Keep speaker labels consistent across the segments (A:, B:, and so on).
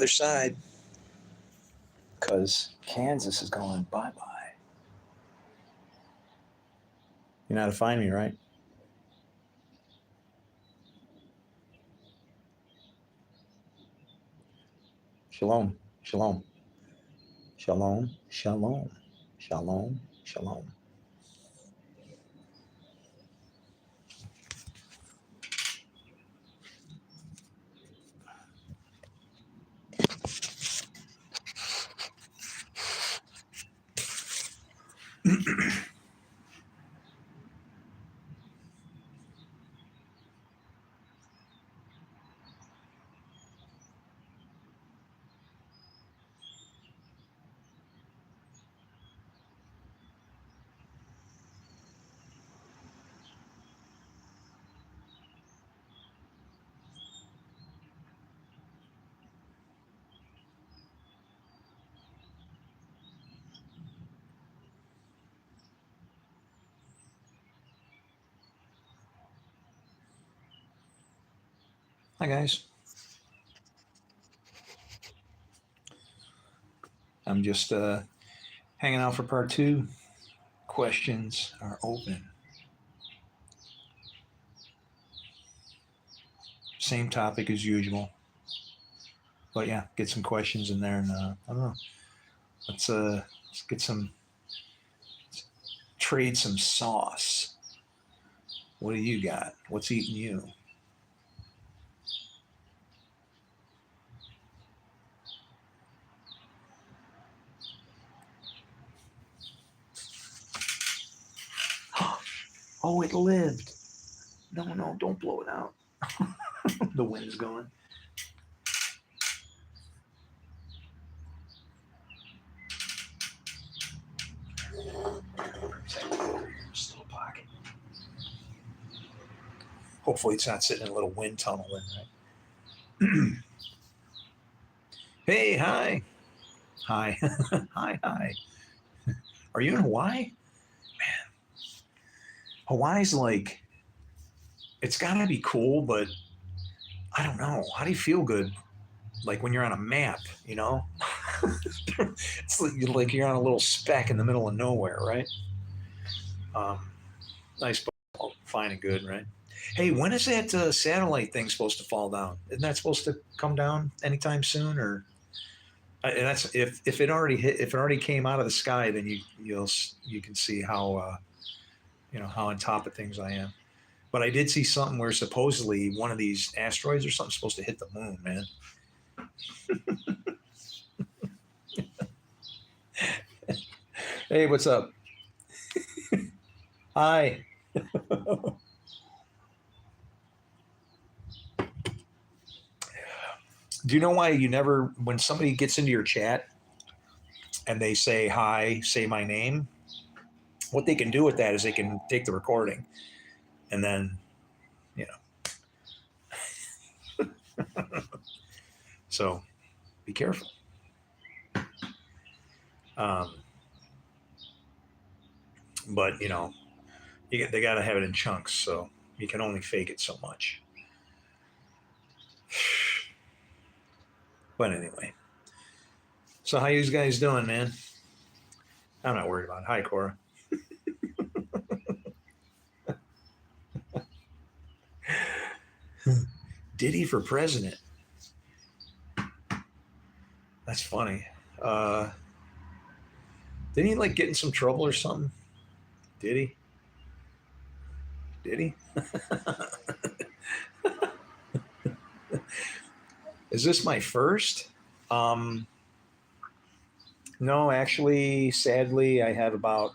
A: other side because Kansas is going bye-bye. You know how to find me, right? Shalom, shalom, shalom, shalom, shalom, shalom. Hi, guys. I'm just hanging out for part two. Questions are open. Same topic as usual. But yeah, get some questions in there, and I don't know. Let's get some trade some sauce. What do you got? What's eating you? Oh, it lived. No, don't blow it out. The wind's going. Still a pocket. Hopefully, it's not sitting in a little wind tunnel in, right? Hey, hi. Hi. Hi. Are you in Hawaii? Man, Hawaii's like, it's got to be cool, but I don't know. How do you feel good? Like when you're on a map, you know? It's like you're on a little speck in the middle of nowhere, right? Um, nice, fine and good, right? Hey, when is that satellite thing supposed to fall down? Isn't that supposed to come down anytime soon, or and that's if it already hit, if it already came out of the sky, then you can see how how on top of things I am. But I did see something where supposedly one of these asteroids or something supposed to hit the moon, man. Hey, what's up? Hi. Do you know why you never, when somebody gets into your chat and they say hi, say my name, what they can do with that is they can take the recording and then, you know, so be careful. Um, but, they got to have it in chunks. So you can only fake it so much. But anyway, so how you guys doing, man? I'm not worried about it. Hi, Cora. Diddy for president. That's funny. Didn't he like get in some trouble or something? Did he? Did he? Is this my first? Um, no, actually, sadly, I have about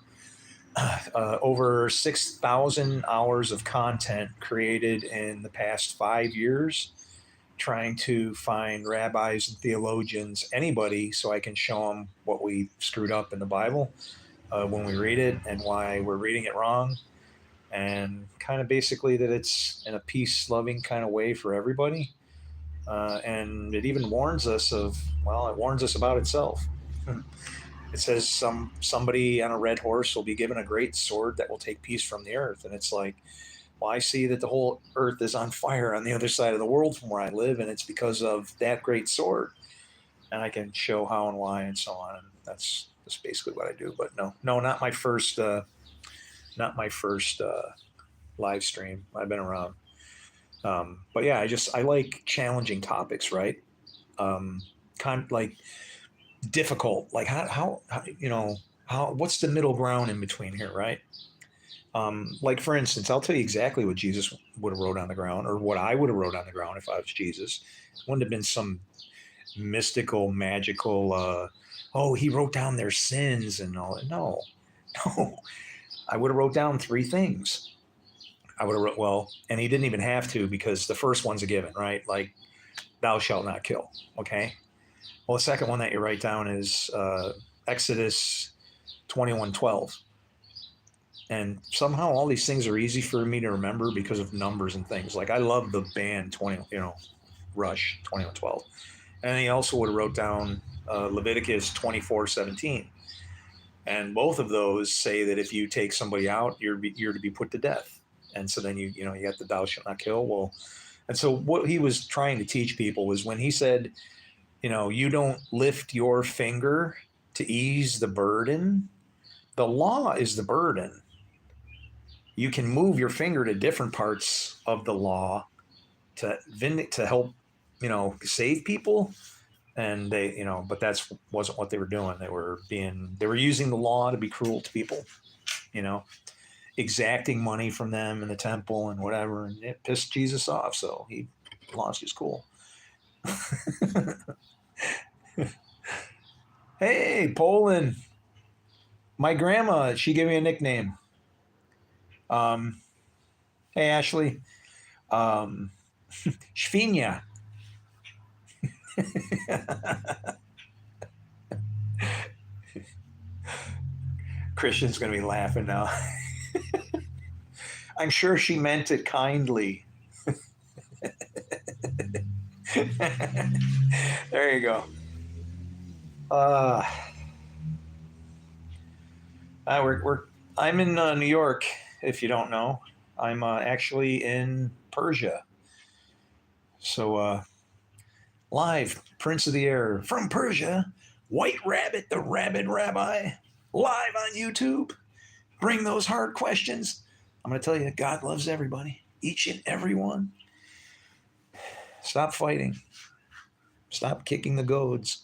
A: over 6,000 hours of content created in the past 5 years, trying to find rabbis and theologians, anybody, so I can show them what we screwed up in the Bible when we read it and why we're reading it wrong. And kind of basically that it's in a peace loving kind of way for everybody. And it even warns us it warns us about itself. It says somebody on a red horse will be given a great sword that will take peace from the earth. And it's like, well, I see that the whole earth is on fire on the other side of the world from where I live, and it's because of that great sword. and I can show how and why and so on. And that's basically what I do. But no, not my first live stream. I've been around. But yeah, I like challenging topics, right? Um, like difficult, like how how what's the middle ground in between here, right? Like for instance, I'll tell you exactly what Jesus would have wrote on the ground, or what I would have wrote on the ground if I was Jesus. It wouldn't have been some mystical, magical. Oh, he wrote down their sins and all. No, no. I would have wrote down three things. I would have wrote well, and he didn't even have to because the first one's a given, right? Like, thou shalt not kill. Okay. Well, the second one that you write down is Exodus 21:12. And somehow all these things are easy for me to remember because of numbers and things. Like I love the band 20, Rush 21:12. And he also would have wrote down Leviticus 24:17. And both of those say that if you take somebody out, you're to be put to death. And so then you got the thou shalt not kill. Well, and so what he was trying to teach people was when he said, you don't lift your finger to ease the burden. The law is the burden. You can move your finger to different parts of the law to help, save people. And they, but that's wasn't what they were doing. They were using the law to be cruel to people, exacting money from them in the temple and whatever. And it pissed Jesus off. So he lost his cool. Hey, Poland. My grandma, she gave me a nickname. Hey, Ashley. Świnia. Christian's going to be laughing now. I'm sure she meant it kindly. There you go. I'm in New York, if you don't know. I'm actually in Persia. So, live, Prince of the Air from Persia, White Rabbit, the Rabid Rabbi, live on YouTube. Bring those hard questions. I'm going to tell you, God loves everybody, each and every one. Stop fighting. Stop kicking the goads.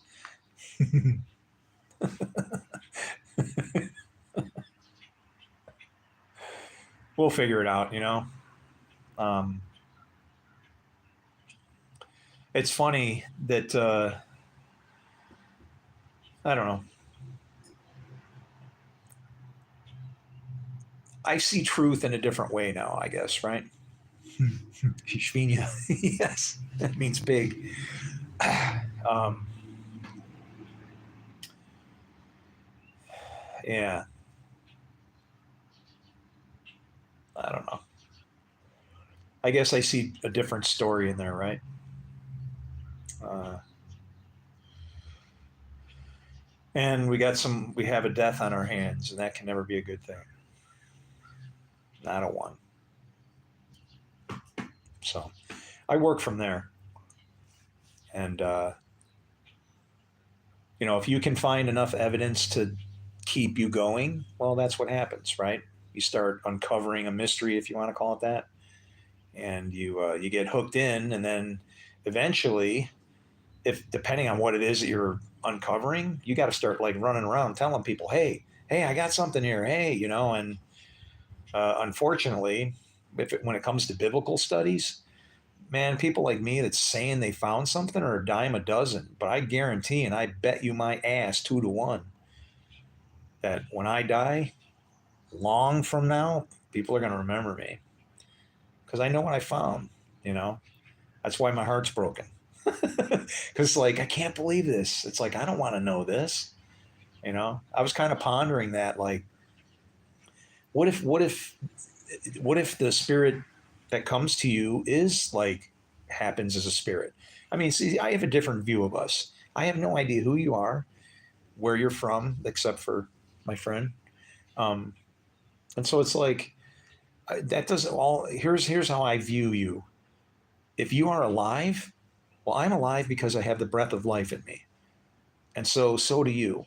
A: We'll figure it out, It's funny that, I don't know. I see truth in a different way now, I guess, right? Shvinya. Yes, that means big. Yeah. I don't know. I guess I see a different story in there, right? And we have a death on our hands, and that can never be a good thing. Not a one. So I work from there. And, if you can find enough evidence to keep you going, well, that's what happens, right? You start uncovering a mystery, if you want to call it that, and you get hooked in, and then eventually, if depending on what it is that you're uncovering, you got to start like running around telling people, hey, I got something here, hey, and unfortunately, when it comes to biblical studies, man, people like me that's saying they found something are a dime a dozen, but I guarantee and I bet you my ass 2-1 that when I die, long from now, people are going to remember me because I know what I found. That's why my heart's broken. Because like I can't believe this. It's like I don't want to know this. I was kind of pondering that. Like, what if the spirit that comes to you is like happens as a spirit? I mean, see, I have a different view of us. I have no idea who you are, where you're from, except for my friend. And so it's like that doesn't all. Here's how I view you. If you are alive, well, I'm alive because I have the breath of life in me. And so do you.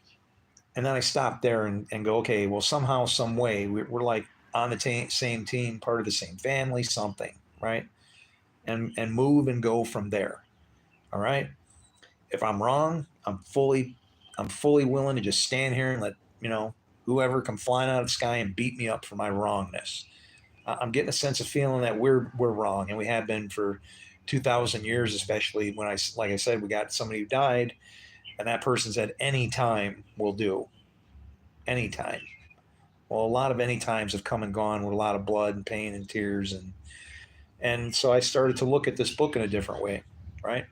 A: And then I stop there and go, okay, well, somehow, some way, we're like on the same team, part of the same family, something, right? And move and go from there. All right. If I'm wrong, I'm fully willing to just stand here and let whoever come flying out of the sky and beat me up for my wrongness. I'm getting a sense of feeling that we're wrong, and we have been for 2,000 years, especially when like I said, we got somebody who died, and that person said any time will do, anytime. Well, a lot of any times have come and gone with a lot of blood and pain and tears, and so I started to look at this book in a different way, right?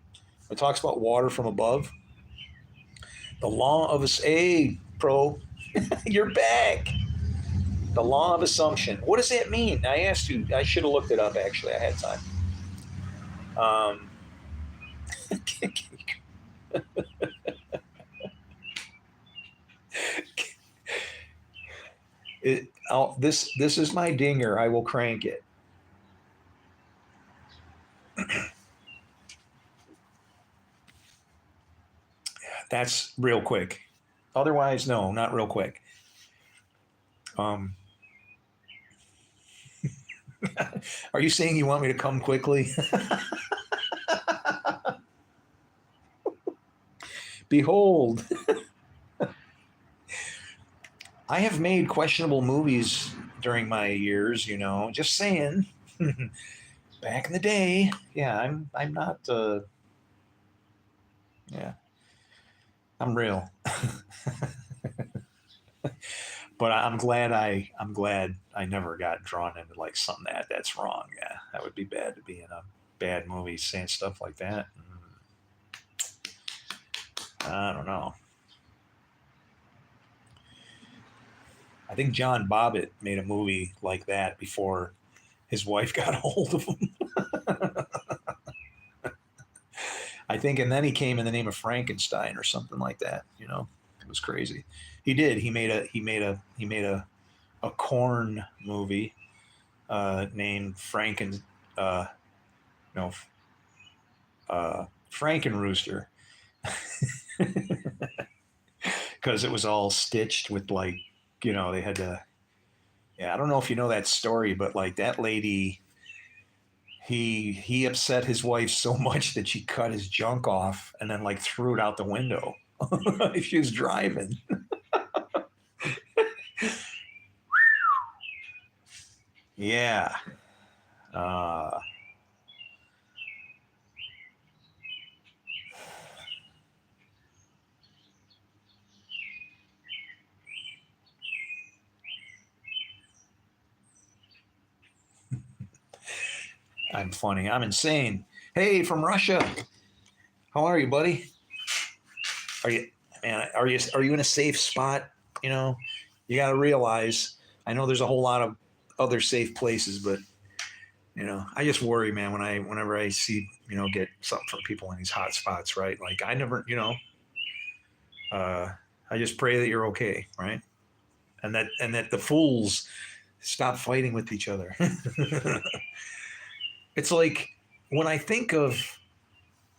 A: It talks about water from above, the law of us. Hey, pro, you're back. The law of assumption. What does that mean? I asked you. I should have looked it up. Actually, I had time. Um, this is my dinger. I will crank it. That's real quick. Otherwise, no, not real quick. Um, are you saying you want me to come quickly? Behold, I have made questionable movies during my years. Just saying. Back in the day, yeah, I'm not. Yeah, I'm real. But I'm glad I never got drawn into like something that's wrong. Yeah, that would be bad to be in a bad movie saying stuff like that. I don't know. I think John Bobbitt made a movie like that before his wife got a hold of him. I think, and then he came in the name of Frankenstein or something like that. It was crazy. He did. He made a corn movie named Franken, no, Frankenrooster, because it was all stitched with like, they had to. Yeah, I don't know if you know that story, but like that lady, he upset his wife so much that she cut his junk off and then like threw it out the window. She was driving. Yeah. Uh, I'm funny. I'm insane. Hey, from Russia. How are you, buddy? Are you, man? Are you in a safe spot? You know, you got to realize. I know there's a whole lot of other safe places, but I just worry, man, whenever I see get something from people in these hot spots, right? Like I never, uh, I just pray that you're okay, right? And that the fools stop fighting with each other. It's like when I think of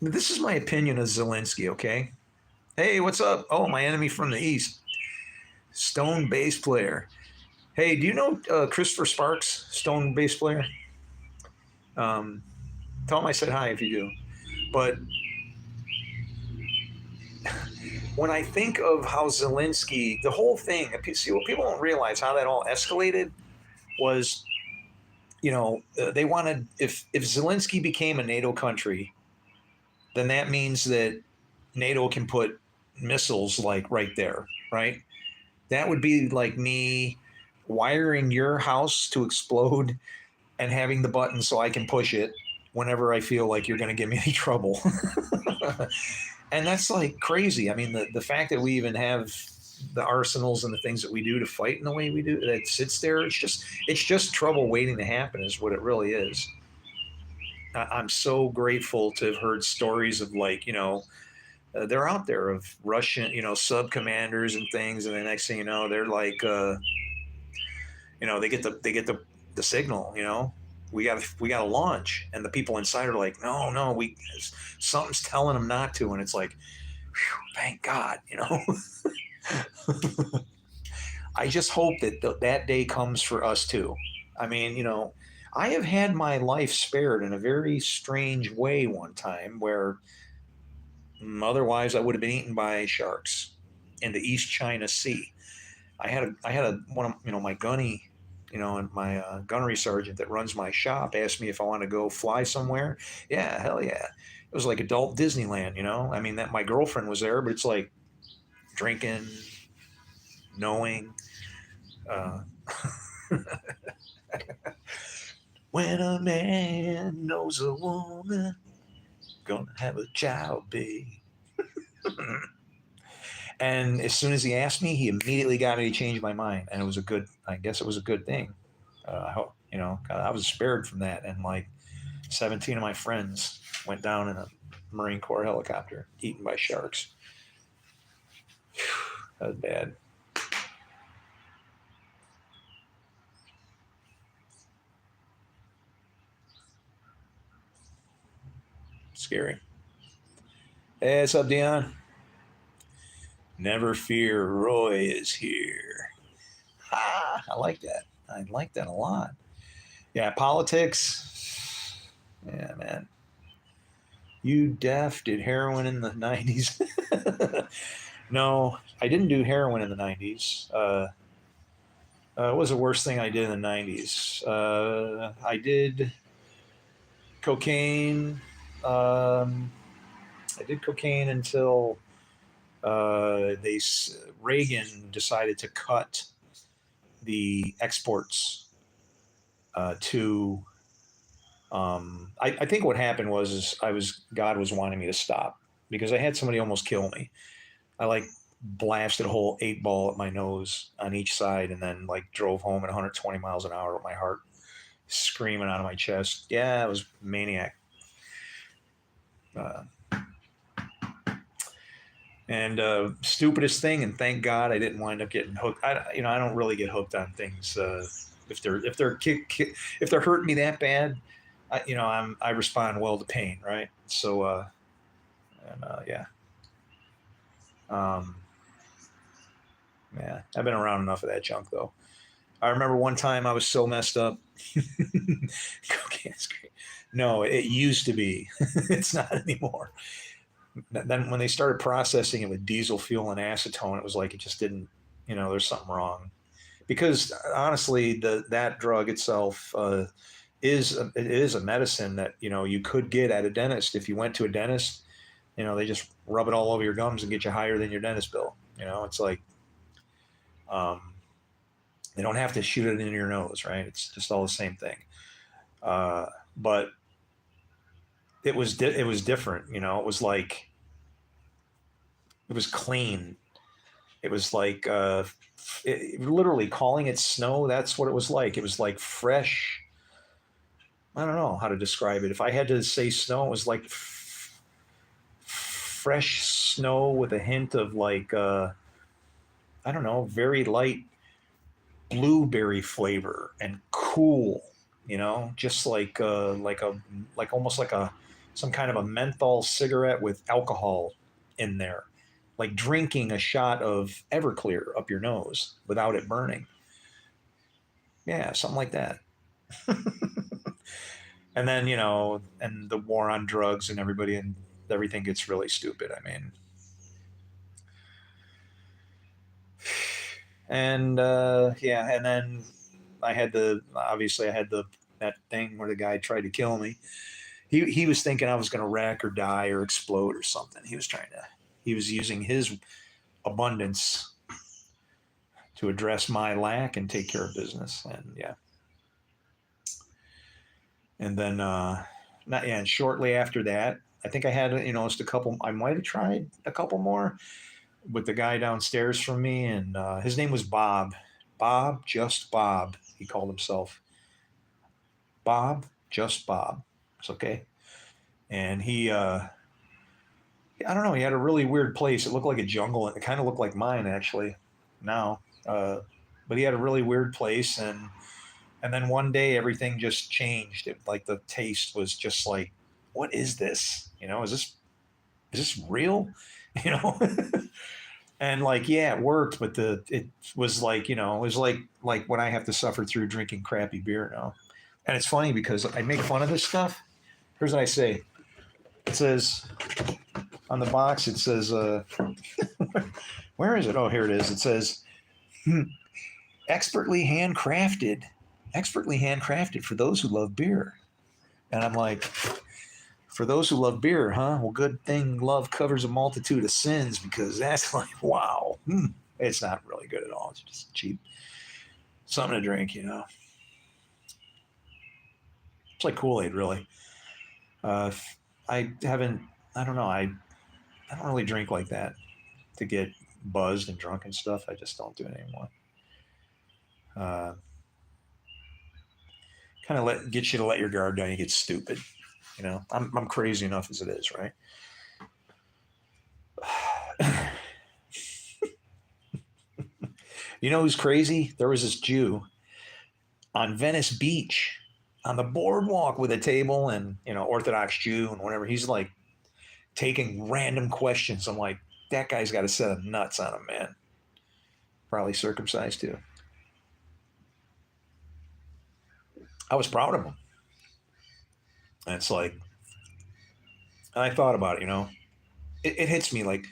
A: this is my opinion of Zelensky, okay? Hey, what's up? Oh, my enemy from the east, Stone bass player. Hey, do you know Christopher Sparks, Stone bass player? Um, Tell him I said hi if you do. But when I think of how Zelensky, the whole thing, see what people don't realize how that all escalated was, they wanted if Zelensky became a NATO country, then that means that NATO can put missiles like right there, right? That would be like me wiring your house to explode and having the button so I can push it whenever I feel like you're going to give me any trouble. And that's like crazy. I mean, the fact that we even have the arsenals and the things that we do to fight in the way we do that sits there, it's just trouble waiting to happen is what it really is. I'm so grateful to have heard stories of like, they're out there of Russian, sub commanders and things, and the next thing you know, they're like, they get the signal, we got to launch, and the people inside are like, no, something's telling them not to, and it's like, whew, thank God, I just hope that that day comes for us too. I mean, I have had my life spared in a very strange way one time where otherwise I would have been eaten by sharks in the East China Sea. I had one of my gunny, and my gunnery sergeant that runs my shop asked me if I want to go fly somewhere. Yeah, hell yeah. It was like adult Disneyland. I mean, that my girlfriend was there, but it's like drinking, knowing. Uh, when a man knows a woman, gonna have a child, babe. And as soon as he asked me, he immediately got me to change my mind, and it was a good. I guess it was a good thing. I hope I was spared from that, and like 17 of my friends went down in a Marine Corps helicopter, eaten by sharks. That was bad. Scary. Hey, what's up, Dion? Never fear, Roy is here. Ah, I like that. I like that a lot. Yeah, politics. Yeah, man. You deaf did heroin in the 90s. No, I didn't do heroin in the 90s. What was the worst thing I did in the 90s? I did cocaine. I did cocaine until they Reagan decided to cut the exports to. I think what happened was God was wanting me to stop because I had somebody almost kill me. I like blasted a whole 8 ball at my nose on each side, and then like drove home at 120 miles an hour with my heart screaming out of my chest. Yeah, it was maniac. Uh, and stupidest thing, and thank God I didn't wind up getting hooked. I don't really get hooked on things if they're hurting me that bad. I respond well to pain, right? So yeah, um, yeah, I've been around enough of that junk though. I remember one time I was so messed up. Cocaine is great. No, it used to be. It's not anymore. Then when they started processing it with diesel fuel and acetone, it was like it just didn't. There's something wrong. Because honestly, that drug itself is a medicine that you could get at a dentist if you went to a dentist. They just rub it all over your gums and get you higher than your dentist bill. It's like um, they don't have to shoot it in your nose, right? It's just all the same thing. Uh, but it was different. It was like it was clean. It was like literally calling it snow. That's what it was like. It was like fresh. I don't know how to describe it. If I had to say snow, it was like fresh snow with a hint of like I don't know, very light blueberry flavor and cool. Just like almost like a some kind of a menthol cigarette with alcohol in there, like drinking a shot of Everclear up your nose without it burning. Yeah, something like that. And then and the war on drugs and everything gets really stupid. I mean, and yeah, and then I had the that thing where the guy tried to kill me. He was thinking I was going to wreck or die or explode or something. He was using his abundance to address my lack and take care of business. And yeah, and then not yeah, and shortly after that, I think I had just a couple. I might have tried a couple more with the guy downstairs from me, and his name was Bob. Bob, just Bob. He called himself Bob, just Bob. It's okay. And I don't know, he had a really weird place. It looked like a jungle, and it kind of looked like mine actually. Now, but he had a really weird place, and then one day everything just changed. Like the taste was just like, what is this? Is this real? You know. And like, yeah, it worked, but it was like, it was like what I have to suffer through drinking crappy beer now. And it's funny because I make fun of this stuff. Here's what I say. It says on the box, it says, where is it? Oh, here it is. It says, hmm, expertly handcrafted for those who love beer. And I'm like, for those who love beer, huh? Well, good thing love covers a multitude of sins, because that's like, wow. It's not really good at all. It's just cheap. Something to drink, It's like Kool-Aid, really. Uh, I haven't, I don't know. I don't really drink like that to get buzzed and drunk and stuff. I just don't do it anymore. Uh, Kind of get you to let your guard down. You get stupid. I'm crazy enough as it is, right? You know who's crazy? There was this Jew on Venice Beach on the boardwalk with a table and, Orthodox Jew and whatever. He's like taking random questions. I'm like, that guy's got a set of nuts on him, man. Probably circumcised too. I was proud of him. And it's like, and I thought about it, it hits me like,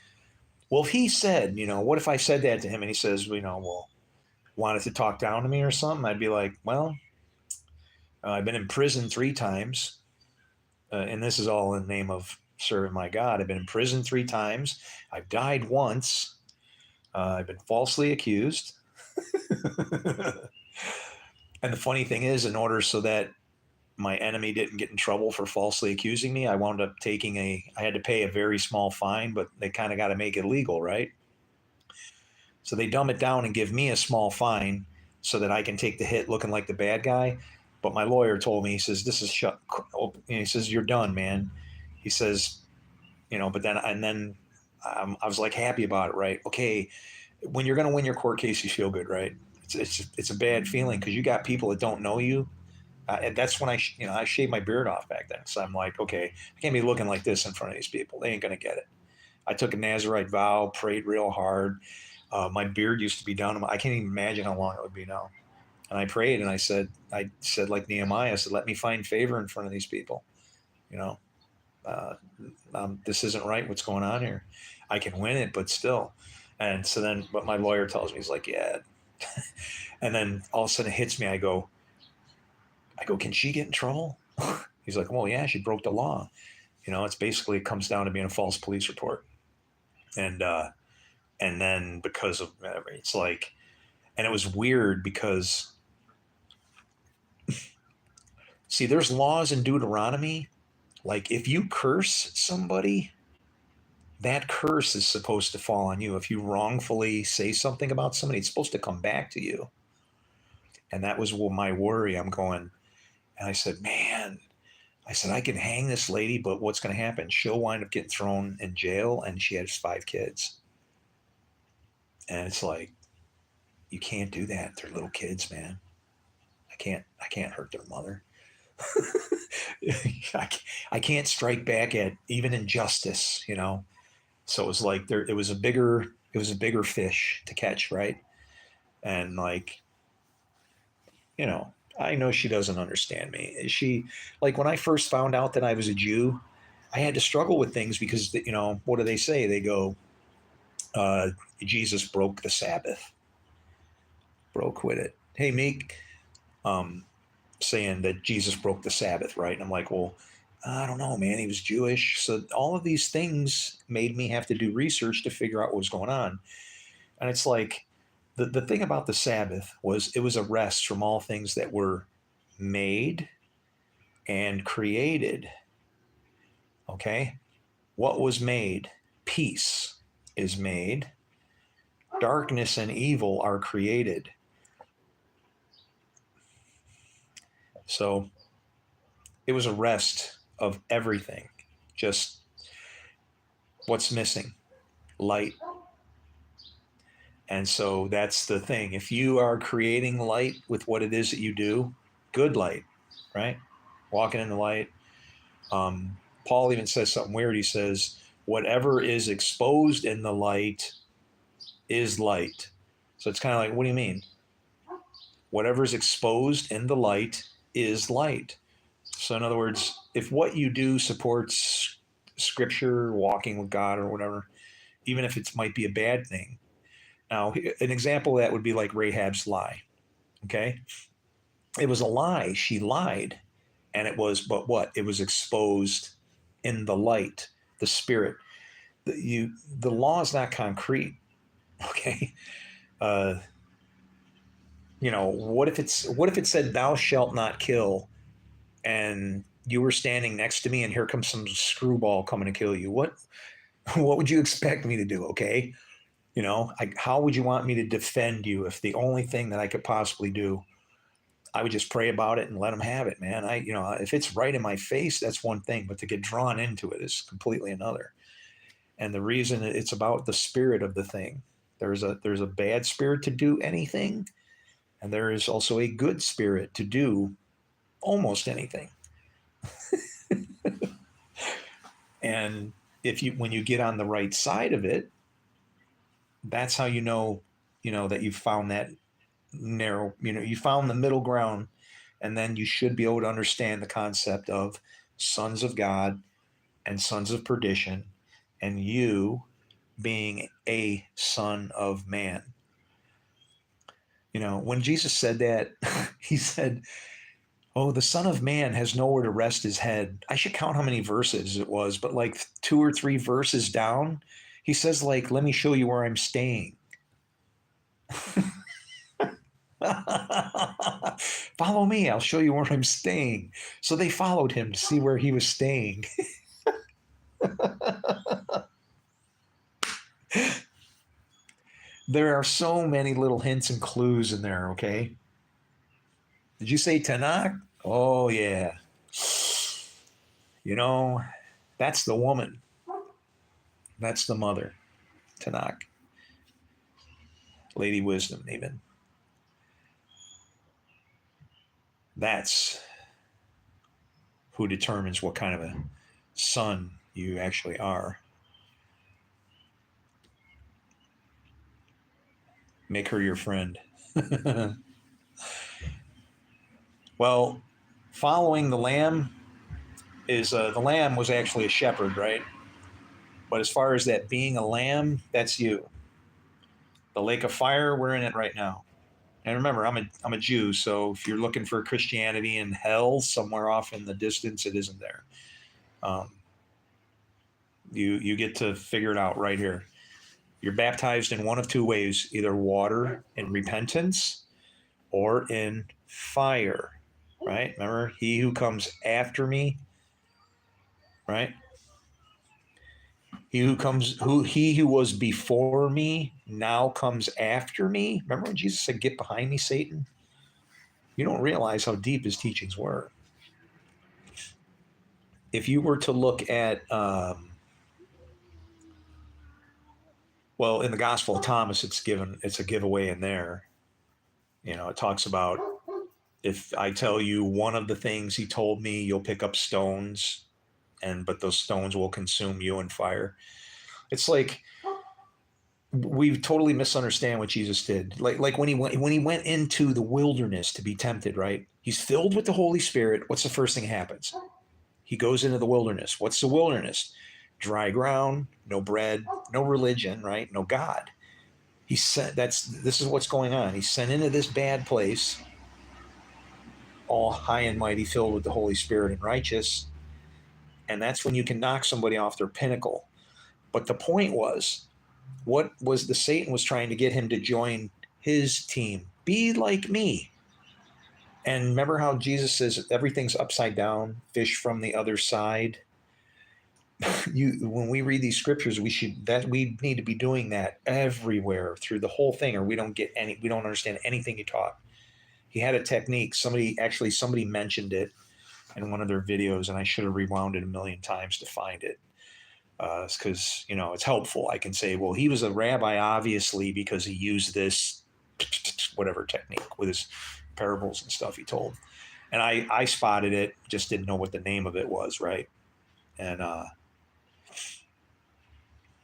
A: well, if he said, what if I said that to him and he says, well, wanted to talk down to me or something, I'd be like, well, I've been in prison 3 times, and this is all in the name of serving my God. I've been in prison 3 times. I've died once. I've been falsely accused. And the funny thing is, in order so that my enemy didn't get in trouble for falsely accusing me, I wound up I had to pay a very small fine, but they kind of got to make it legal, right? So they dumb it down and give me a small fine so that I can take the hit looking like the bad guy. But my lawyer told me, he says, this is shut. He says, you're done, man. He says, but then I was like happy about it, right? Okay. When you're going to win your court case, you feel good, right? It's a bad feeling because you got people that don't know you. And that's when I shaved my beard off back then. So I'm like, okay, I can't be looking like this in front of these people. They ain't going to get it. I took a Nazarite vow, prayed real hard. My beard used to be down. I can't even imagine how long it would be now. And I prayed and I said like Nehemiah, I said, let me find favor in front of these people. You know, uh, this isn't right. What's going on here? I can win it, but still. And so then, but my lawyer tells me, he's like, yeah. And then all of a sudden it hits me. I go, can she get in trouble? He's like, well, yeah, she broke the law. It's basically, it comes down to being a false police report. And, and then because of, it's like, and it was weird because, see, there's laws in Deuteronomy. Like if you curse somebody, that curse is supposed to fall on you. If you wrongfully say something about somebody, it's supposed to come back to you. And that was my worry. I'm going, and I said, man, I said, I can hang this lady, but what's going to happen? She'll wind up getting thrown in jail, and she has 5 kids. And it's like, you can't do that. They're little kids, man. I can't hurt their mother. I can't strike back at even injustice. So it was like it was a bigger fish to catch, right? And like, I know she doesn't understand me. She, like, when I first found out that I was a Jew, I had to struggle with things because, what do they say? They go, uh, Jesus broke the Sabbath, broke with it. Hey, Meek, um, saying that Jesus broke the Sabbath, right? And I'm like, well, I don't know, man. He was Jewish. So all of these things made me have to do research to figure out what was going on. And it's like, the thing about the Sabbath was it was a rest from all things that were made and created. Okay? What was made? Peace is made. Darkness and evil are created. So it was a rest of everything. Just what's missing? Light. And so that's the thing. If you are creating light with what it is that you do, good light, right? Walking in the light. Paul even says something weird. He says, whatever is exposed in the light is light. So it's kind of like, what do you mean? Whatever's exposed in the light is light. So in other words, if what you do supports scripture, walking with God or whatever, even if it might be a bad thing. Now, an example of that would be like Rahab's lie. Okay. It was a lie. She lied. And it was, but what? It was exposed in the light, the spirit. The law is not concrete. Okay. Uh, what if it said, thou shalt not kill, and you were standing next to me and here comes some screwball coming to kill you? What would you expect me to do? Okay. How would you want me to defend you if the only thing that I could possibly do, I would just pray about it and let them have it, man. If it's right in my face, that's one thing, but to get drawn into it is completely another. And the reason it's about the spirit of the thing. There's a bad spirit to do anything, and there is also a good spirit to do almost anything. And when you get on the right side of it, that's how that you found that narrow, you found the middle ground, and then you should be able to understand the concept of sons of God and sons of perdition, and you being a son of man. When Jesus said that, he said, oh, the Son of Man has nowhere to rest his head. I should count how many verses it was, but like 2 or 3 verses down, he says, like, let me show you where I'm staying. Follow me, I'll show you where I'm staying. So they followed him to see where he was staying. There are so many little hints and clues in there, okay? Did you say Tanakh? Oh, yeah. That's the woman. That's the mother. Tanakh. Lady Wisdom, even. That's who determines what kind of a son you actually are. Make her your friend. Well, following the lamb is the lamb was actually a shepherd, right? But as far as that being a lamb, that's you. The lake of fire, we're in it right now. And remember, I'm a Jew, so if you're looking for Christianity in hell somewhere off in the distance, it isn't there. You get to figure it out right here. You're baptized in one of 2 ways, either water in repentance or in fire, right? Remember, he who comes after me, right? He who was before me now comes after me. Remember when Jesus said, get behind me, Satan? You don't realize how deep his teachings were. If you were to look at, in the Gospel of Thomas, it's a giveaway in there. It talks about, if I tell you one of the things he told me, you'll pick up stones, but those stones will consume you in fire. It's like we totally misunderstand what Jesus did. Like when he went into the wilderness to be tempted, right? He's filled with the Holy Spirit. What's the first thing that happens? He goes into the wilderness. What's the wilderness? Dry ground, no bread, no religion, right? No God. This is what's going on. He's sent into this bad place, all high and mighty, filled with the Holy Spirit and righteous. And that's when you can knock somebody off their pinnacle. But the point was, what was Satan was trying to get him to join his team. Be like me. And remember how Jesus says everything's upside down, fish from the other side. When we read these scriptures, we need to be doing that everywhere through the whole thing, or we don't understand anything he taught. He had a technique. Somebody mentioned it in one of their videos, and I should have rewound it a million times to find it. Because it's helpful. I can say, well, he was a rabbi, obviously, because he used this whatever technique with his parables and stuff he told. And I spotted it, just didn't know what the name of it was, right? And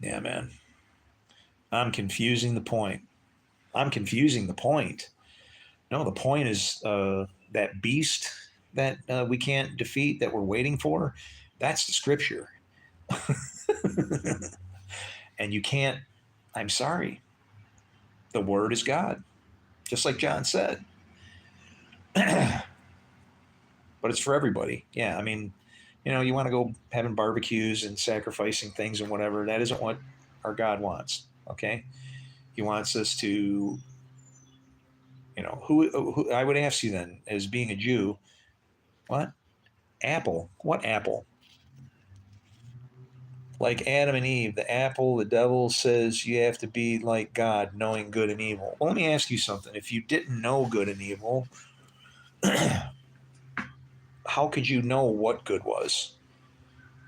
A: yeah, man. I'm confusing the point. I'm confusing the point. No, the point is that beast that we can't defeat, that we're waiting for. That's the scripture. And you can't, I'm sorry, the word is God, just like John said. But it's for everybody. Yeah, I mean, you want to go having barbecues and sacrificing things and whatever. That isn't what our God wants. Okay, He wants us to, who I would ask you then, as being a Jew, what apple? What apple? Like Adam and Eve, the apple, the devil says you have to be like God, knowing good and evil. Well, let me ask you something. If you didn't know good and evil, how could you know what good was?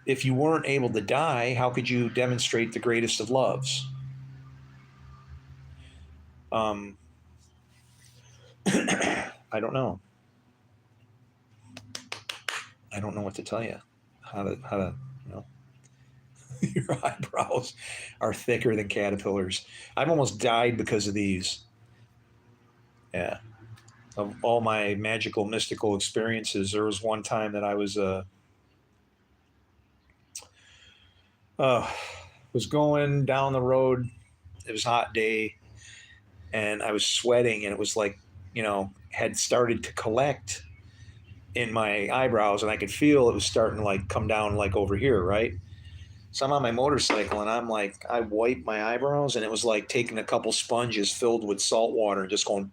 A: If you weren't able to die, how could you demonstrate the greatest of loves? Um, I don't know. I don't know what to tell you. How to, you know, your eyebrows are thicker than caterpillars. I've almost died because of these. Yeah. Of all my magical, mystical experiences, there was one time that I was going down the road. It was a hot day, and I was sweating, and it was like, had started to collect in my eyebrows, and I could feel it was starting to like come down like over here, right? So I'm on my motorcycle, and I'm like, I wiped my eyebrows, and it was like taking a couple sponges filled with salt water and just going.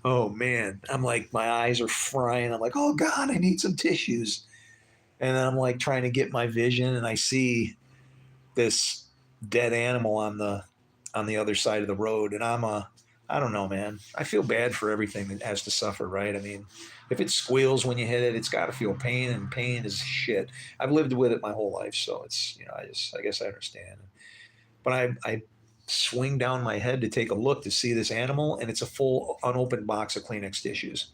A: Oh man, I'm like, my eyes are frying. I'm like, oh God, I need some tissues. And then I'm like trying to get my vision, and I see this dead animal on the other side of the road, and I don't know, man. I feel bad for everything that has to suffer, right? I mean, if it squeals when you hit it, it's got to feel pain, and pain is shit. I've lived with it my whole life, so it's I guess I understand. But I swing down my head to take a look to see this animal, and it's a full unopened box of Kleenex tissues.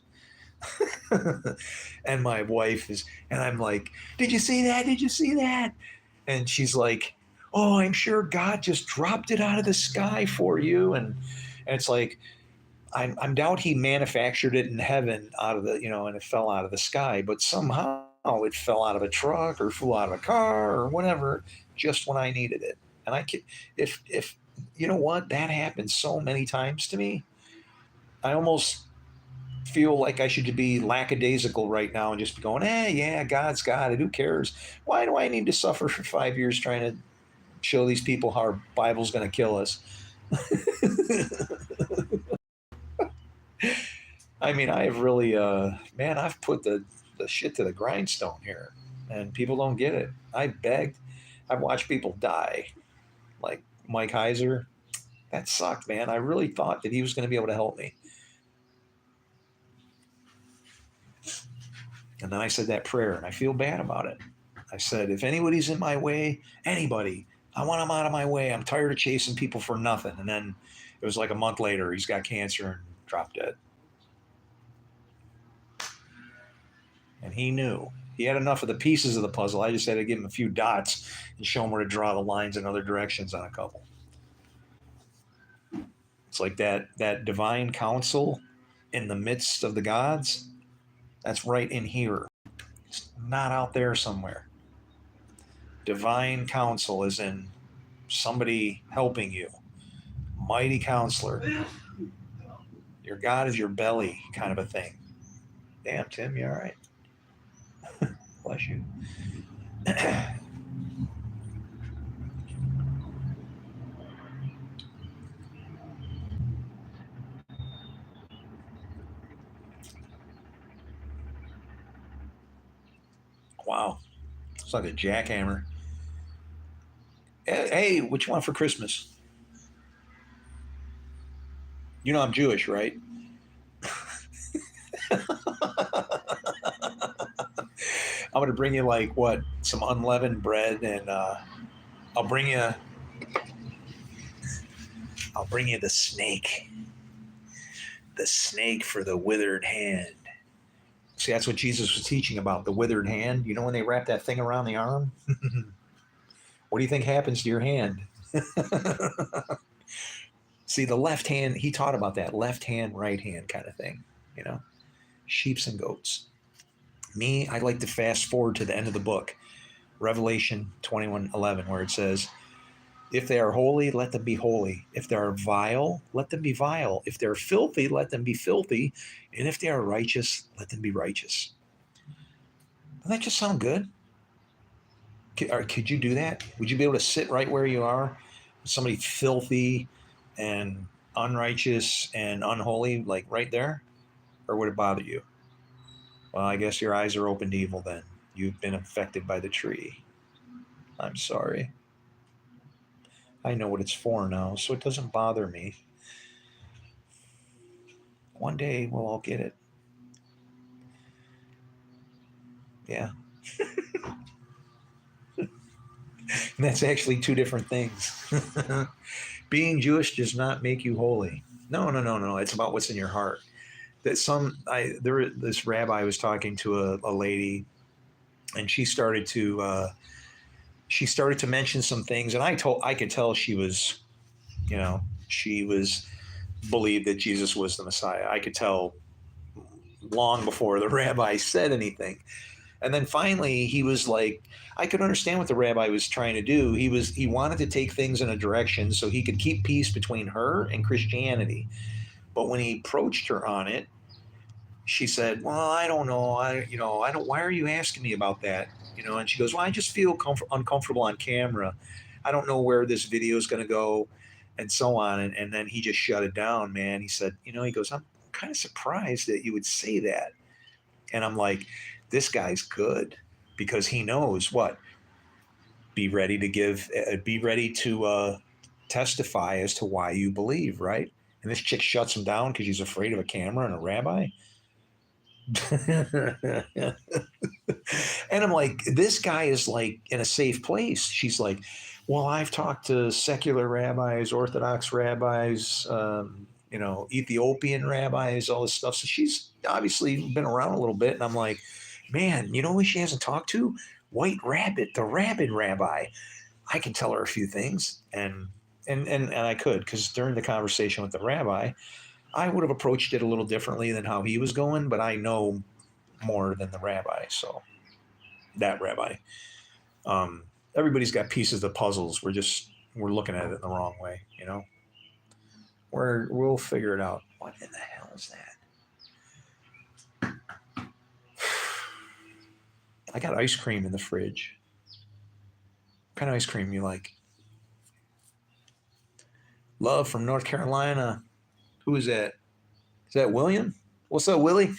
A: And my wife is, and I'm like, did you see that? Did you see that? And she's like, oh, I'm sure God just dropped it out of the sky for you. And it's like, I'm doubt he manufactured it in heaven out of and it fell out of the sky, but somehow it fell out of a truck or flew out of a car or whatever, just when I needed it. And I can, if you know what, that happens so many times to me. I almost feel like I should be lackadaisical right now and just be going, yeah, God's got it. Who cares? Why do I need to suffer for 5 years trying to show these people how our Bible's going to kill us? I mean, I've really, man, I've put the shit to the grindstone here, and people don't get it. I begged. I've watched people die, like Mike Heiser. That sucked, man. I really thought that he was going to be able to help me. And then I said that prayer, and I feel bad about it. I said, if anybody's in my way, anybody, I want them out of my way. I'm tired of chasing people for nothing. And then it was like a month later, he's got cancer and dropped dead. And he knew. He had enough of the pieces of the puzzle. I just had to give him a few dots and show him where to draw the lines in other directions on a couple. It's like that divine counsel in the midst of the gods. That's right in here. It's not out there somewhere. Divine counsel is in somebody helping you. Mighty counselor. Your God is your belly, kind of a thing. Damn, Tim, you all right? Bless you. Wow. It's like a jackhammer. Hey, what you want for Christmas? You know I'm Jewish, right? I'm going to bring you like what? Some unleavened bread, and I'll bring you the snake. The snake for the withered hand. See, that's what Jesus was teaching about, the withered hand. You know when they wrap that thing around the arm? What do you think happens to your hand? See, the left hand, he taught about that left hand, right hand kind of thing, you know, sheeps and goats. Me, I like to fast forward to the end of the book, Revelation 21:11, where it says, if they are holy, let them be holy. If they are vile, let them be vile. If they're filthy, let them be filthy. And if they are righteous, let them be righteous. Doesn't that just sound good? Could you do that? Would you be able to sit right where you are with somebody filthy and unrighteous and unholy, like right there? Or would it bother you? Well, I guess your eyes are open to evil then. You've been affected by the tree. I'm sorry. I know what it's for now, so it doesn't bother me. One day we'll all get it. Yeah. And that's actually two different things. Being Jewish does not make you holy. No, no, no, no. It's about what's in your heart. That this rabbi was talking to a lady, and she started to mention some things, and I could tell she was, she was believed that Jesus was the Messiah. I could tell long before the rabbi said anything. And then finally, he was like, I could understand what the rabbi was trying to do. He wanted to take things in a direction so he could keep peace between her and Christianity. But when he approached her on it, she said, "Well, I don't know. I don't. Why are you asking me about that? And she goes, "Well, I just feel uncomfortable on camera. I don't know where this video is going to go, and so on." And then he just shut it down, man. He said, he goes, "I'm kind of surprised that you would say that." And I'm like, this guy's good because he knows what. Be ready to testify as to why you believe, right? And this chick shuts him down because she's afraid of a camera and a rabbi. And I'm like, this guy is like in a safe place. She's like, well, I've talked to secular rabbis, Orthodox rabbis, Ethiopian rabbis, all this stuff. So she's obviously been around a little bit. And I'm like, man, you know who she hasn't talked to? White Rabbit, the Rabbit Rabbi. I can tell her a few things, and I could, because during the conversation with the rabbi, I would have approached it a little differently than how he was going, but I know more than the rabbi, so that rabbi. Everybody's got pieces of puzzles. We're looking at it in the wrong way, We'll figure it out. What in the hell is that? I got ice cream in the fridge. What kind of ice cream you like? Love from North Carolina. Who is that? Is that William? What's up, Willie?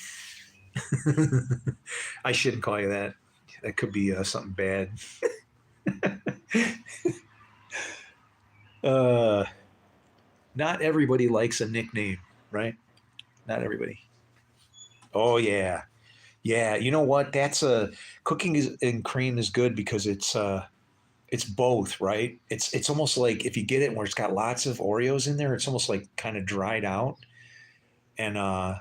A: I shouldn't call you that. That could be something bad. Not everybody likes a nickname, right? Not everybody. Oh yeah, yeah. You know what? And cream is good because it's both, right? It's almost like if you get it where it's got lots of Oreos in there, it's almost like kind of dried out, and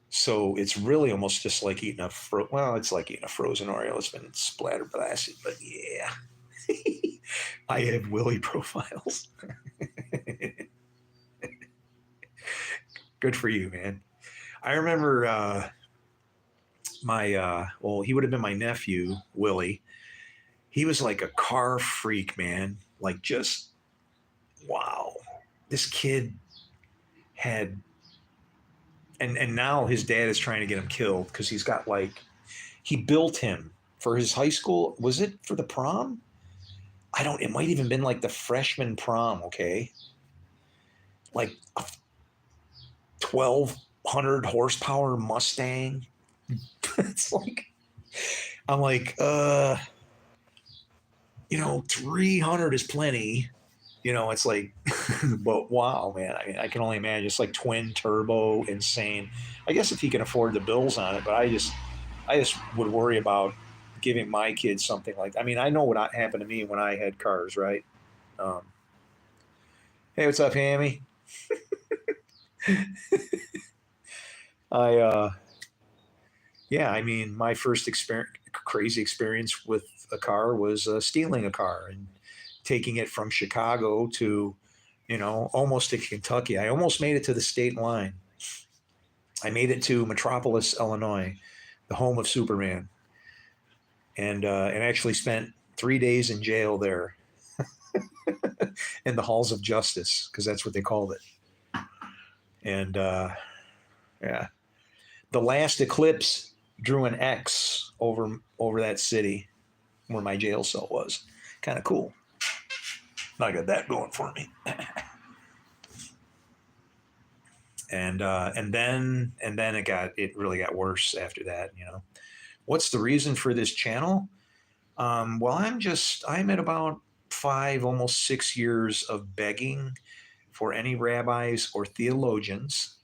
A: so it's really almost just like eating it's like eating a frozen Oreo. It's been splattered with acid, but yeah, I have Willy profiles. Good for you, man. I remember he would have been my nephew, Willie. He was like a car freak, man. Like just wow. This kid had and now his dad is trying to get him killed because he built him for his high school. Was it for the prom? It might even been like the freshman prom, okay? Like a 1,200 horsepower Mustang. It's like, I'm like, 300 is plenty. It's like, but wow, man. I mean, I can only imagine. It's like twin turbo, insane. I guess if he can afford the bills on it, but I just would worry about giving my kids something like. I mean, I know what happened to me when I had cars, right? Um, hey, what's up, Hammy? I yeah, I mean, my first crazy experience with a car was stealing a car and taking it from Chicago to, almost to Kentucky. I almost made it to the state line. I made it to Metropolis, Illinois, the home of Superman, and actually spent 3 days in jail there in the halls of justice, because that's what they called it. And yeah, the last eclipse drew an X over that city where my jail cell was. Kind of cool. I got that going for me. And then it really got worse after that. What's the reason for this channel? Well, I'm at about 5, almost 6 years of begging for any rabbis or theologians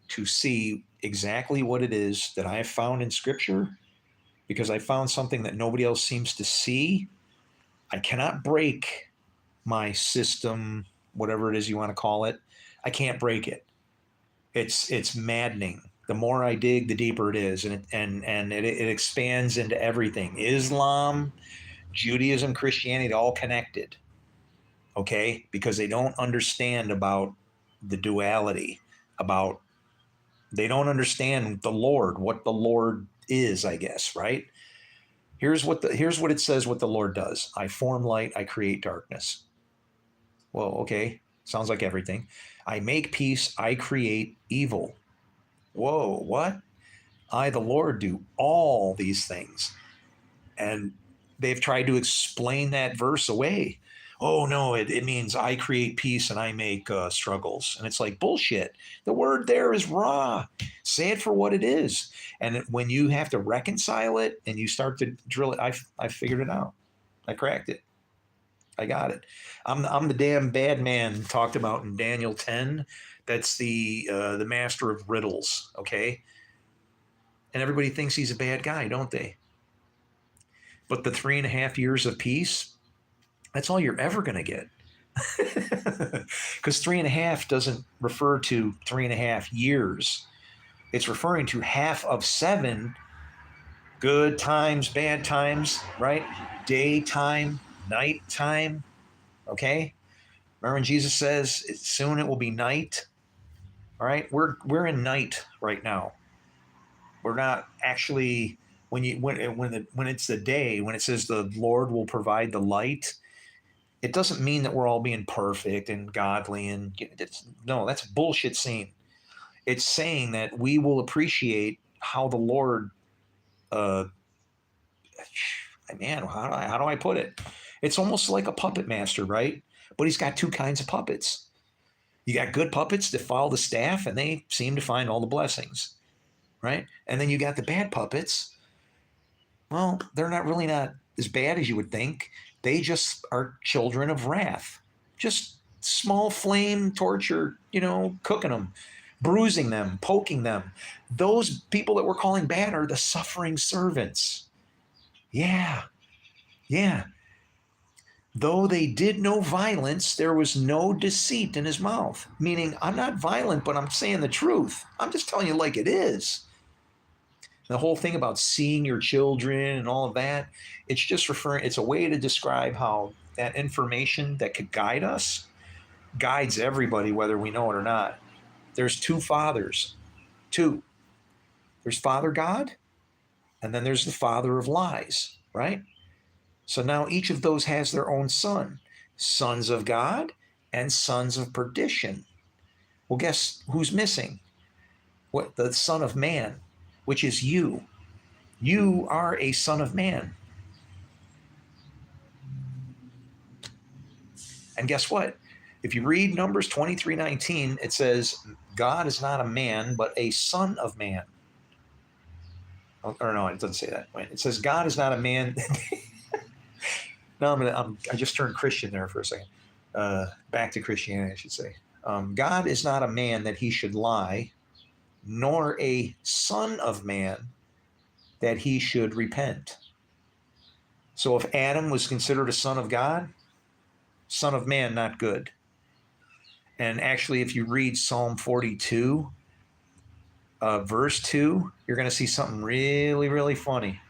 A: to see exactly what it is that I have found in Scripture, because I found something that nobody else seems to see. I cannot break my system, whatever it is you want to call it. I can't break it. It's maddening. The more I dig, the deeper it is, and it expands into everything. Islam, Judaism, Christianity, all connected. Okay, because they don't understand about the duality, they don't understand the Lord, what the Lord is, I guess, right? Here's what it says what the Lord does. I form light, I create darkness. Well, okay, sounds like everything. I make peace, I create evil. Whoa, what? I, the Lord, do all these things. And they've tried to explain that verse away. Oh, no, it means I create peace and I make struggles. And it's like, bullshit. The word there is raw. Say it for what it is. And when you have to reconcile it and you start to drill it, I figured it out. I cracked it. I got it. I'm the damn bad man talked about in Daniel 10. That's the master of riddles, okay? And everybody thinks he's a bad guy, don't they? But the 3.5 years of peace, that's all you're ever going to get. Because 3.5 doesn't refer to 3.5 years. It's referring to half of 7 good times, bad times, right? Daytime, nighttime, okay? Remember when Jesus says, soon it will be night? All right, we're in night right now. We're not actually, when it's the day, when it says the Lord will provide the light, it doesn't mean that we're all being perfect and godly and no, that's a bullshit scene. It's saying that we will appreciate how the Lord, man, how do I put it? It's almost like a puppet master, right? But he's got 2 kinds of puppets. You got good puppets that follow the staff and they seem to find all the blessings, right? And then you got the bad puppets. Well, they're not as bad as you would think. They just are children of wrath. Just small flame torture, cooking them, bruising them, poking them. Those people that we're calling bad are the suffering servants. Yeah. Though they did no violence, there was no deceit in his mouth. Meaning, I'm not violent, but I'm saying the truth. I'm just telling you like it is. The whole thing about seeing your children and all of that, it's a way to describe how that information that could guide us guides everybody, whether we know it or not. There's 2 fathers. 2. There's Father God, and then there's the father of lies, right? So now each of those has their own son. Sons of God and sons of perdition. Well, guess who's missing? What? The Son of Man, which is you. You are a son of man. And guess what? If you read Numbers 23:19, it says, God is not a man, but a son of man. Or no, it doesn't say that. Wait, it says God is not a man. No, I just turned Christian there for a second. Back to Christianity, I should say. God is not a man that he should lie, nor a son of man that he should repent. So if Adam was considered a son of God, son of man, not good. And actually, if you read Psalm 42, verse 2, you're going to see something really, really funny.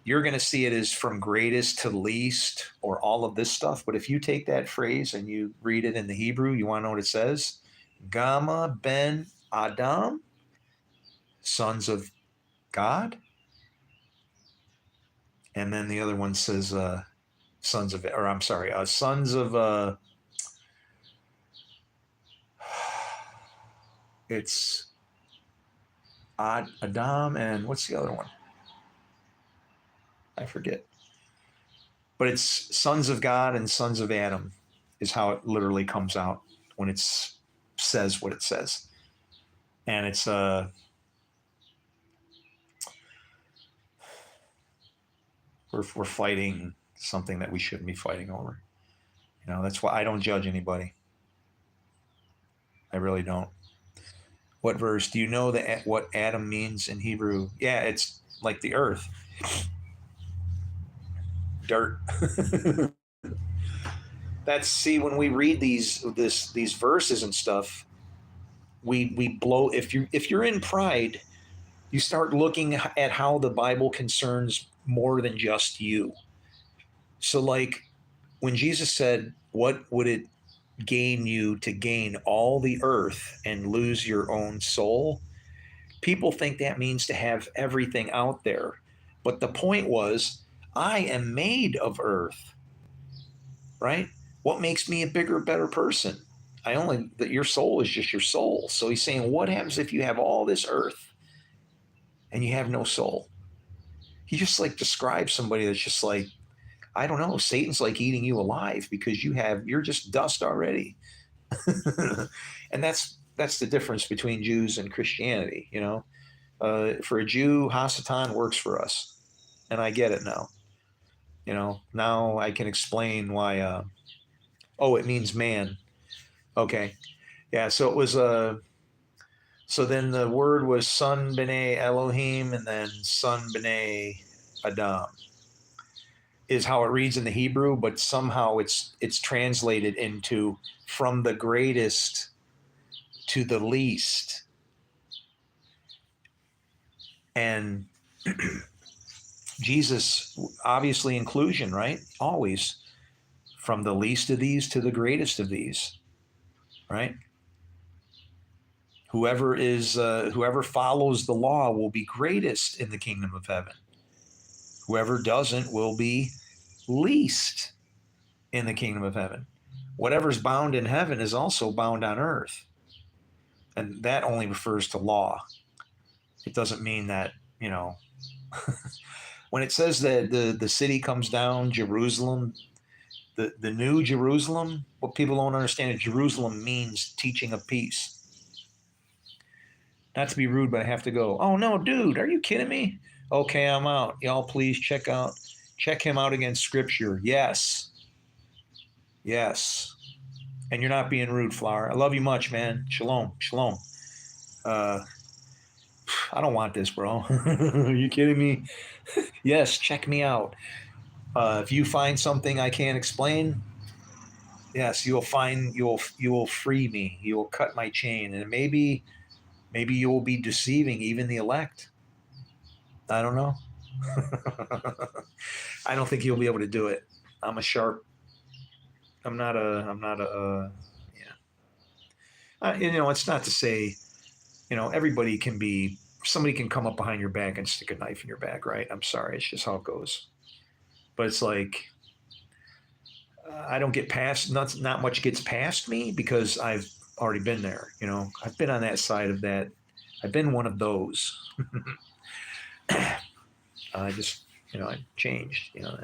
A: you're going to see it as from greatest to least or all of this stuff. But if you take that phrase and you read it in the Hebrew, you want to know what it says? Gamma ben Adam, sons of God. And then the other one says sons of, or I'm sorry, sons of, it's Adam, and what's the other one? I forget. But it's sons of God and sons of Adam is how it literally comes out when it says what it says. And it's we're fighting something that we shouldn't be fighting over. You know, that's why I don't judge anybody. I really don't. What verse? Do you know what Adam means in Hebrew? Yeah, it's like the earth. Dirt. See, when we read these verses and stuff, we blow. If you're in pride, you start looking at how the Bible concerns more than just you. So, like when Jesus said, "What would it gain you to gain all the earth and lose your own soul?" People think that means to have everything out there. But the point was, I am made of earth, right? What makes me a bigger, better person? That your soul is just your soul. So he's saying, what happens if you have all this earth and you have no soul? He just like describes somebody that's just like, I don't know, Satan's like eating you alive because you're just dust already. And that's the difference between Jews and Christianity, you know. For a Jew, Hasatan works for us, and I get it now. You know, now I can explain why. It means man. Okay, yeah. So it was So then the word was son b'nai Elohim, and then son b'nai Adam is how it reads in the Hebrew, but somehow it's translated into from the greatest to the least. And Jesus, obviously inclusion, right? Always from the least of these to the greatest of these, right? Whoever follows the law will be greatest in the kingdom of heaven. Whoever doesn't will be least in the kingdom of heaven. Whatever's bound in heaven is also bound on earth. And that only refers to law. It doesn't mean that, you know, when it says that the city comes down, Jerusalem, the new Jerusalem, what people don't understand is Jerusalem means teaching of peace. Not to be rude, but I have to go. Oh no, dude, are you kidding me? Okay, I'm out. Y'all please check him out against scripture. Yes. Yes. And you're not being rude, Flower. I love you much, man. Shalom. Shalom. I don't want this, bro. Are you kidding me? Yes, check me out. If you find something I can't explain, yes, you will free me. You will cut my chain, and maybe you will be deceiving even the elect. I don't know. I don't think you'll be able to do it. I'm not a, yeah. You know, it's not to say, you know, somebody can come up behind your back and stick a knife in your back, right? I'm sorry. It's just how it goes. But it's like, I don't get past, not much gets past me because I've already been there. You know, I've been on that side of that. I've been one of those. I just, you know, I changed, you know.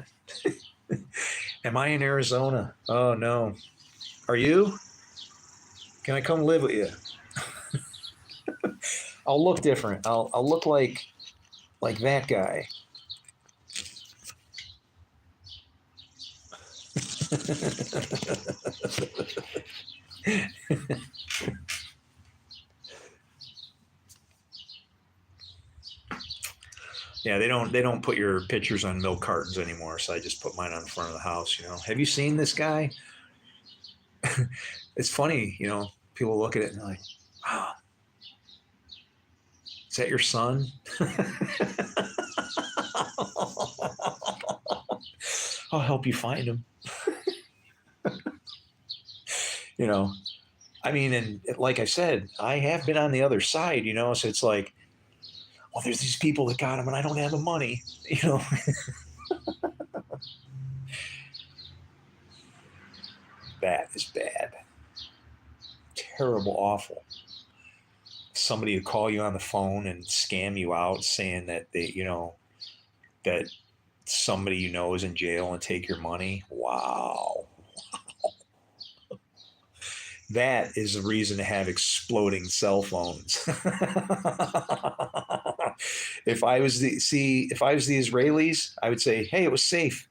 A: Am I in Arizona? Oh no. Are you? Can I come live with you? I'll look different. I'll look like that guy. Yeah, they don't put your pictures on milk cartons anymore, so I just put mine on the front of the house, you know. Have you seen this guy? It's funny, you know, people look at it and they're like, wow, is that your son? I'll help you find him. You know, I mean, and like I said, I have been on the other side, so it's like, well, there's these people that got him and I don't have the money, you know. That is bad. Terrible, awful. Somebody would call you on the phone and scam you out saying that that somebody is in jail and take your money. Wow. That is a reason to have exploding cell phones. If I was the Israelis, I would say, "Hey, it was safe.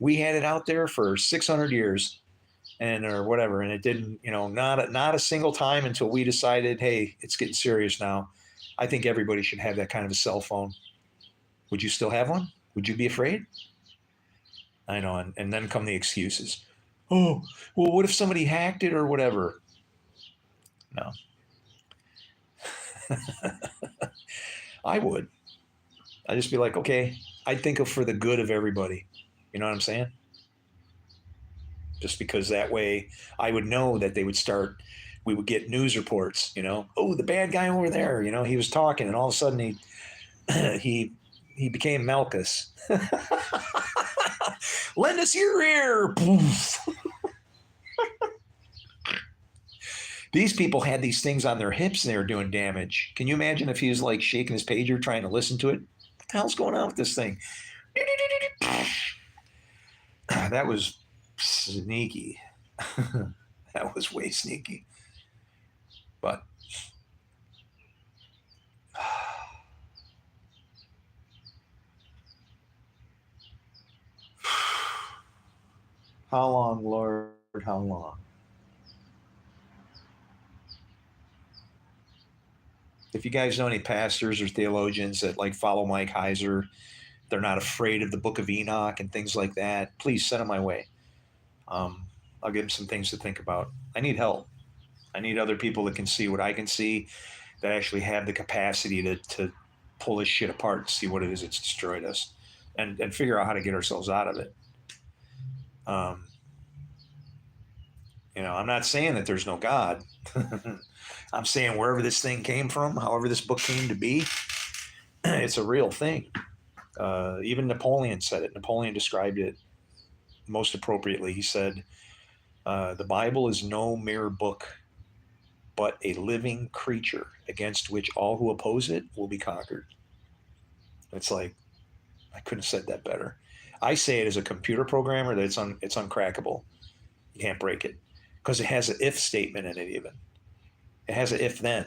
A: We had it out there for 600 years and or whatever, and it didn't, not a single time until we decided, hey, it's getting serious now." I think everybody should have that kind of a cell phone. Would you still have one? Would you be afraid? I know, and then come the excuses. Oh, well, what if somebody hacked it or whatever? No, I would. I'd just be like, okay, I'd think of for the good of everybody. You know what I'm saying? Just because that way I would know that they would start, we would get news reports, oh, the bad guy over there, he was talking and all of a sudden he he became Malchus. Lend us your ear. These people had these things on their hips and they were doing damage. Can you imagine if he was like shaking his pager trying to listen to it? What the hell's going on with this thing? That was sneaky. That was way sneaky. But how long, Lord? How long? If you guys know any pastors or theologians that like follow Mike Heiser, they're not afraid of the Book of Enoch and things like that, please send them my way. I'll give them some things to think about. I need help. I need other people that can see what I can see, that actually have the capacity to pull this shit apart and see what it is that's destroyed us, and figure out how to get ourselves out of it. Um, I'm not saying that there's no God. I'm saying wherever this thing came from, however this book came to be, it's a real thing. Even Napoleon said it. Napoleon described it most appropriately. He said, the Bible is no mere book, but a living creature against which all who oppose it will be conquered. It's like, I couldn't have said that better. I say it as a computer programmer that it's uncrackable. You can't break it because it has an if statement in it. Even it has an if then.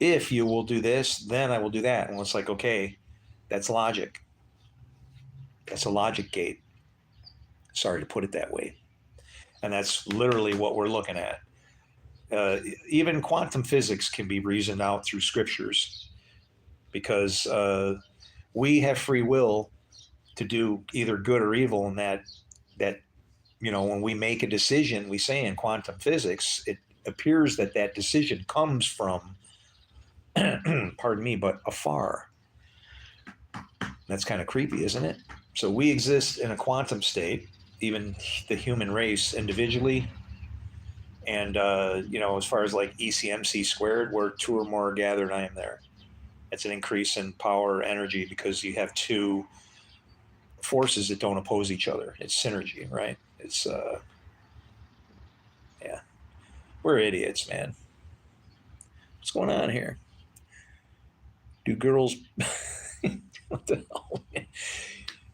A: If you will do this, then I will do that. And it's like, okay, that's logic. That's a logic gate. Sorry to put it that way. And that's literally what we're looking at. Even quantum physics can be reasoned out through scriptures because we have free will to do either good or evil, and that when we make a decision, we say in quantum physics, it appears that that decision comes from, pardon me, but afar. That's kind of creepy, isn't it? So we exist in a quantum state, even the human race individually. And, as far as like ECMC squared, where two or more are gathered, I am there. It's an increase in power energy because you have two forces that don't oppose each other. It's synergy, right? It's, yeah, we're idiots, man. What's going on here? Do girls, what the hell?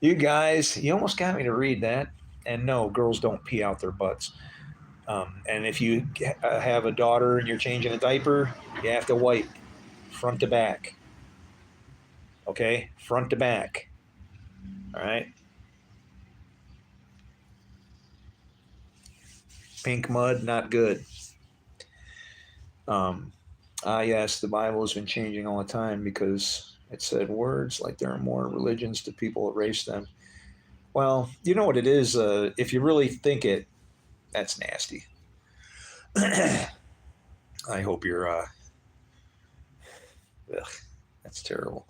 A: You guys, you almost got me to read that. And no, girls don't pee out their butts. And if you have a daughter and you're changing a diaper, you have to wipe front to back. Okay? Front to back. All right? Pink mud, not good. Yes, the Bible has been changing all the time because it said words like there are more religions to people erase them. Well, you know what it is? If you really think it, that's nasty. I hope you're. Ugh, that's terrible.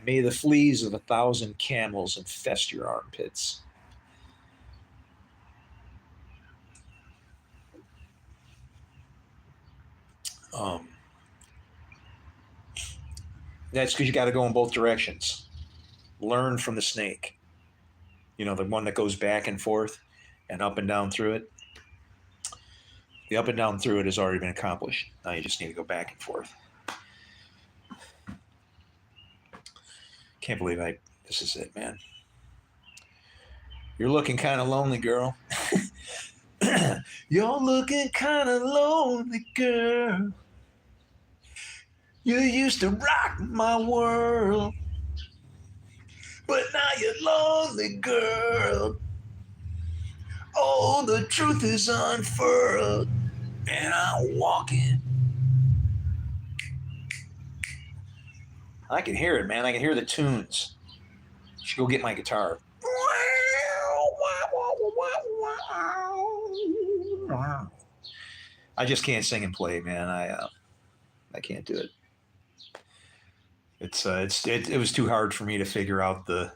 A: May the fleas of 1,000 camels infest your armpits. Um, that's because you got to go in both directions. Learn from the snake. You know, the one that goes back and forth and up and down through it. The up and down through it has already been accomplished. Now you just need to go back and forth. Can't believe this is it, man. You're looking kind of lonely, girl. You're looking kind of lonely, girl. You used to rock my world, but now you're lonely, girl. Oh, the truth is unfurled, and I'm walking. I can hear it, man. I can hear the tunes. I should go get my guitar. I just can't sing and play, man. I can't do it. It was too hard for me to figure out the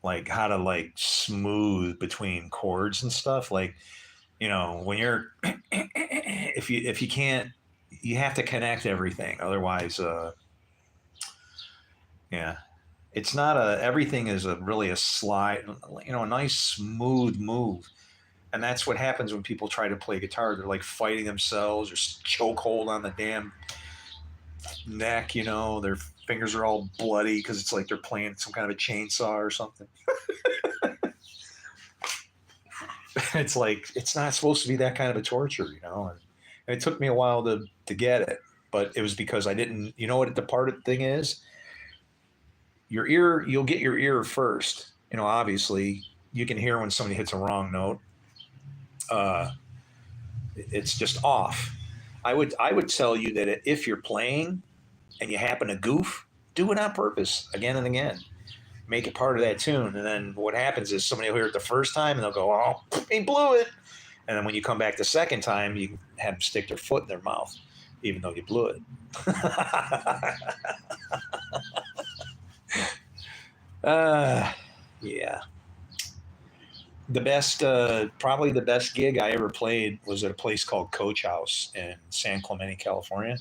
A: like how to like smooth between chords and stuff. Like, you know, when you're if you can't, you have to connect everything. Otherwise, yeah, it's not a everything is a really a slide, you know, a nice smooth move. And that's what happens when people try to play guitar. They're like fighting themselves or chokehold on the damn neck, you know, their fingers are all bloody because it's like they're playing some kind of a chainsaw or something. It's like it's not supposed to be that kind of a torture, you know. And it took me a while to get it, but it was because I didn't. You know what the part of the thing is? Your ear, you'll get your ear first. You know, obviously, you can hear when somebody hits a wrong note. It's just off. I would tell you that if you're playing and you happen to goof, do it on purpose again and again. Make it part of that tune. And then what happens is somebody will hear it the first time and they'll go, oh, he blew it. And then when you come back the second time, you have them stick their foot in their mouth, even though you blew it. Yeah. The best, probably the best gig I ever played was at a place called Coach House in San Clemente, California.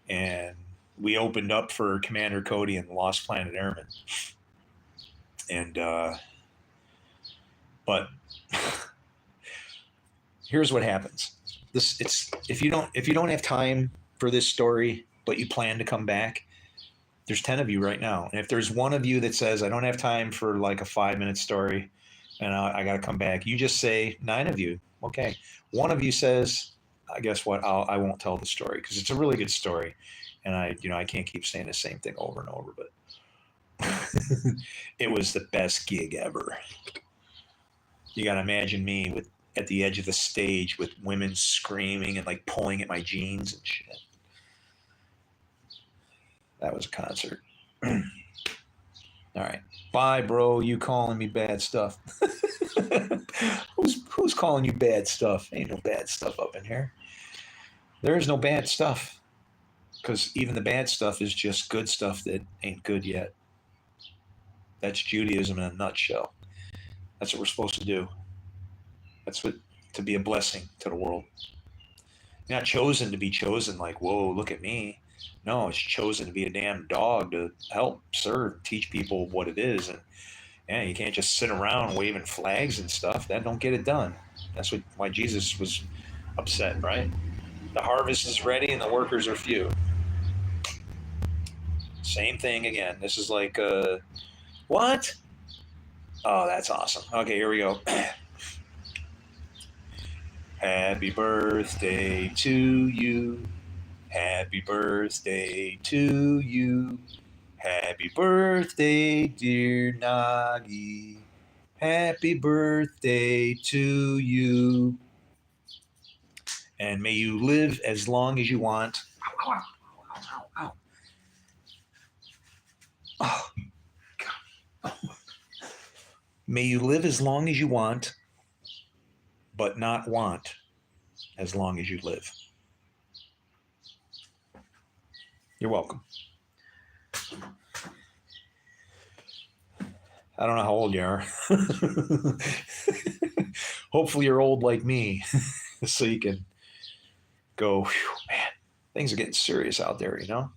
A: And we opened up for Commander Cody and the Lost Planet Airmen. And, but here's what happens. It's if you don't have time for this story, but you plan to come back, there's 10 of you right now. And if there's one of you that says, I don't have time for like a 5-minute story and I got to come back, you just say 9 of you. Okay. One of you says, I guess what? I won't tell the story because it's a really good story. And I can't keep saying the same thing over and over, but it was the best gig ever. You got to imagine me at the edge of the stage with women screaming and like pulling at my jeans and shit. That was a concert. All right. Bye, bro. You calling me bad stuff. Who's calling you bad stuff? Ain't no bad stuff up in here. There is no bad stuff. Because even the bad stuff is just good stuff that ain't good yet. That's Judaism in a nutshell. That's what we're supposed to do. That's what to be a blessing to the world. You're not chosen to be chosen like, whoa, look at me. No, it's chosen to be a damn dog to help serve, teach people what it is. And yeah, you can't just sit around waving flags and stuff. That don't get it done. That's why Jesus was upset, right? The harvest is ready and the workers are few. Same thing again. This is like, what? Oh, that's awesome. Okay, here we go. Happy birthday to you. Happy birthday to you. Happy birthday, dear Nagi. Happy birthday to you. And may you live as long as you want. Ow, ow, ow, ow, ow. Oh, God. May you live as long as you want, but not want as long as you live. You're welcome. I don't know how old you are. Hopefully you're old like me, so you can go, man, things are getting serious out there, you know?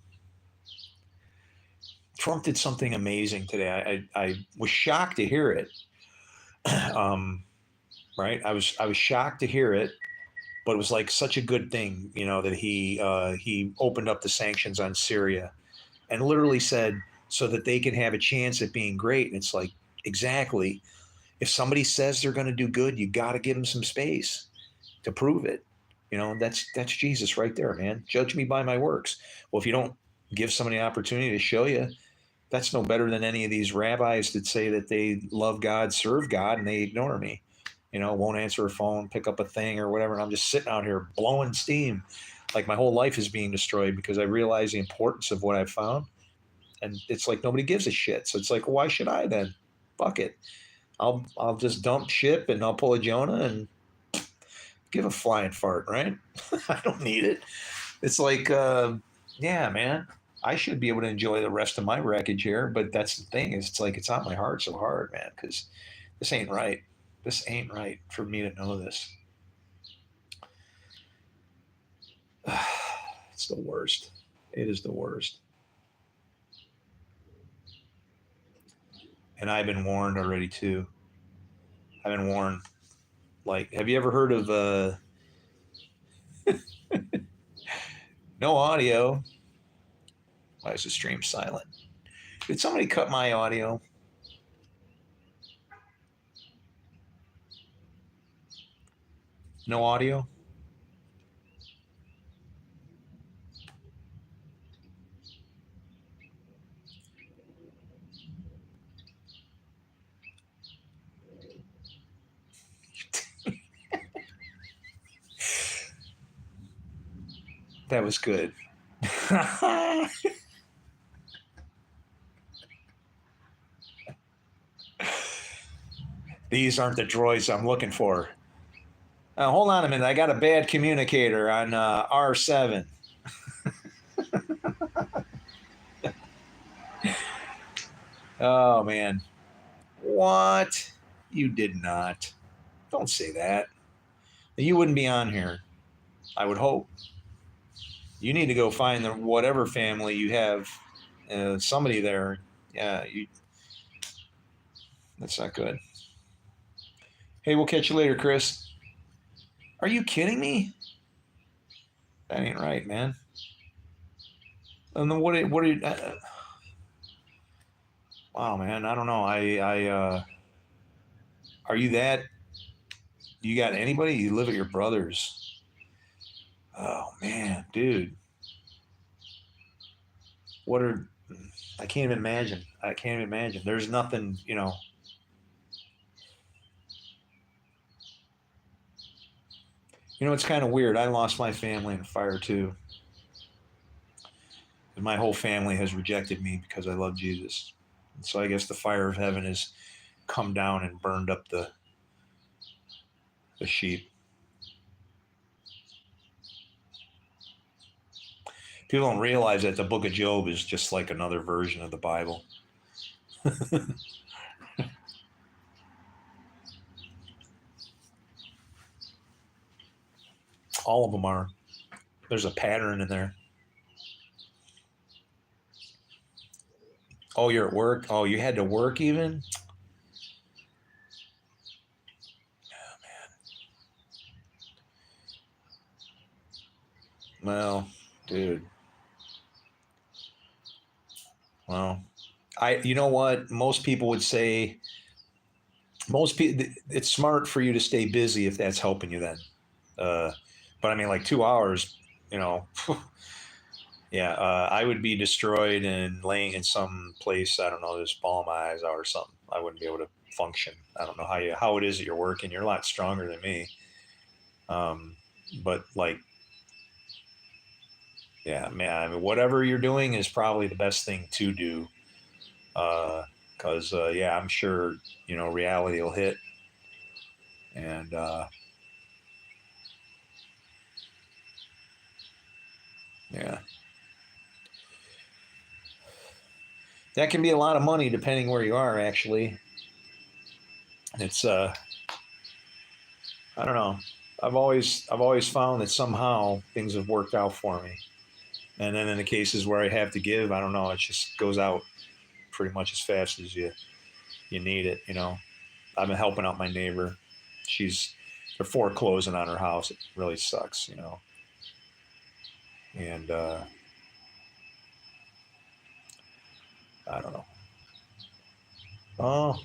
A: Trump did something amazing today. I was shocked to hear it. um, right? I was shocked to hear it, but it was like such a good thing, you know, that he opened up the sanctions on Syria and literally said so that they can have a chance at being great. And it's like exactly, if somebody says they're going to do good, you got to give them some space to prove it. You know, that's Jesus right there, man. Judge me by my works. Well, if you don't give somebody an opportunity to show you, that's no better than any of these rabbis that say that they love God, serve God, and they ignore me. You know, won't answer a phone, pick up a thing or whatever. And I'm just sitting out here blowing steam. Like my whole life is being destroyed because I realize the importance of what I've found. And it's like nobody gives a shit. So it's like, why should I then? Fuck it. I'll just dump ship and I'll pull a Jonah and give a flying fart, right? I don't need it. It's like, yeah, man, I should be able to enjoy the rest of my wreckage here. But that's the thing is, it's like it's on my heart so hard, man, because this ain't right. This ain't right for me to know this. It's the worst. It is the worst. And I've been warned already too. I've been warned. Like, have you ever heard of no audio? Why is the stream silent? Did somebody cut my audio? No audio? That was good. These aren't the droids I'm looking for. Hold on a minute. I got a bad communicator on R7. Oh, man. What? You did not. Don't say that. You wouldn't be on here. I would hope. You need to go find the whatever family you have. Somebody there. Yeah, you. That's not good. Hey, we'll catch you later, Chris. Are you kidding me? That ain't right, man. And then what? What are you? Wow, man. I don't know. Are you that? You got anybody? You live at your brother's? Oh man, dude. What are? I can't even imagine. I can't even imagine. There's nothing. You know. You know, it's kind of weird. I lost my family in a fire too. And my whole family has rejected me because I love Jesus. And so I guess the fire of heaven has come down and burned up the sheep. People don't realize that the book of Job is just like another version of the Bible. All of them are. There's a pattern in there. Oh, you're at work? Oh, you had to work even? Well, dude. Well, you know what? Most people would say, most people, it's smart for you to stay busy if that's helping you then. Uh, but I mean, like 2 hours, you know, yeah, I would be destroyed and laying in some place. I don't know, just ball my eyes out or something. I wouldn't be able to function. I don't know how it is that you're working. You're a lot stronger than me. Um, but like, yeah, man, I mean, whatever you're doing is probably the best thing to do. Because yeah, I'm sure you know reality will hit, and yeah, that can be a lot of money depending where you are. Actually, It's I don't know. I've always found that somehow things have worked out for me. And then in the cases where I have to give, I don't know, it just goes out pretty much as fast as you need it, you know. I've been helping out my neighbor. She's they're foreclosing on her house. It really sucks, you know. And I don't know. Oh,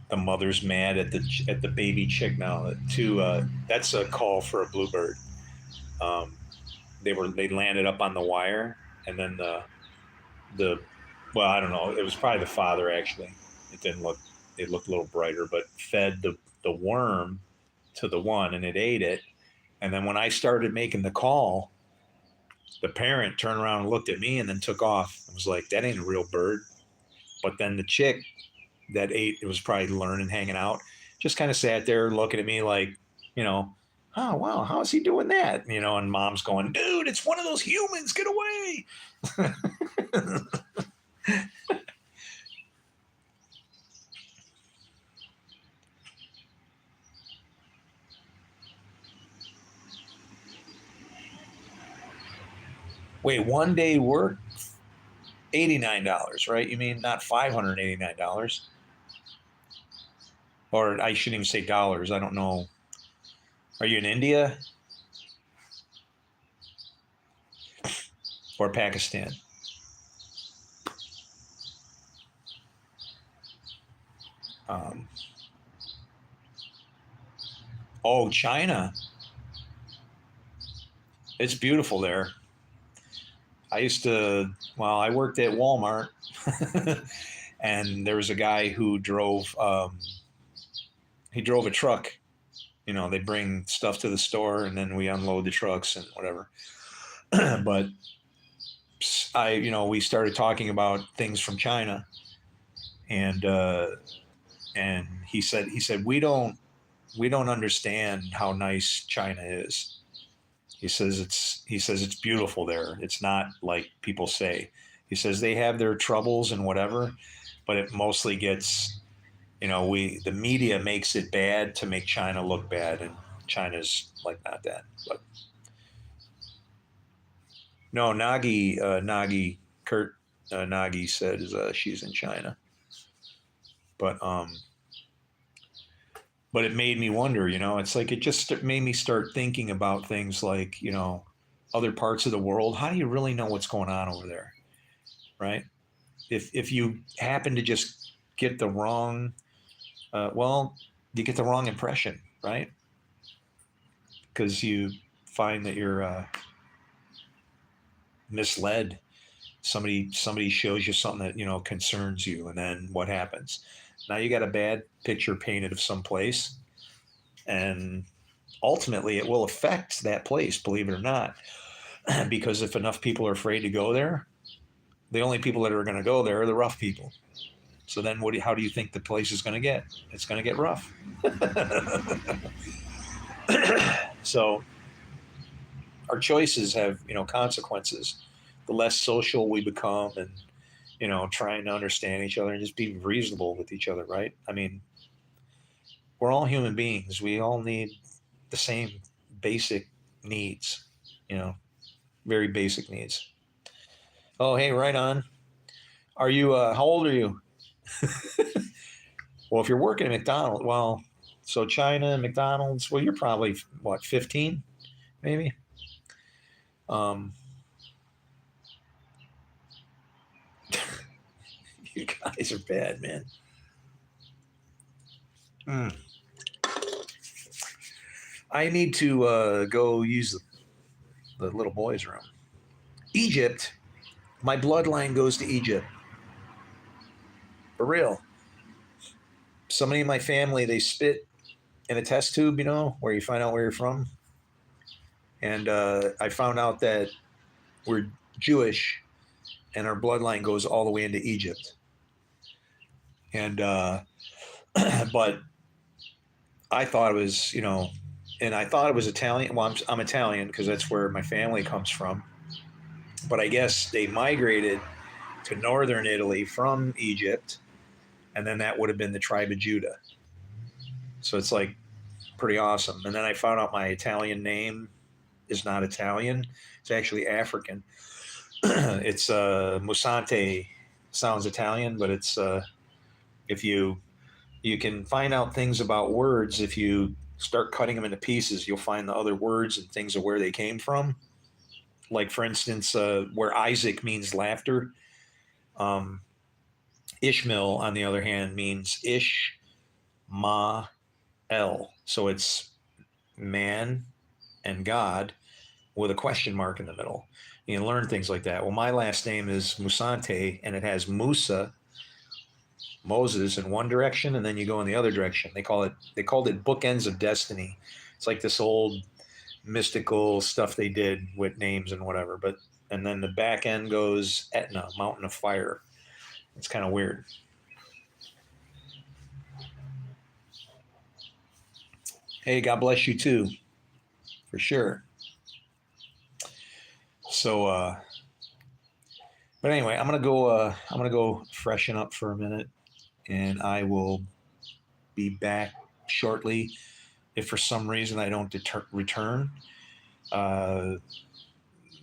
A: the mother's mad at the baby chick now. That's a call for a bluebird. Um, they landed up on the wire, and then the well, I don't know. It was probably the father actually. It didn't look. It looked a little brighter, but fed the worm to the one, and it ate it. And then when I started making the call, the parent turned around and looked at me, and then took off. I was like, "That ain't a real bird." But then the chick that ate, it was probably learning, hanging out, just kind of sat there looking at me like, you know, oh wow, how is he doing that? You know, and mom's going, dude, it's one of those humans, get away. Wait, 1 day work, $89, right? You mean not $589? Or I shouldn't even say dollars. I don't know. Are you in India or Pakistan? Um, oh, China. It's beautiful there. I used to, well, I worked at Walmart, and there was a guy who he drove a truck. You know, they bring stuff to the store, and then we unload the trucks and whatever. But we started talking about things from China, and he said we don't understand how nice China is. He says it's beautiful there. It's not like people say. He says they have their troubles and whatever, but it mostly gets, we the media makes it bad to make China look bad, and China's like not that. But no, Nagi Kurt Nagi said she's in China, but but it made me wonder. It's like it just made me start thinking about things like other parts of the world. How do you really know what's going on over there, right? If you happen to just get the wrong, well, you get the wrong impression, right? Because you find that you're misled. Somebody shows you something that concerns you, and then what happens? Now you got a bad picture painted of some place, and ultimately it will affect that place, believe it or not. Because if enough people are afraid to go there, the only people that are going to go there are the rough people. So then how do you think the place is going to get? It's going to get rough. So our choices have consequences. The less social we become, and trying to understand each other and just be reasonable with each other, right? I mean, we're all human beings. We all need the same basic needs, you know, very basic needs. Oh, hey, right on. Are you how old are you? Well, if you're working at McDonald's, well, so China, McDonald's, well, you're probably what, 15 maybe? um you guys are bad, man. Mm. I need to go use the little boy's room. Egypt. My bloodline goes to Egypt. For real. Somebody in my family, they spit in a test tube, where you find out where you're from. And I found out that we're Jewish, and our bloodline goes all the way into Egypt. And but I thought it was, and I thought it was Italian. Well, I'm Italian because that's where my family comes from. But I guess they migrated to northern Italy from Egypt, and then that would have been the tribe of Judah. So it's like pretty awesome. And then I found out my Italian name is not Italian; it's actually African. It's Musante. Sounds Italian, but it's if you can find out things about words if you start cutting them into pieces. You'll find the other words and things of where they came from. Like for instance, where Isaac means laughter. Um, Ishmael, on the other hand, means Ish Ma El. So it's man and God with a question mark in the middle. You can learn things like that. Well, my last name is Musante, and it has Musa, Moses, in one direction, and then you go in the other direction. They called it bookends of destiny. It's like this old mystical stuff they did with names and whatever. But and then the back end goes Etna, mountain of fire. It's kind of weird. Hey, God bless you too, for sure. So, but anyway, I'm gonna go. I'm gonna go freshen up for a minute, and I will be back shortly. If for some reason I don't return, uh,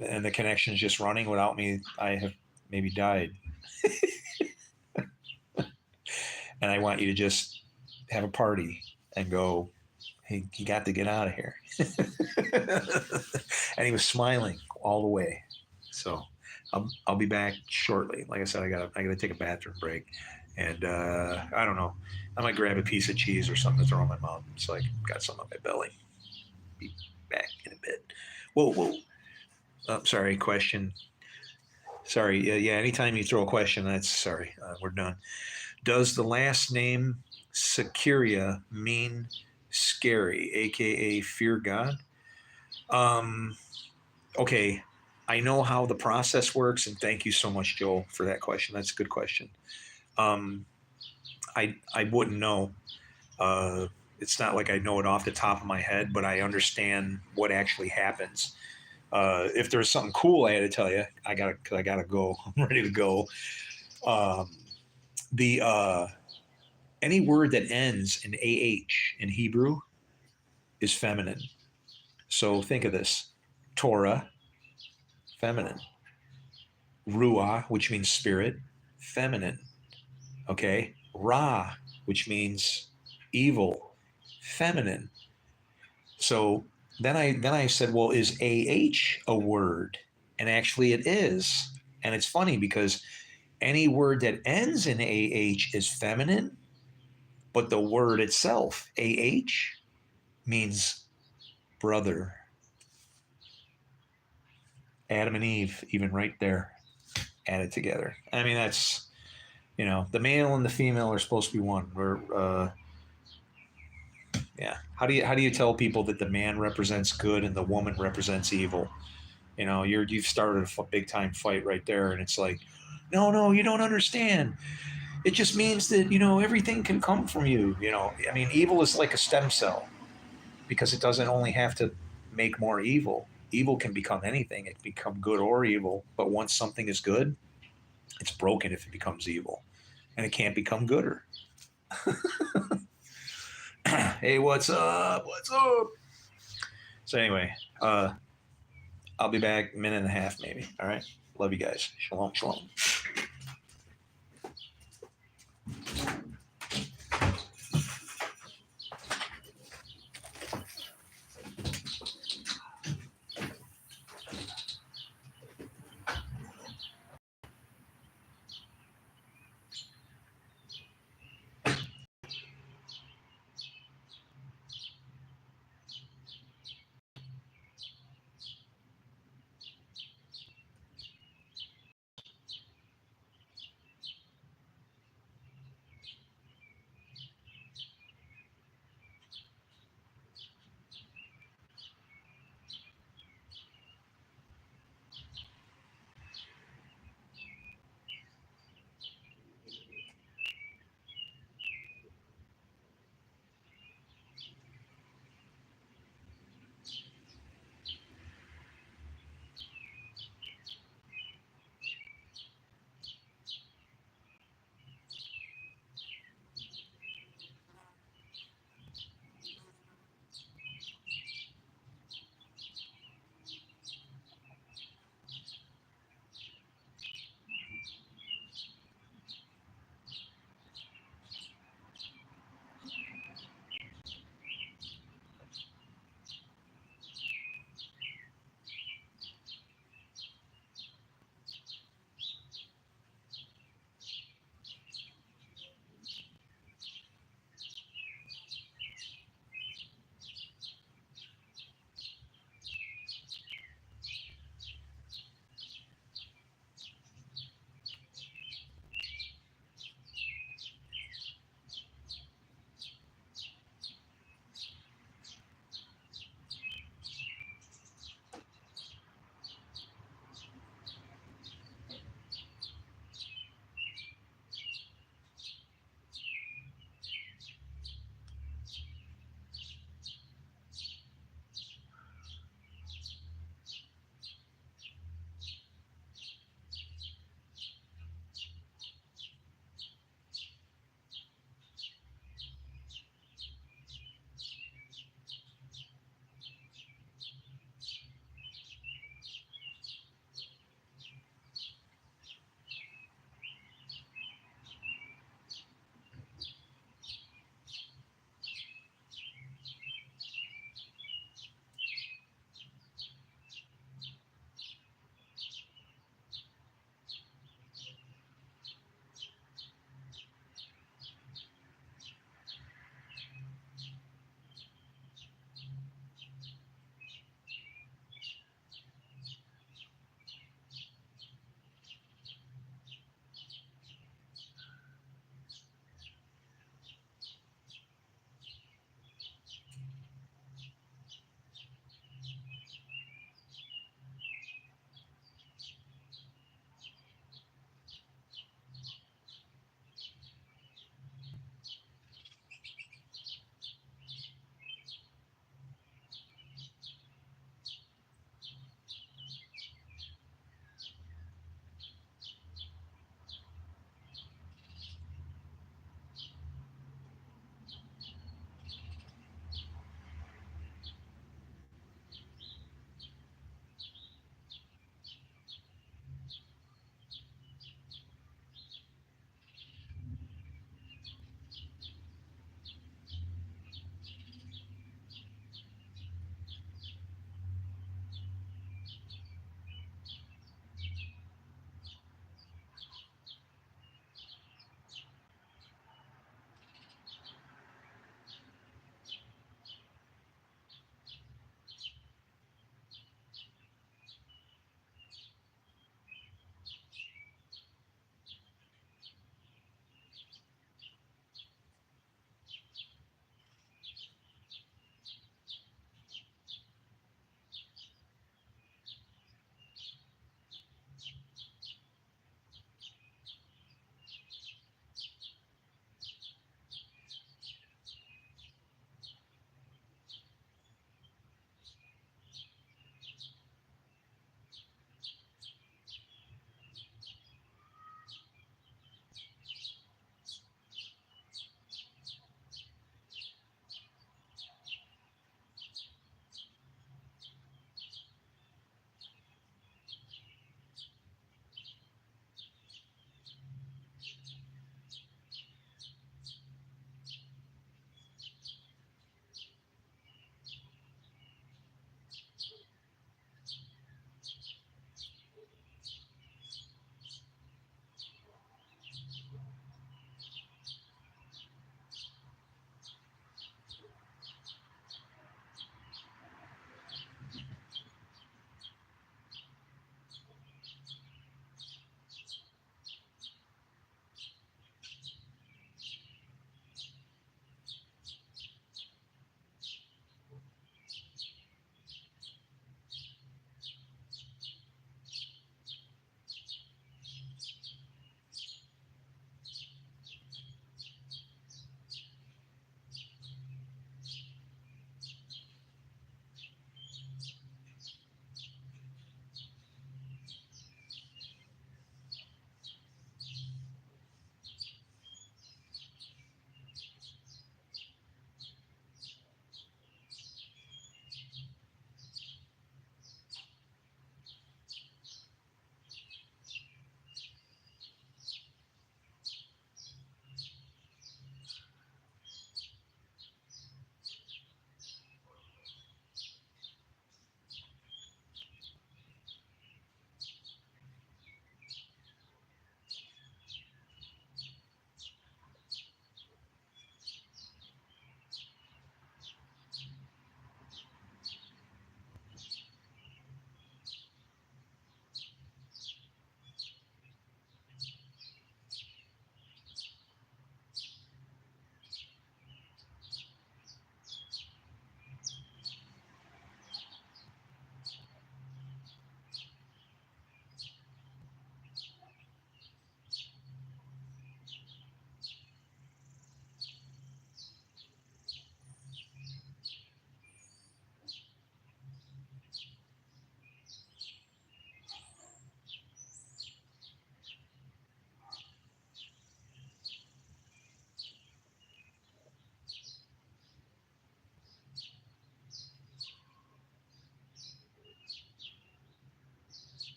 A: and the connection is just running without me, I have maybe died, and I want you to just have a party and go. Hey, he got to get out of here, and he was smiling all the way. So I'll be back shortly. Like I said, I gotta take a bathroom break, and I don't know. I might grab a piece of cheese or something to throw in my mouth. So I got some on my belly. Be back in a bit. Whoa, whoa. Sorry, question. Sorry. Yeah. Anytime you throw a question, that's sorry. We're done. Does the last name Securia mean scary, aka fear God? Um, okay. I know how the process works, and thank you so much, Joel, for that question. That's a good question. Um, I wouldn't know. Uh, it's not like I know it off the top of my head, but I understand what actually happens. If there's something cool I had to tell you, I gotta go. I'm ready to go. Um, the Any word that ends in ah in Hebrew is feminine. So think of this: Torah, feminine; Ruah, which means spirit, feminine. Okay, Ra, which means evil, feminine. So then I said, well, is a word? And actually, it is. And it's funny because any word that ends in is feminine, but the word itself, means brother. Adam and Eve, even right there, added together. I mean, that's, the male and the female are supposed to be one. Yeah. How do you tell people that the man represents good and the woman represents evil? You've started a big time fight right there, and it's like, no, you don't understand. It just means that everything can come from you. I mean, evil is like a stem cell because it doesn't only have to make more evil. Evil can become anything. It can become good or evil. But once something is good, it's broken if it becomes evil, and it can't become gooder. Hey, what's up? What's up? So anyway, I'll be back a minute and a half, maybe. All right. Love you guys. Shalom, shalom.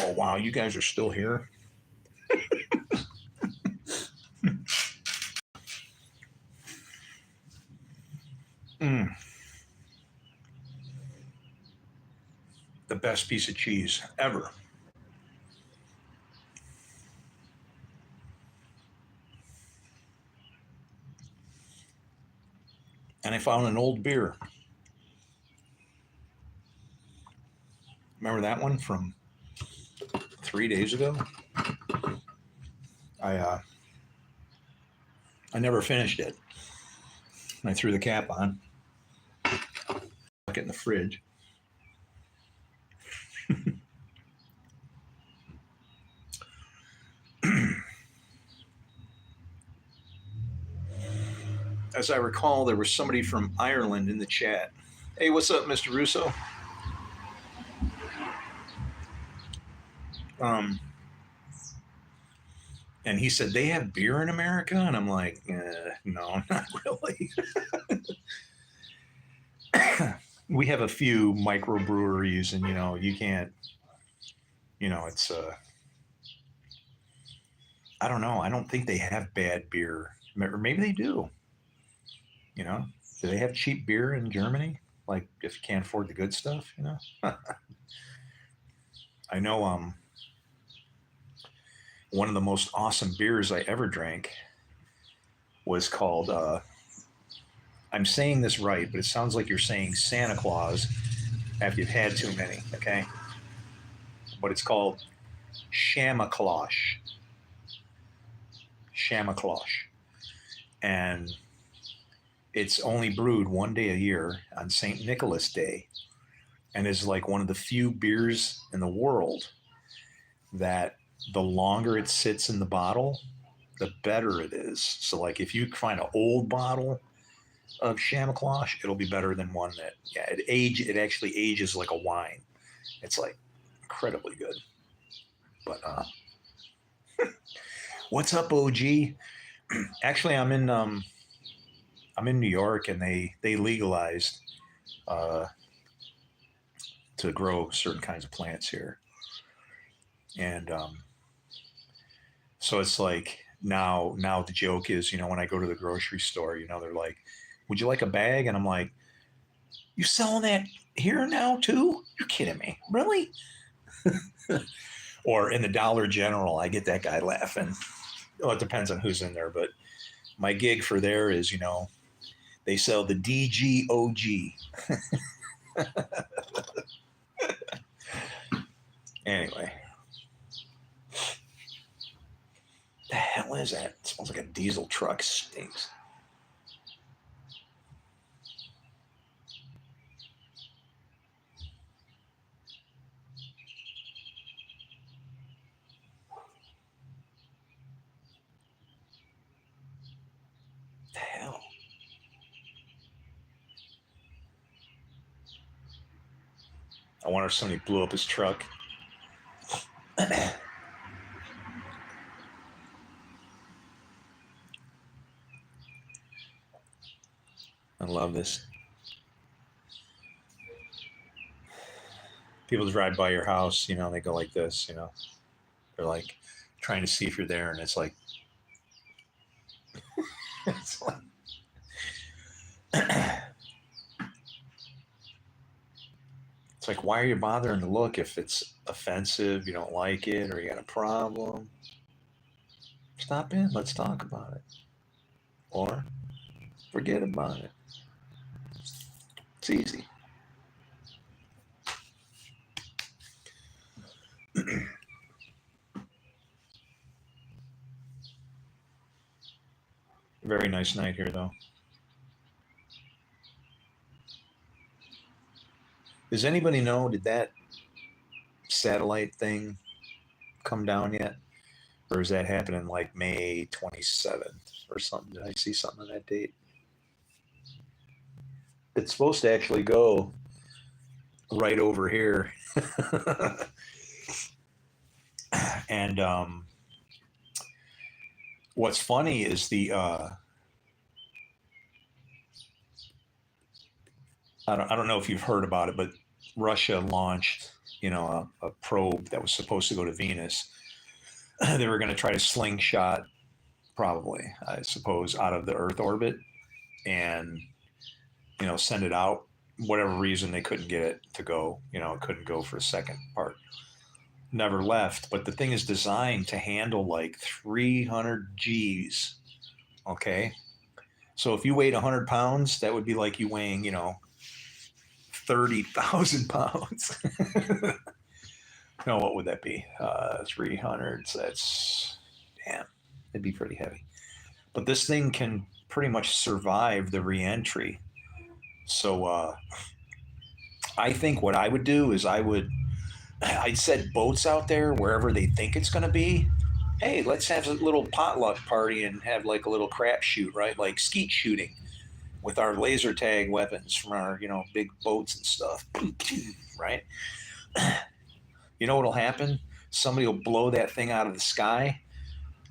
A: Oh, wow. You guys are still here? Mm, the best piece of cheese ever. And I found an old beer. Remember that one from 3 days ago? I uh, I never finished it. I threw the cap on, stuck it in the fridge. As I recall, there was somebody from Ireland in the chat. Hey, what's up, Mr. Russo? Um, and he said they have beer in America, and I'm like, no, not really. We have a few microbreweries, and you can't. It's I don't know. I don't think they have bad beer, or maybe they do. You know, do they have cheap beer in Germany? Like if you can't afford the good stuff, I know. One of the most awesome beers I ever drank was called. I'm saying this right, but it sounds like you're saying Santa Claus after you've had too many. Okay, but it's called Shamaclosh. Shamaclosh, and it's only brewed one day a year on St. Nicholas Day, and is like one of the few beers in the world that the longer it sits in the bottle, the better it is. So, like, if you find an old bottle of Shamaclosh, it'll be better than one that, yeah, it actually ages like a wine. It's like incredibly good. But what's up, OG? Actually, I'm in New York, and they legalized uh, to grow certain kinds of plants here, and so it's like now the joke is, when I go to the grocery store, they're like, "Would you like a bag?" And I'm like, "You selling that here now too? You're kidding me, really?" Or in the Dollar General, I get that guy laughing. Well, it depends on who's in there, but my gig for there is, they sell the DGOG. Anyway, the hell is that? It smells like a diesel truck. Stinks. The hell? I wonder if somebody blew up his truck. I love this. People drive by your house, they go like this, they're like trying to see if you're there, and it's like, it's like it's like, why are you bothering to look if it's offensive, you don't like it, or you got a problem? Stop in, let's talk about it. Or forget about it. It's easy. Very nice night here, though. Does anybody know, did that satellite thing come down yet? Or is that happening like May 27th or something? Did I see something on that date? It's supposed to actually go right over here. And what's funny is I don't know if you've heard about it, but Russia launched a probe that was supposed to go to Venus. They were going to try to slingshot, probably, I suppose, out of the Earth orbit and, send it out. Whatever reason, they couldn't get it to go. It couldn't go for a second part. Never left. But the thing is designed to handle like 300 G's. Okay. So if you weighed 100 pounds, that would be like you weighing, 30,000 pounds. No, what would that be? 300. So that's, damn, it'd be pretty heavy. But this thing can pretty much survive the reentry. So I think what I would do is I'd set boats out there wherever they think it's going to be. Hey, let's have a little potluck party and have like a little crap shoot, right? Like skeet shooting with our laser tag weapons from our, big boats and stuff, right? You know what'll happen? Somebody will blow that thing out of the sky,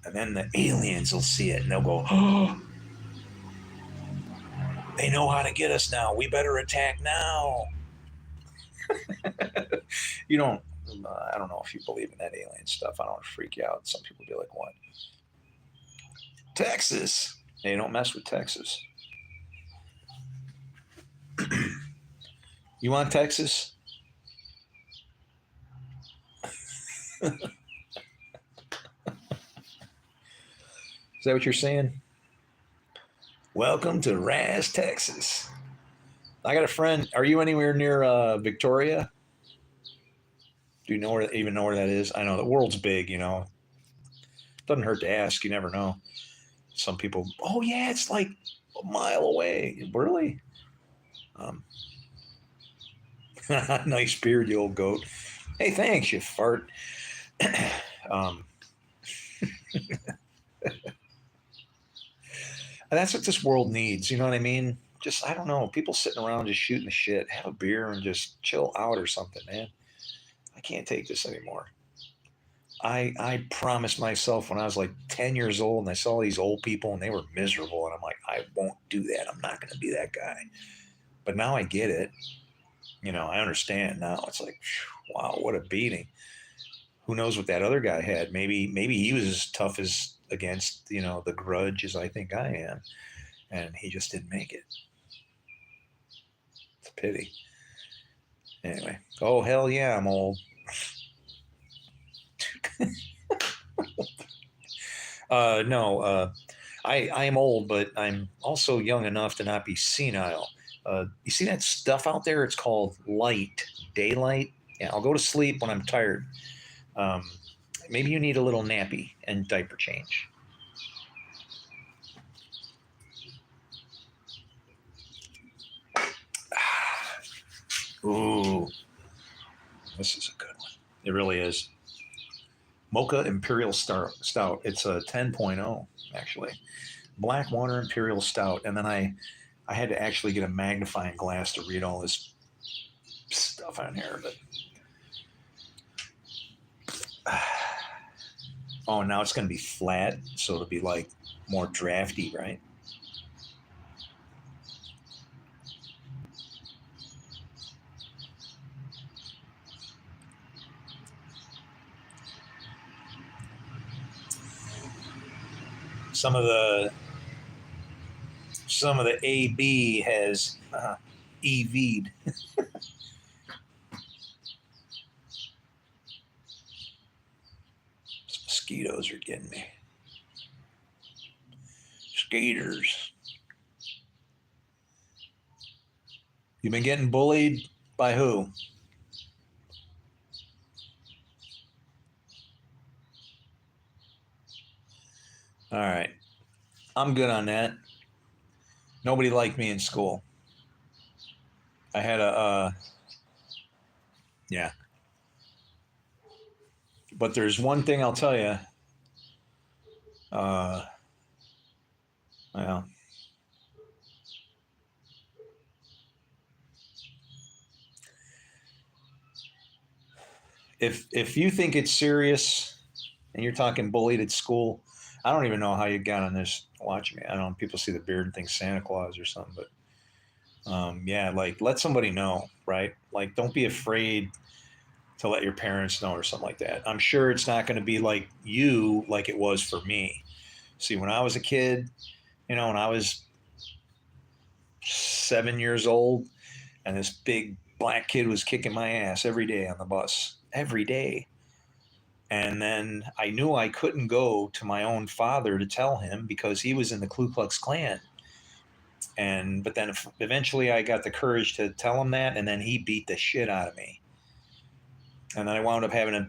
A: and then the aliens will see it and they'll go, "Oh, they know how to get us now. We better attack now." You don't. I don't know if you believe in that alien stuff. I don't want to freak you out. Some people be like, "What? Texas? They don't mess with Texas." You want Texas? Is that what you're saying? Welcome to Raz, Texas. I got a friend. Are you anywhere near Victoria? Do you even know where that is? I know the world's big. Doesn't hurt to ask. You never know. Some people, oh yeah, it's like a mile away. Really? Um, nice beard, you old goat. Hey, thanks, you fart. um, that's what this world needs. You know what I mean? Just, I don't know. People sitting around just shooting the shit, have a beer, and just chill out or something, man. I can't take this anymore. I promised myself when I was like 10 years old and I saw these old people and they were miserable. And I'm like, I won't do that. I'm not going to be that guy. But now I get it. I understand now. It's like, wow, what a beating. Who knows what that other guy had? Maybe he was as tough as against, the grudge as I think I am. And he just didn't make it. It's a pity. Anyway. Oh, hell yeah, I'm old. No, I am old, but I'm also young enough to not be senile. You see that stuff out there? It's called light, daylight. Yeah, I'll go to sleep when I'm tired. Um, Maybe you need a little nappy and diaper change. Ooh, this is a good one. It really is. Mocha Imperial Stout. It's a 10.0, actually. Blackwater Imperial Stout. And then I had to actually get a magnifying glass to read all this stuff on here. But oh, now it's going to be flat, so it'll be like more drafty, right? Some of the AB has EV'd. Mosquitoes are getting me. Skaters. You've been getting bullied by who? All right. I'm good on that. Nobody liked me in school. I had yeah. But there's one thing I'll tell you. Uh, well, if you think it's serious and you're talking bullied at school, I don't even know how you got on this watching me. I don't know. People see the beard and think Santa Claus or something, but yeah, like let somebody know, right? Like don't be afraid to let your parents know or something like that. I'm sure it's not going to be like you, like it was for me. See, when I was a kid, when I was 7 years old, and this big black kid was kicking my ass every day on the bus, every day. And then I knew I couldn't go to my own father to tell him because he was in the Ku Klux Klan. But then eventually I got the courage to tell him that, and then he beat the shit out of me. And then I wound up having to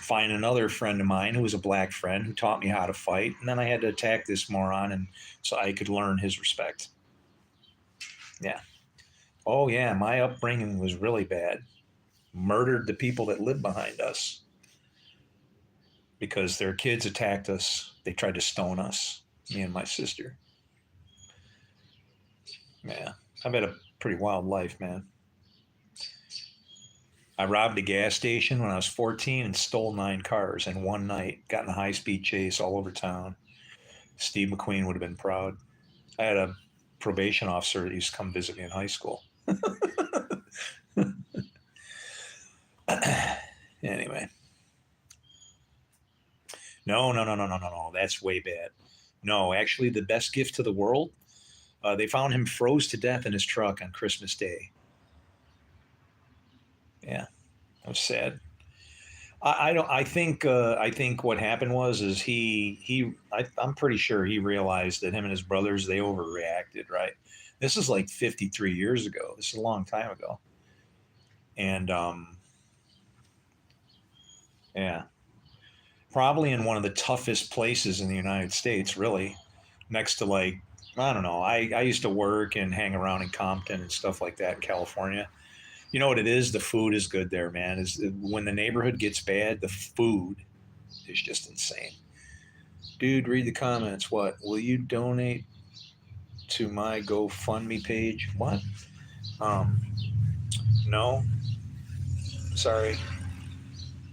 A: find another friend of mine who was a black friend who taught me how to fight. And then I had to attack this moron, and so I could learn his respect. Yeah. Oh yeah, my upbringing was really bad. Murdered the people that lived behind us because their kids attacked us. They tried to stone us, me and my sister. Yeah, I've had a pretty wild life, man. I robbed a gas station when I was 14 and stole 9 cars in one night. Got in a high speed chase all over town. Steve McQueen would have been proud. I had a probation officer that used to come visit me in high school. Anyway. No, no, no, no, no, no, no. That's way bad. No, actually, the best gift to the world. They found him froze to death in his truck on Christmas Day. Yeah, that was sad. I don't. I think. I think what happened was is I'm pretty sure he realized that him and his brothers they overreacted. Right. This is like 53 years ago. This is a long time ago. And yeah, probably in one of the toughest places in the United States. Really, next to like I don't know. I used to work and hang around in Compton and stuff like that in California. You know what it is? The food is good there, man. Is when the neighborhood gets bad, the food is just insane. Dude, read the comments. What? Will you donate to my GoFundMe page? What? Um, no. Sorry.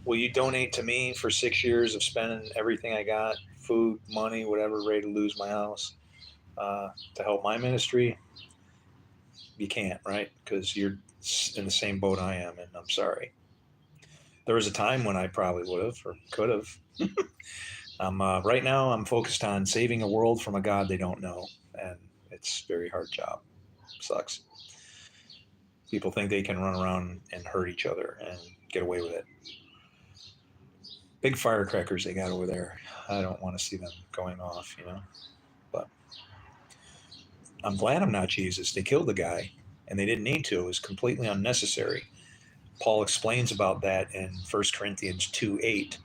A: Will you donate to me for 6 years of spending everything I got, food, money, whatever, ready to lose my house, to help my ministry? You can't, right? Because you're in the same boat I am, and I'm sorry. There was a time when I probably would have or could have. Right now, I'm focused on saving a world from a God they don't know, and it's a very hard job. Sucks. People think they can run around and hurt each other and get away with it. Big firecrackers they got over there. I don't want to see them going off, But I'm glad I'm not Jesus. They killed the guy, and they didn't need to. It was completely unnecessary. Paul explains about that in 1 Corinthians 2:8.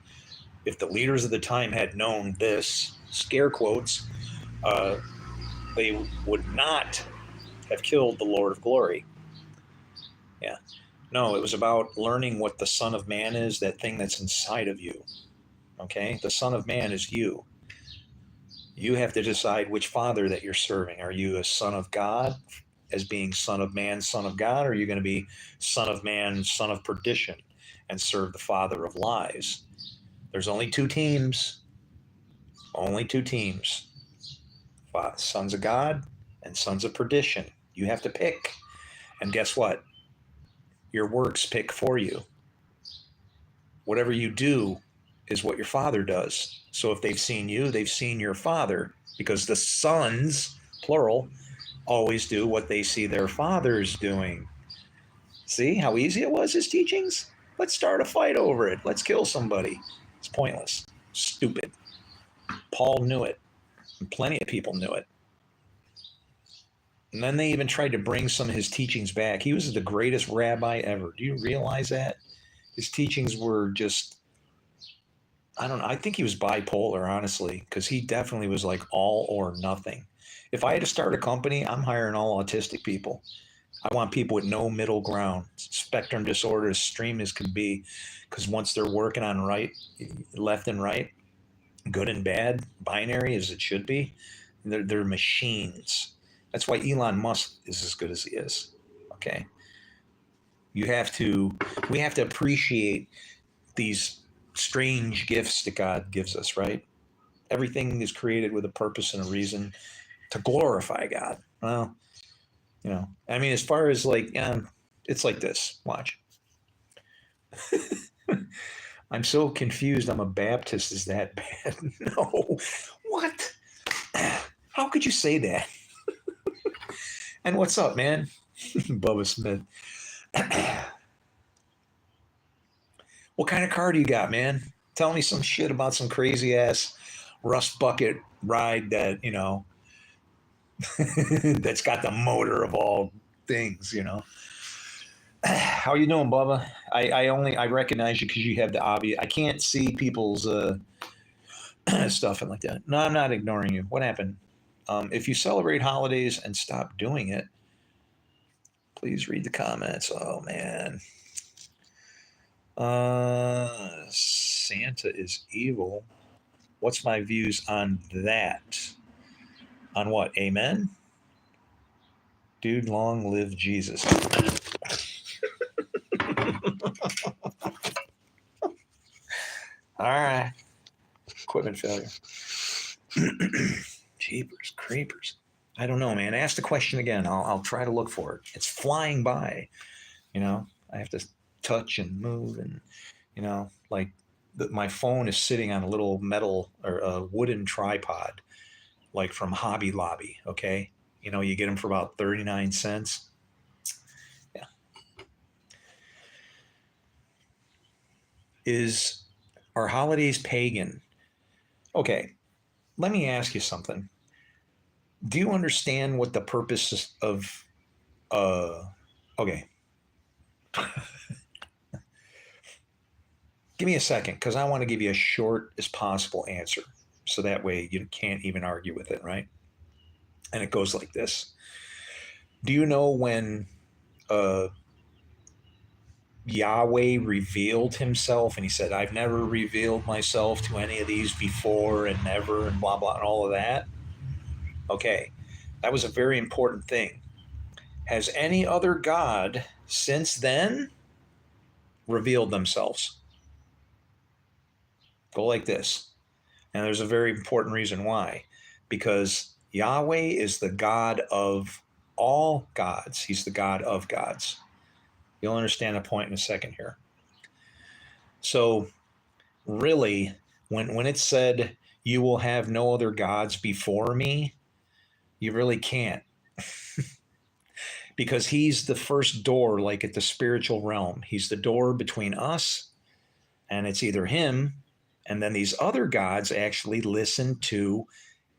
A: If the leaders of the time had known this, scare quotes, uh, they would not have killed the Lord of glory. Yeah. No, it was about learning what the Son of Man is, that thing that's inside of you. Okay? The Son of Man is you. You have to decide which father that you're serving. Are you a son of God, as being Son of Man, Son of God, or are you going to be Son of Man, Son of perdition, and serve the father of lies? There's only two teams. Only two teams. Sons of God and sons of perdition. You have to pick. And guess what? Your works pick for you. Whatever you do is what your father does. So if they've seen you, they've seen your father, because the sons, plural, always do what they see their fathers doing. See how easy it was, his teachings? Let's start a fight over it. Let's kill somebody. It's pointless. Stupid. Paul knew it. And plenty of people knew it. And then they even tried to bring some of his teachings back. He was the greatest rabbi ever. Do you realize that? His teachings were just, I don't know. I think he was bipolar, honestly, because he definitely was like all or nothing. If I had to start a company, I'm hiring all autistic people. I want people with no middle ground, spectrum disorder, as extreme as can be, because once they're working on left and right, good and bad, binary as it should be, they're machines. That's why Elon Musk is as good as he is. Okay. We have to appreciate these strange gifts that God gives us, right? Everything is created with a purpose and a reason to glorify God. Well, I mean, as far as like, it's like this. Watch. I'm so confused. I'm a Baptist. Is that bad? No. What? How could you say that? And what's up, man? Bubba Smith. What kind of car do you got, man? Tell me some shit about some crazy ass rust bucket ride that, that's got the motor of all things. How you doing, Bubba? I recognize you because you have the obvious. I can't see people's stuff and like that. No, I'm not ignoring you. What happened? If you celebrate holidays and stop doing it, please read the comments. Oh man, Santa is evil. What's my views on that? On what? Amen. Dude, long live Jesus. All right. Equipment failure. Jeepers creepers. I don't know, man. Ask the question again. I'll try to look for it. It's flying by. I have to touch and move and, like my phone is sitting on a little metal or a wooden tripod, like from Hobby Lobby. Okay. You get them for about 39 cents. Yeah. Are holidays pagan? Okay. Let me ask you something. Do you understand what the purpose of okay. Give me a second because I want to give you a short as possible answer so that way you can't even argue with it, right? And it goes like this. Do you know when Yahweh revealed himself and he said, I've never revealed myself to any of these before and never and blah, blah, and all of that? Okay, that was a very important thing. Has any other God since then revealed themselves? Go like this. And there's a very important reason why. Because Yahweh is the God of all gods. He's the God of gods. You'll understand the point in a second here. So, really, when it said, you will have no other gods before me, you really can't. Because he's the first door, like at the spiritual realm. He's the door between us, and it's either him, and then these other gods actually listen to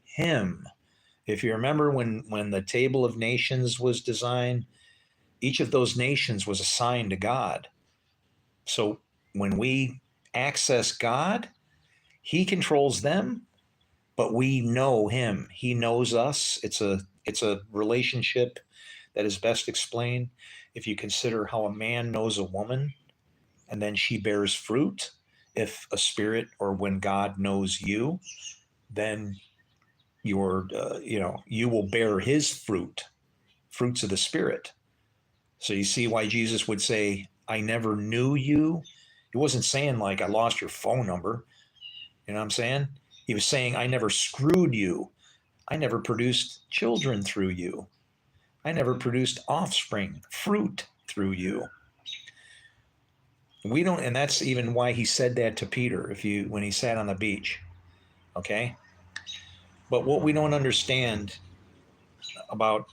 A: him. If you remember when the Table of Nations was designed, each of those nations was assigned to God. So when we access God, he controls them, but we know him. He knows us. It's a relationship that is best explained if you consider how a man knows a woman and then she bears fruit. If a spirit or when God knows you, then you will bear his fruits of the spirit. So you see why Jesus would say, I never knew you. He wasn't saying like I lost your phone number. You know what I'm saying? He was saying I never screwed you. I never produced children through you. I never produced offspring, fruit through you. We don't, and that's even why he said that to Peter when he sat on the beach. Okay? But what we don't understand about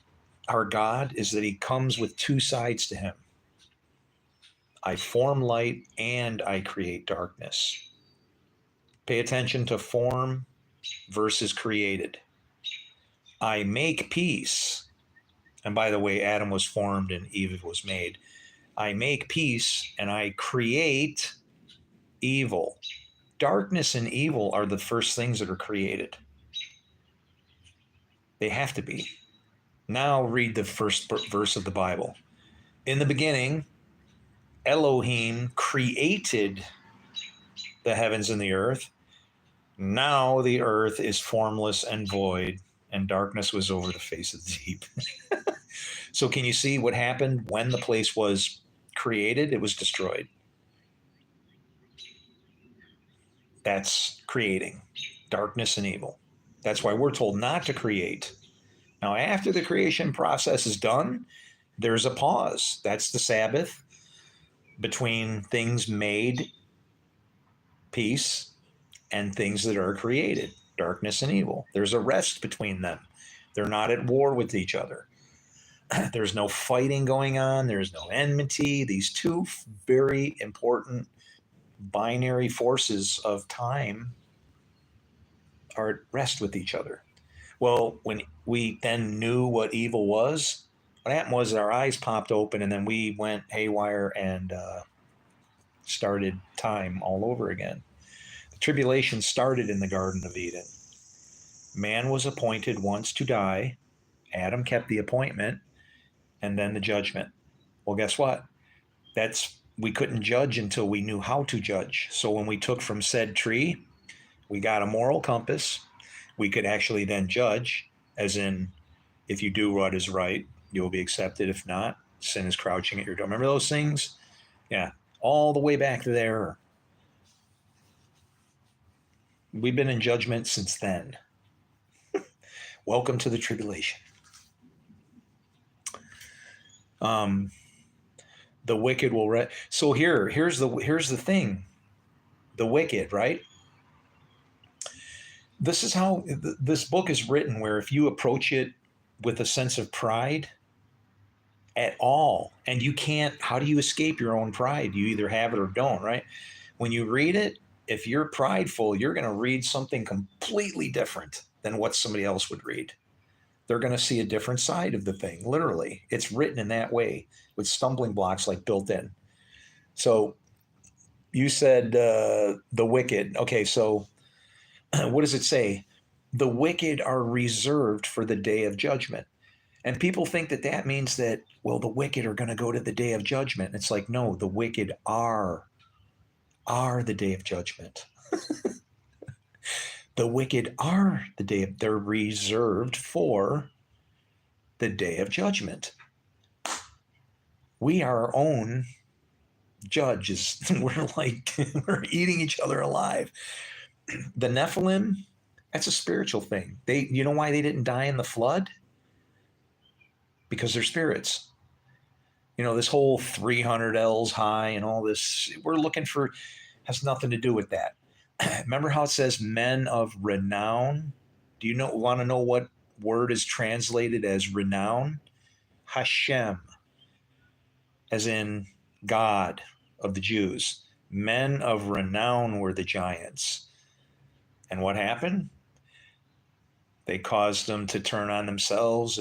A: our God is that he comes with two sides to him. I form light and I create darkness. Pay attention to form versus created. I make peace. And by the way, Adam was formed and Eve was made. I make peace and I create evil. Darkness and evil are the first things that are created. They have to be. Now read the first verse of the Bible. In the beginning, Elohim created the heavens and the earth. Now the earth is formless and void, and darkness was over the face of the deep. So can you see what happened when the place was created? It was destroyed. That's creating darkness and evil. That's why we're told not to create. Now, after the creation process is done, there's a pause. That's the Sabbath. between things made, peace, and things that are created, darkness and evil. There's a rest between them. They're not at war with each other. There's no fighting going on. There's no enmity. These two very important binary forces of time are at rest with each other. Well, when we then knew what evil was, what happened was our eyes popped open and then we went haywire and started time all over again. The tribulation started in the Garden of Eden. Man was appointed once to die. Adam kept the appointment, and then the judgment. Well, guess what? We couldn't judge until we knew how to judge. So when we took from said tree, we got a moral compass. We could actually then judge, as in, if you do what is right, you will be accepted. If not, sin is crouching at your door. Remember those things? Yeah, all the way back there. We've been in judgment since then. Welcome to the tribulation. The wicked will so here's the thing. The wicked, right? This is how this book is written, where if you approach it with a sense of pride at all, and you can't, how do you escape your own pride? You either have it or don't, right? When you read it, if you're prideful, you're going to read something completely different than what somebody else would read. They're going to see a different side of the thing. Literally, it's written in that way with stumbling blocks like built in. So you said the wicked. Okay, so what does it say? The wicked are reserved for the day of judgment. And people think that that means that, well, the wicked are going to go to the day of judgment. It's like, no, the wicked are the day of judgment. The wicked are they're reserved for the day of judgment. We are our own judges. We're eating each other alive. The Nephilim, that's a spiritual thing. You know why they didn't die in the flood? Because they're spirits. You know, this whole 300 ells high and all this, has nothing to do with that. Remember how it says men of renown? Do you want to know what word is translated as renown? Hashem, as in God of the Jews. Men of renown were the giants. And what happened? They caused them to turn on themselves.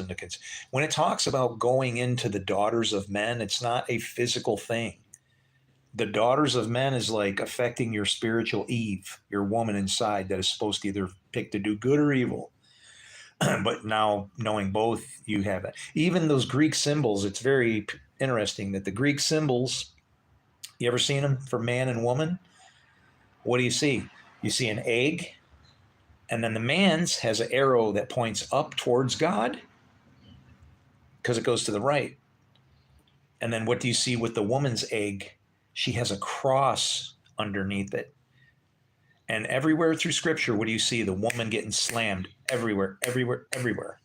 A: When it talks about going into the daughters of men, it's not a physical thing. The daughters of men is like affecting your spiritual Eve, your woman inside that is supposed to either pick to do good or evil. But now, knowing both, you have it. Even those Greek symbols, it's very interesting that the Greek symbols, you ever seen them for man and woman? What do you see? You see an egg, and then the man's has an arrow that points up towards God because it goes to the right. And then what do you see with the woman's egg? She has a cross underneath it. And everywhere through scripture, what do you see? The woman getting slammed everywhere, everywhere, everywhere.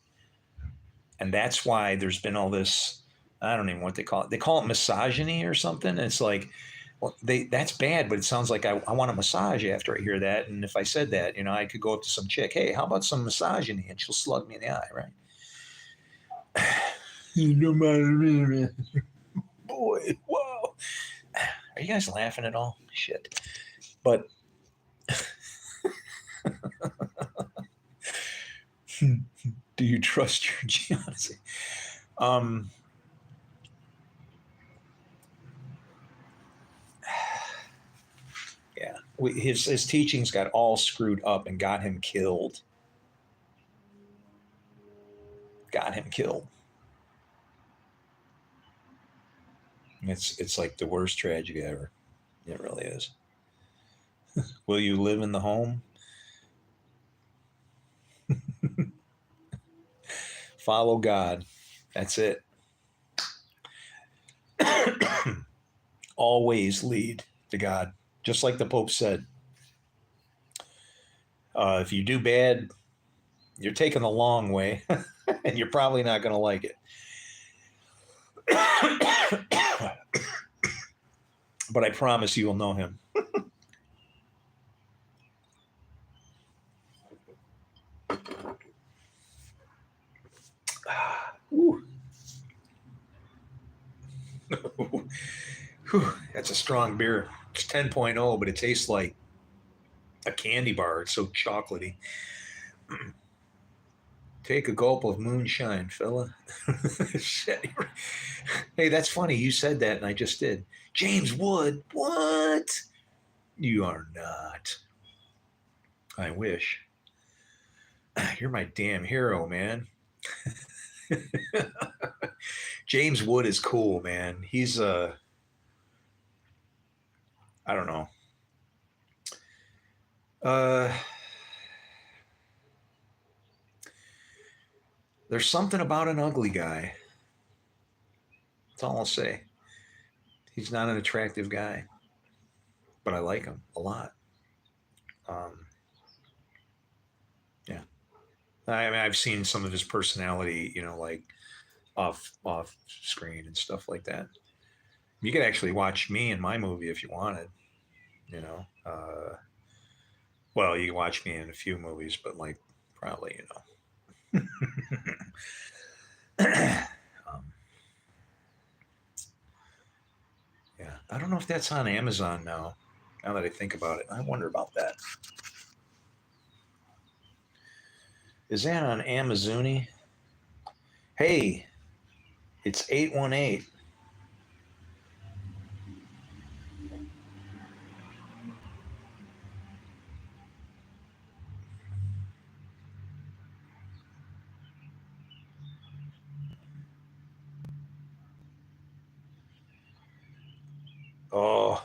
A: And that's why there's been all this, I don't even know what they call it. They call it misogyny or something. And it's like, well, that's bad, but it sounds like I want a massage after I hear that. And if I said that, I could go up to some chick, hey, how about some misogyny? And she'll slug me in the eye, right? You know my boy, whoa. Are you guys laughing at all? Shit. But do you trust your geodesy? Yeah. His teachings got all screwed up and got him killed. It's like the worst tragedy ever. It really is. Will you live in the home? Follow God. That's it. Always lead to God. Just like the Pope said. If you do bad, you're taking the long way, and you're probably not going to like it. but I promise you will know him. Ooh. Whew, that's a strong beer. It's 10.0, but it tastes like a candy bar. It's so chocolatey. Take a gulp of moonshine, fella. Shit. Hey, that's funny. You said that, and I just did. James Wood. What? You are not. I wish. You're my damn hero, man. James Wood is cool, man. He's I don't know. Uh, there's something about an ugly guy. That's all I'll say. He's not an attractive guy, but I like him a lot. Um, yeah, I mean, I've seen some of his personality, like off screen and stuff like that. You could actually watch me in my movie if you wanted. You know, well, you can watch me in a few movies, but like probably, um, yeah, I don't know if that's on Amazon now. Now that I think about it, I wonder about that. Is that on Amazoni? Hey, it's 818. Oh,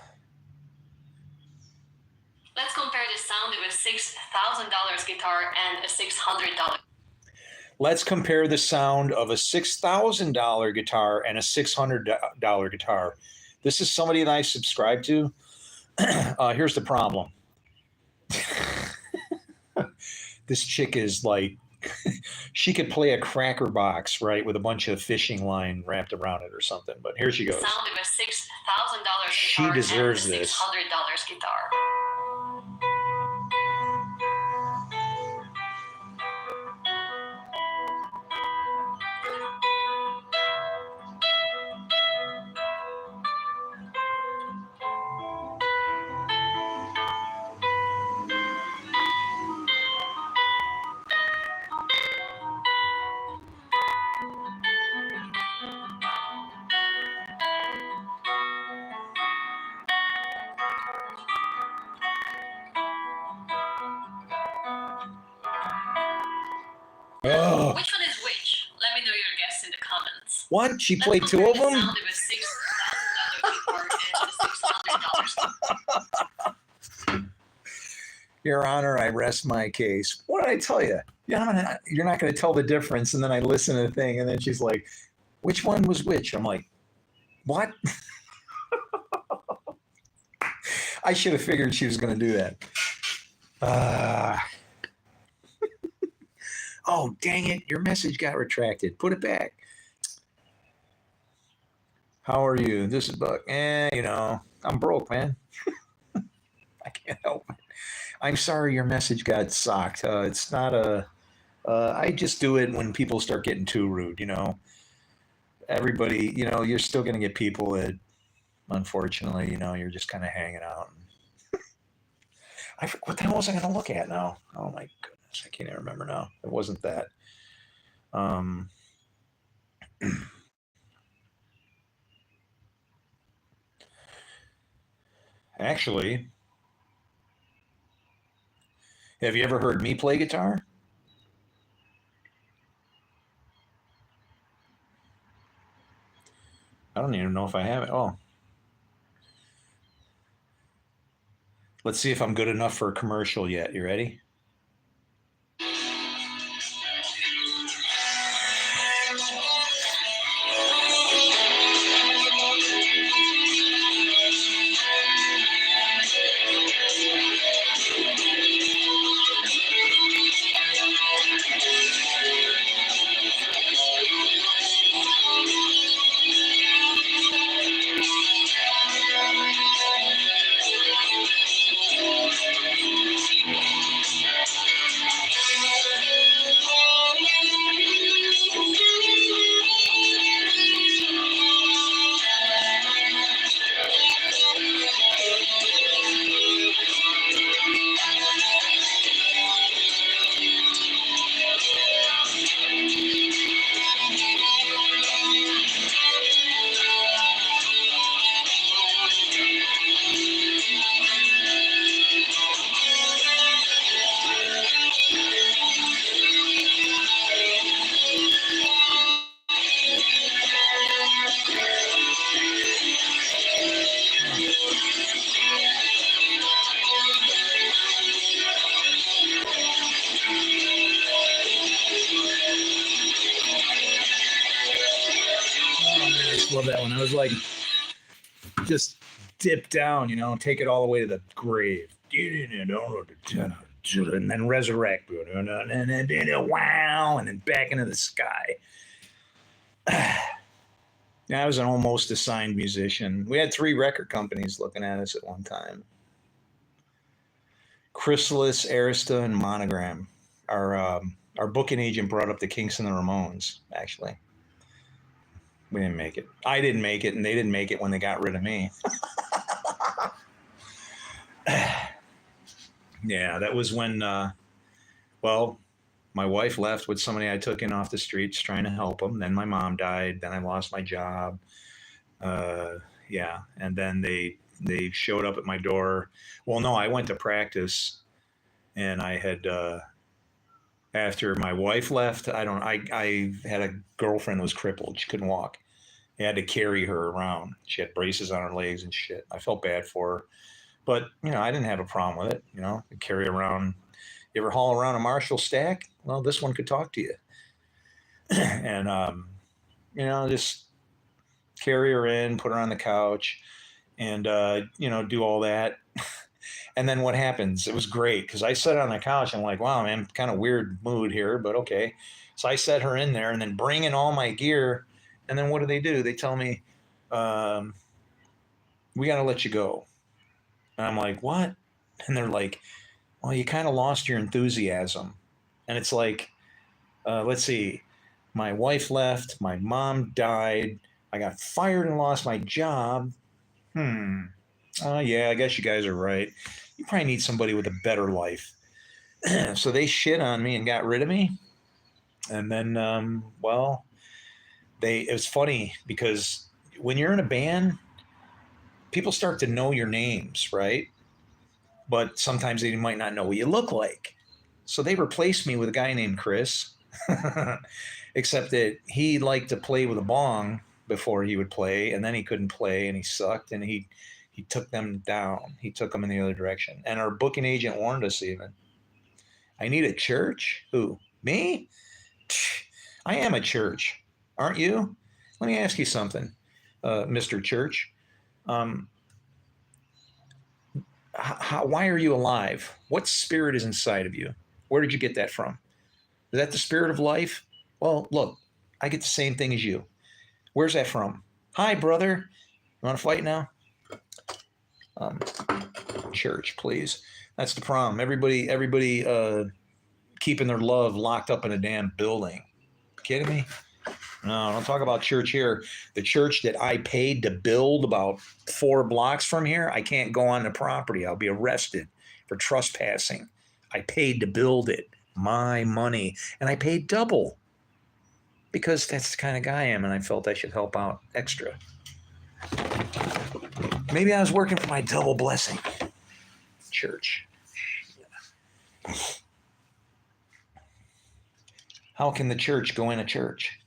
B: Let's compare the sound of a $6,000 guitar and a $600.
A: let's compare the sound of a $6,000 guitar and a $600 guitar. This is somebody that I subscribe to. Here's the problem. This chick is like, she could play a cracker box, right, with a bunch of fishing line wrapped around it or something. But here she goes.
B: Sound of a $6,000
A: She
B: guitar
A: deserves
B: and a
A: this.
B: $600 guitar.
A: Oh,
B: Which one is which? Let me know your guess in the comments.
A: what? She
B: Let's
A: played two
B: compare
A: of
B: the
A: them?
B: sound of a $6,000 guitar and a $600.
A: Your Honor, I rest my case. What did I tell you? Yeah, you're not going to tell the difference. And then I listen to the thing, and then she's like, which one was which? I'm like, what? I should have figured she was going to do that. Oh, dang it. Your message got retracted. Put it back. How are you? This is Buck. I'm broke, man. I can't help it. I'm sorry your message got socked. It's not a. I just do it when people start getting too rude. Everybody. You're still going to get people that, unfortunately, you're just kind of hanging out. What the hell was I going to look at now? Oh my goodness, I can't even remember now. It wasn't that. Um, actually, have you ever heard me play guitar? I don't even know if I have it. Oh, let's see if I'm good enough for a commercial yet. You ready? Love that one. I was like, just dip down, take it all the way to the grave. And then resurrect. And then wow, and then back into the sky. Yeah, I was an almost assigned musician. We had 3 record companies looking at us at one time. Chrysalis, Arista, and Monogram. Our booking agent brought up the Kinks and the Ramones, actually. We didn't make it. I didn't make it, and they didn't make it when they got rid of me. Yeah, that was when, my wife left with somebody I took in off the streets trying to help them. Then my mom died. Then I lost my job. Yeah, and then they showed up at my door. Well, no, I went to practice, and I had after my wife left. I had a girlfriend who was crippled. She couldn't walk. I had to carry her around. She had braces on her legs and shit. I felt bad for her, but I didn't have a problem with it. Carry around. You ever haul around a Marshall stack? Well, this one could talk to you. And just carry her in, put her on the couch, and do all that. And then what happens? It was great because I sat on the couch and I'm like, wow, man, kind of weird mood here, but okay. So I set her in there and then bring in all my gear. And then what do? They tell me, we got to let you go. And I'm like, what? And they're like, well, you kind of lost your enthusiasm. And it's like, let's see, my wife left, my mom died, I got fired and lost my job. Yeah, I guess you guys are right. You probably need somebody with a better life. So they shit on me and got rid of me. And then, it was funny because when you're in a band, people start to know your names, right? But sometimes they might not know what you look like. So they replaced me with a guy named Chris, except that he liked to play with a bong before he would play, and then he couldn't play and he sucked, and he took them down. He took them in the other direction. And our booking agent warned us even. I need a church? Who? Me? I am a church. Aren't you? Let me ask you something, Mr. Church. Why are you alive? What spirit is inside of you? Where did you get that from? Is that the spirit of life? Well, look, I get the same thing as you. Where's that from? Hi, brother. You want to fight now? Church, please. That's the problem. Everybody keeping their love locked up in a damn building. Kidding me? No, don't talk about church here. The church that I paid to build about 4 blocks from here, I can't go on the property. I'll be arrested for trespassing. I paid to build it. My money. And I paid double because that's the kind of guy I am, and I felt I should help out extra. Maybe I was working for my double blessing. Church. How can the church go in a church?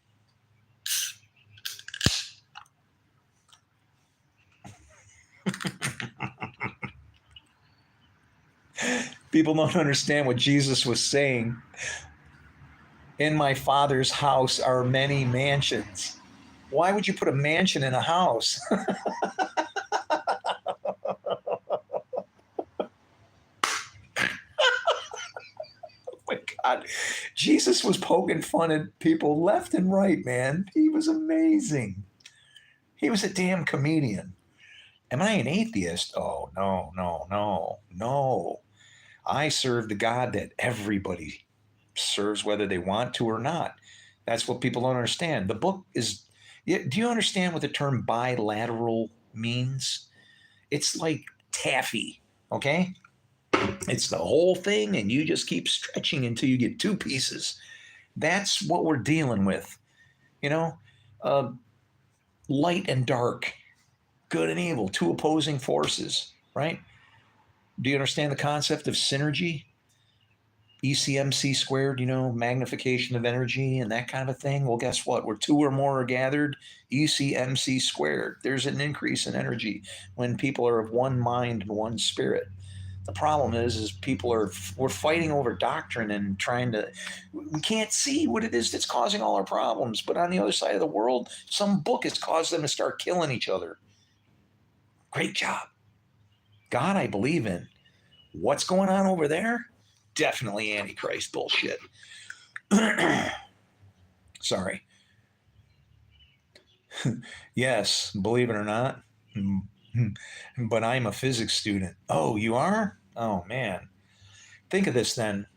A: People don't understand what Jesus was saying. In my Father's house are many mansions. Why would you put a mansion in a house? My God, Jesus was poking fun at people left and right, man. He was amazing. He was a damn comedian. Am I an atheist? Oh, no. I serve the God that everybody serves, whether they want to or not. That's what people don't understand. The book is, do you understand what the term bilateral means? It's like taffy, okay? It's the whole thing, and you just keep stretching until you get 2 pieces. That's what we're dealing with. Light and dark, good and evil, 2 opposing forces, right? Do you understand the concept of synergy? ECMC squared, magnification of energy and that kind of thing. Well, guess what? Where 2 or more are gathered, ECMC squared. There's an increase in energy when people are of one mind and one spirit. The problem is we're fighting over doctrine and we can't see what it is that's causing all our problems. But on the other side of the world, some book has caused them to start killing each other. Great job. God, I believe in. What's going on over there? Definitely Antichrist bullshit. Sorry. Yes, believe it or not. But I'm a physics student. Oh, you are? Oh, man. Think of this then.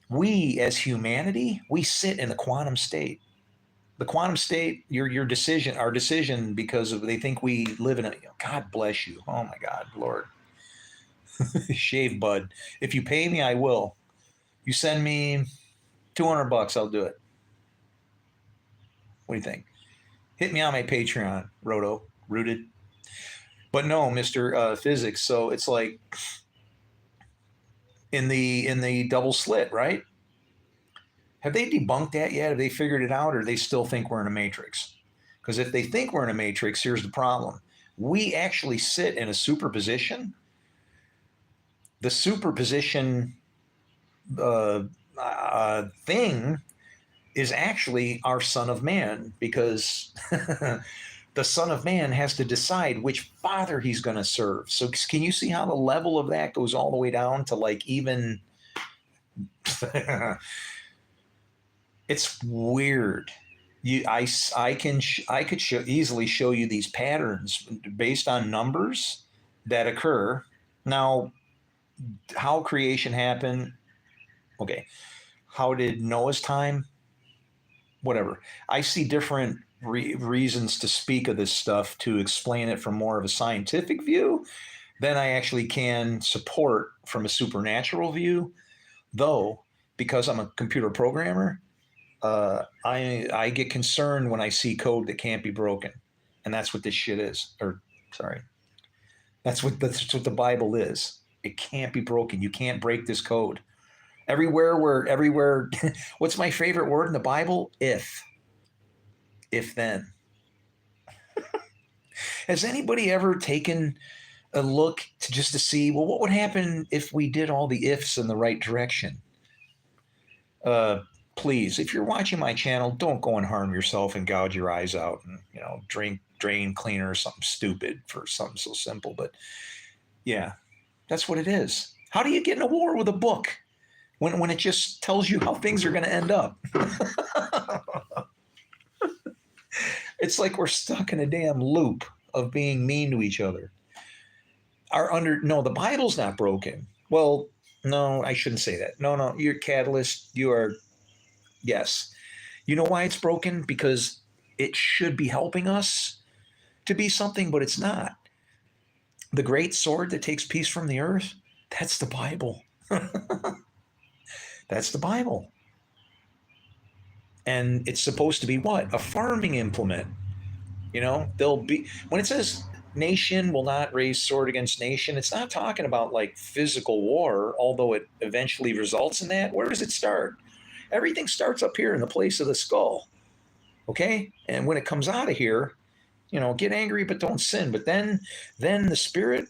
A: We, as humanity, we sit in the quantum state. The quantum state, your decision, our decision, because of they think we live in a. God bless you. Oh my God, Lord. Shave bud. If you pay me, I will. You send me $200, I'll do it. What do you think? Hit me on my Patreon, Roto, Rooted. But no, Mr. Physics. So it's like in the double slit, right? Have they debunked that yet? Have they figured it out, or do they still think we're in a matrix? Because if they think we're in a matrix, here's the problem. We actually sit in a superposition. The superposition thing is actually our Son of Man, because the Son of Man has to decide which father he's going to serve. So can you see how the level of that goes all the way down to like even it's weird. I could easily show you these patterns based on numbers that occur. Now, how creation happened? Okay. How did Noah's time? Whatever. I see different reasons to speak of this stuff to explain it from more of a scientific view than I actually can support from a supernatural view. Though, because I'm a computer programmer, I get concerned when I see code that can't be broken, and that's what this shit is. Or sorry, that's what the Bible is. It can't be broken. You can't break this code. Everywhere. What's my favorite word in the Bible? If then. Has anybody ever taken a look just to see, well, what would happen if we did all the ifs in the right direction? Please, if you're watching my channel, don't go and harm yourself and gouge your eyes out and, drink drain cleaner or something stupid for something so simple. But yeah, that's what it is. How do you get in a war with a book when it just tells you how things are going to end up? It's like we're stuck in a damn loop of being mean to each other. The Bible's not broken. Well, no, I shouldn't say that. No, you're catalyst. You are, yes. You know why it's broken? Because it should be helping us to be something, but it's not. The great sword that takes peace from the earth, that's the Bible. That's the Bible. And it's supposed to be what? A farming implement. There'll be, when it says nation will not raise sword against nation, it's not talking about like physical war, although it eventually results in that. Where does it start? Everything starts up here in the place of the skull. Okay? And when it comes out of here, get angry, but don't sin. But then the spirit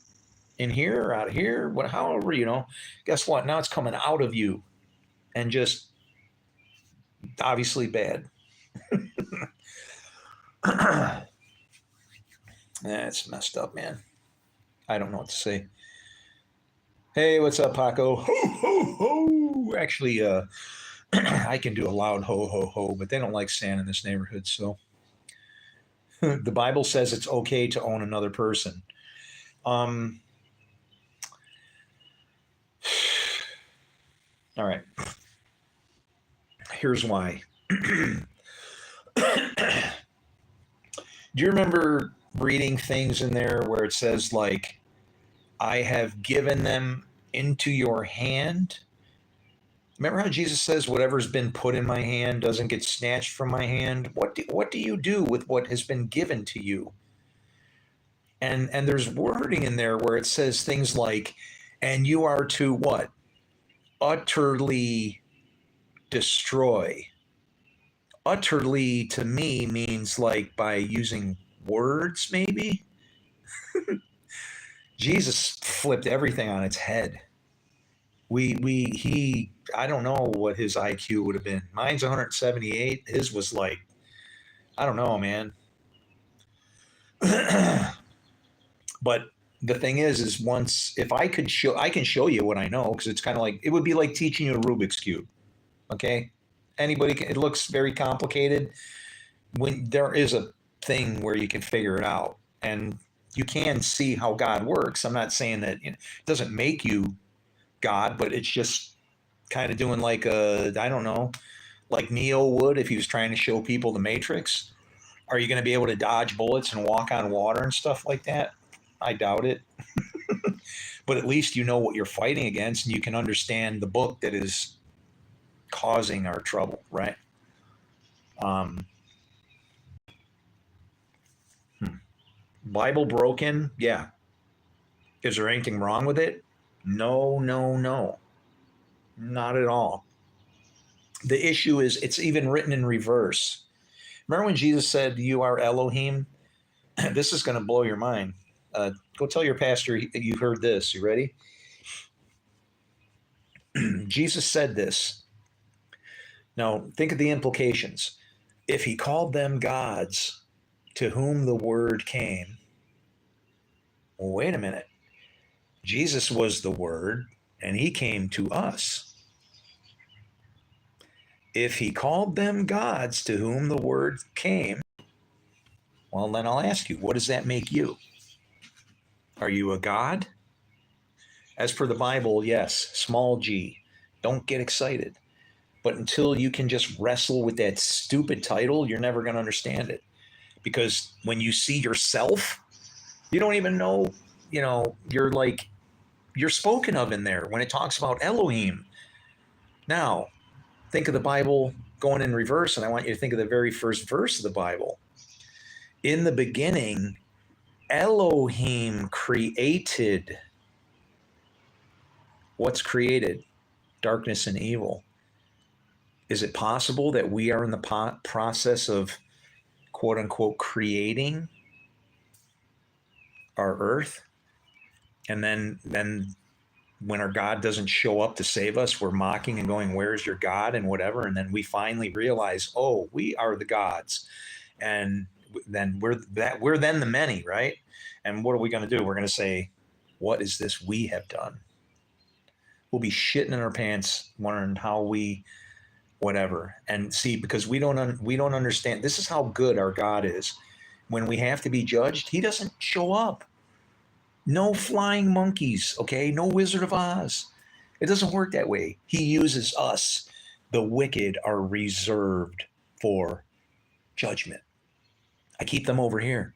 A: in here or out of here, however, guess what? Now it's coming out of you and just obviously bad. That's messed up, man. I don't know what to say. Hey, what's up, Paco? Ho, ho, ho. Actually, I can do a loud ho, ho, ho, but they don't like Santa in this neighborhood, so. The Bible says it's okay to own another person. All right. Here's why. Do you remember reading things in there where it says, like, I have given them into your hand? Remember how Jesus says, whatever's been put in my hand doesn't get snatched from my hand? What do you do with what has been given to you? And there's wording in there where it says things like, and you are to what? Utterly destroy. Utterly to me means like by using words, maybe. Jesus flipped everything on its head. I don't know what his IQ would have been. Mine's 178. His was like, I don't know, man. But the thing is once, if I can show you what I know, because it's kind of like, it would be like teaching you a Rubik's Cube. Okay. It looks very complicated when there is a thing where you can figure it out and you can see how God works. I'm not saying that it doesn't make you God, but it's just kind of doing like I don't know, like Neo would if he was trying to show people the Matrix. Are you going to be able to dodge bullets and walk on water and stuff like that? I doubt it. But at least you know what you're fighting against and you can understand the book that is causing our trouble, right? Um, Bible broken, yeah. Is there anything wrong with it? No, no, no. Not at all. The issue is it's even written in reverse. Remember when Jesus said, "You are Elohim"? This is going to blow your mind. Go tell your pastor you heard this. You ready? Jesus said this. Now, think of the implications. If he called them gods to whom the word came, well, wait a minute. Jesus was the word and he came to us. If he called them gods to whom the word came, well, then I'll ask you, what does that make you? Are you a god? As per the Bible, yes, small g. Don't get excited. But until you can just wrestle with that stupid title, you're never going to understand it. Because when you see yourself, you don't even know, you're spoken of in there when it talks about Elohim. Now, think of the Bible going in reverse, and I want you to think of the very first verse of the Bible. In the beginning, Elohim created. What's created? Darkness and evil. Is it possible that we are in the process of quote unquote creating our earth? And then when our God doesn't show up to save us, we're mocking and going, "Where's your God?" and whatever. And then we finally realize, oh, we are the gods. And then we're then the many, right? And what are we going to do? We're going to say, what is this we have done? We'll be shitting in our pants, wondering how we whatever. And see, because we don't understand. This is how good our God is. When we have to be judged, he doesn't show up. No flying monkeys, okay? No Wizard of Oz. It doesn't work that way. He uses us. The wicked are reserved for judgment. I keep them over here.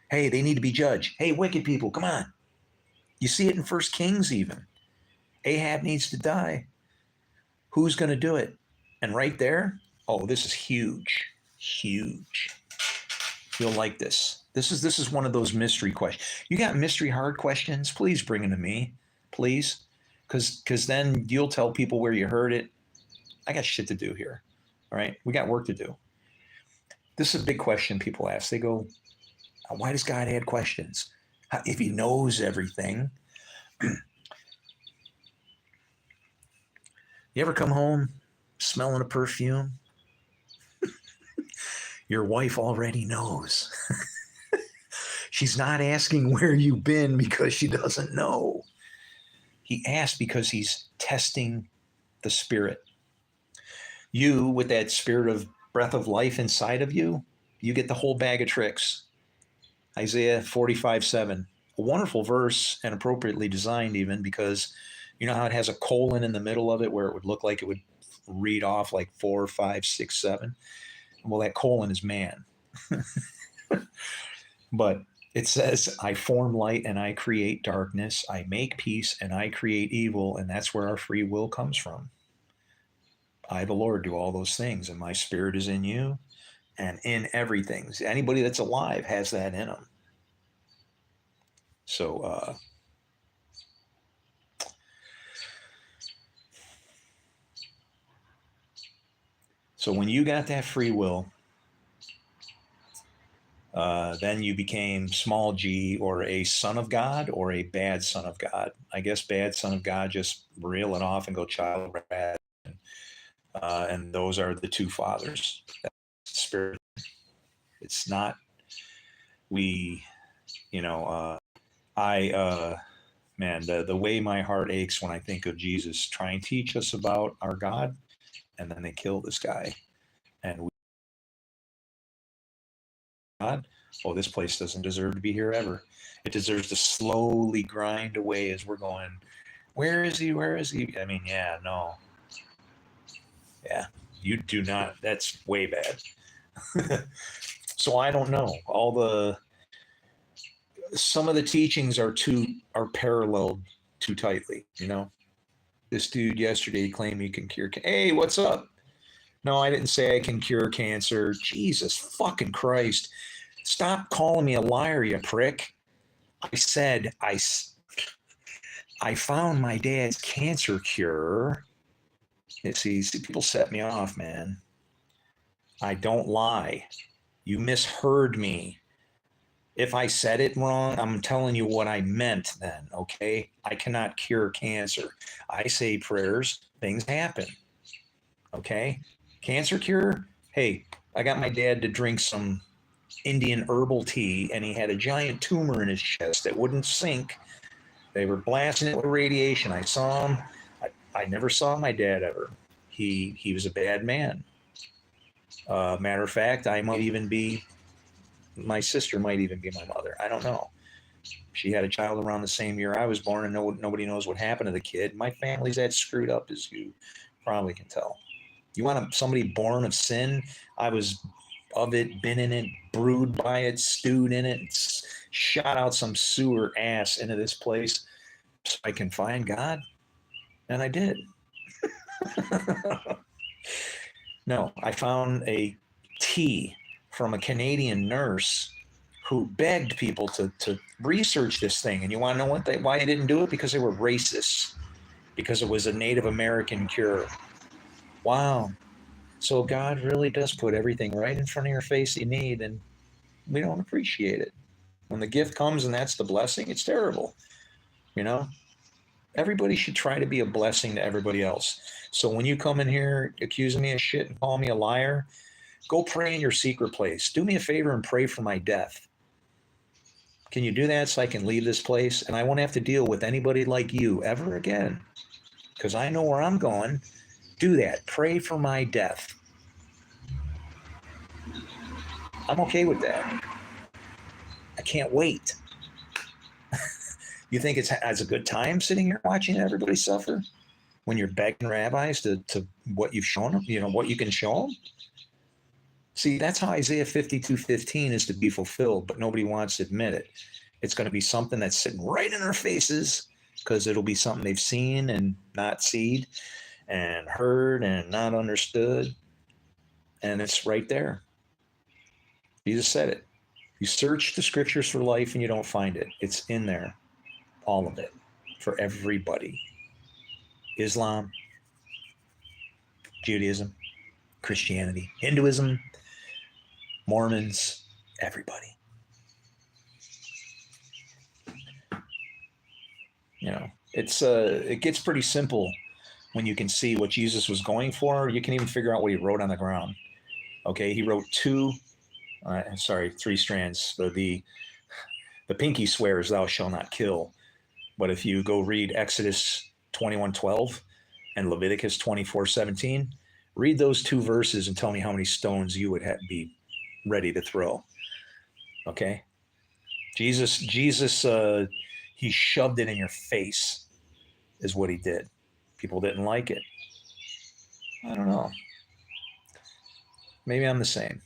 A: Hey, they need to be judged. Hey, wicked people, come on. You see it in First Kings even. Ahab needs to die. Who's going to do it? And right there, oh, this is huge. Huge. You'll like this. This is one of those mystery questions. You got mystery hard questions? Please bring them to me, please, because then you'll tell people where you heard it. I got shit to do here. All right, we got work to do. This is a big question people ask. They go, "Why does God add questions? If He knows everything?" You ever come home smelling a perfume? Your wife already knows. She's not asking where you've been because she doesn't know. He asked because he's testing the spirit. You, with that spirit of breath of life inside of you, you get the whole bag of tricks. Isaiah 45:7. A wonderful verse and appropriately designed, even because you know how it has a colon in the middle of it where it would look like it would read off like 4, 5, 6, 7. Well, that colon is man. But it says, I form light and I create darkness. I make peace and I create evil. And that's where our free will comes from. I, the Lord, do all those things, and my spirit is in you and in everything. Anybody that's alive has that in them. So, so when you got that free will, Then you became small g, or a son of God, or a bad son of God. I guess bad son of God, just reel it off and go child of wrath. And those are the two fathers. Spirit. It's not, we, you know, man, the way my heart aches when I think of Jesus trying to teach us about our God, and then they kill this guy. And we, God, oh, this place doesn't deserve to be here ever. It deserves to slowly grind away as we're going, where is he? Where is he? I mean, yeah, no. Yeah, you do not. That's way bad. So I don't know. Some of the teachings are paralleled too tightly, you know. This dude yesterday claimed he can cure. Hey, what's up? No, I didn't say I can cure cancer. Jesus fucking Christ. Stop calling me a liar, you prick. I said I found my dad's cancer cure. See, people set me off, man. I don't lie. You misheard me. If I said it wrong, I'm telling you what I meant then, okay? I cannot cure cancer. I say prayers, things happen, okay? Cancer cure? Hey, I got my dad to drink some Indian herbal tea, and he had a giant tumor in his chest that wouldn't sink. They were blasting it with radiation. I saw him. I never saw my dad ever. He was a bad man. Matter of fact, my sister might even be my mother. I don't know. She had a child around the same year I was born, and nobody knows what happened to the kid. My family's that screwed up, as you probably can tell. You want somebody born of sin? I was of it, been in it, brewed by it, stewed in it, shot out some sewer ass into this place so I can find God. And I did. No, I found a tea from a Canadian nurse who begged people to research this thing. And you want to know why they didn't do it? Because they were racist, because it was a Native American cure. Wow. So God really does put everything right in front of your face you need, and we don't appreciate it. When the gift comes and that's the blessing, it's terrible. You know, everybody should try to be a blessing to everybody else. So when you come in here accusing me of shit and call me a liar, go pray in your secret place. Do me a favor and pray for my death. Can you do that so I can leave this place and I won't have to deal with anybody like you ever again? Because I know where I'm going. Do that. Pray for my death. I'm okay with that. I can't wait. You think it's a good time sitting here watching everybody suffer when you're begging rabbis to what you've shown them, you know, what you can show them? See, that's how Isaiah 52:15 is to be fulfilled, but nobody wants to admit it. It's going to be something that's sitting right in our faces because it'll be something they've seen and not seen and heard and not understood. And it's right there. Jesus said it. You search the scriptures for life and you don't find it. It's in there. All of it. For everybody. Islam, Judaism, Christianity, Hinduism, Mormons, everybody. You know, it gets pretty simple when you can see what Jesus was going for. You can even figure out what he wrote on the ground. Okay, he wrote three strands. The pinky swears, "Thou shalt not kill." But if you go read Exodus 21:12 and Leviticus 24:17, read those two verses and tell me how many stones you would be ready to throw. Okay, Jesus, he shoved it in your face, is what he did. People didn't like it. I don't know. Maybe I'm the same.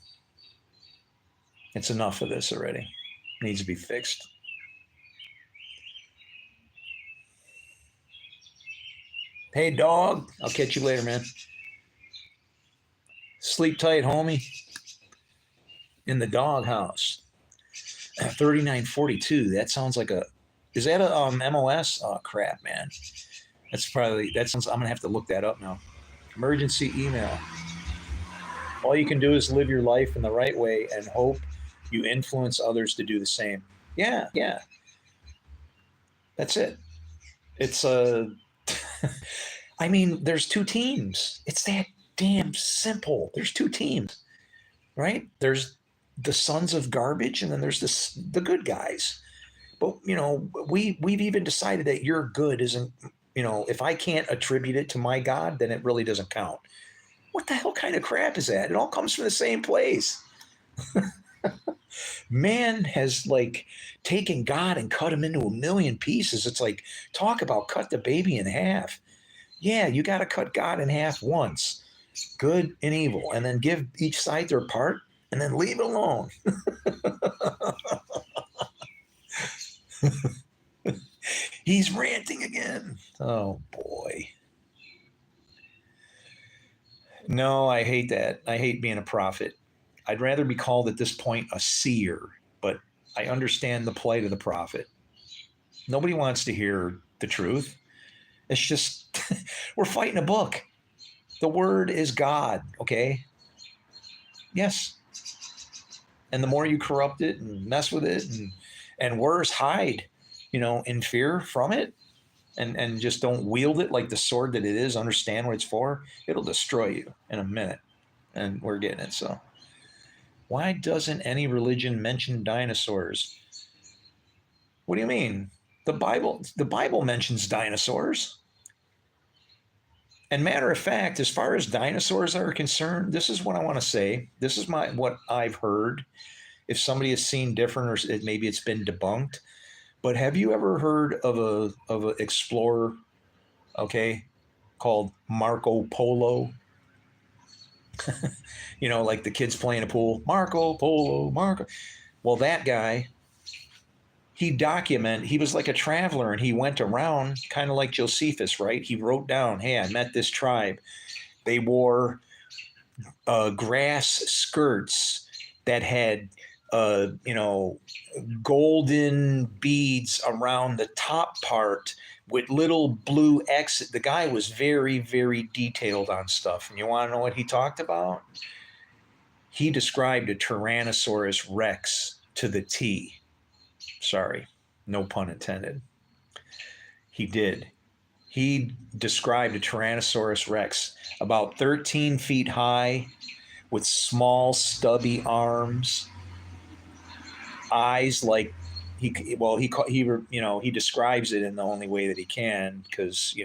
A: It's enough of this already. It needs to be fixed. Hey, dog. I'll catch you later, man. Sleep tight, homie. In the doghouse. 3942. That sounds like is that a MOS? Oh, crap, man. I'm going to have to look that up now. Emergency email. All you can do is live your life in the right way and hope You influence others to do the same. Yeah, yeah. That's it. It's I mean, there's two teams. It's that damn simple. There's two teams, right? There's the sons of garbage, and then there's the good guys. But we've even decided that your good isn't. If I can't attribute it to my God, then it really doesn't count. What the hell kind of crap is that? It all comes from the same place. Man has like taken God and cut him into a million pieces. It's like, talk about cut the baby in half. Yeah, you got to cut God in half once, good and evil, and then give each side their part and then leave it alone. He's ranting again. Oh boy. No, I hate that. I hate being a prophet. I'd rather be called at this point a seer, but I understand the plight of the prophet. Nobody wants to hear the truth. It's just, we're fighting a book. The word is God, okay? Yes. And the more you corrupt it and mess with it and worse, hide, in fear from it and just don't wield it like the sword that it is, understand what it's for, it'll destroy you in a minute. And we're getting it. So why doesn't any religion mention dinosaurs? What do you mean? The Bible mentions dinosaurs. And matter of fact, as far as dinosaurs are concerned, this is what I want to say. This is what I've heard. If somebody has seen different, or maybe it's been debunked, but have you ever heard of a explorer, okay, called Marco Polo? Like the kids playing a pool. Marco Polo, Marco. Well, that guy, he was like a traveler, and he went around kind of like Josephus, right? He wrote down, hey, I met this tribe. They wore grass skirts that had golden beads around the top part with little blue X. The guy was very, very detailed on stuff. And you want to know what he talked about? He described a Tyrannosaurus Rex to the T. Sorry, no pun intended. He did. He described a Tyrannosaurus Rex about 13 feet high with small, stubby arms, eyes like he describes it in the only way that he can, because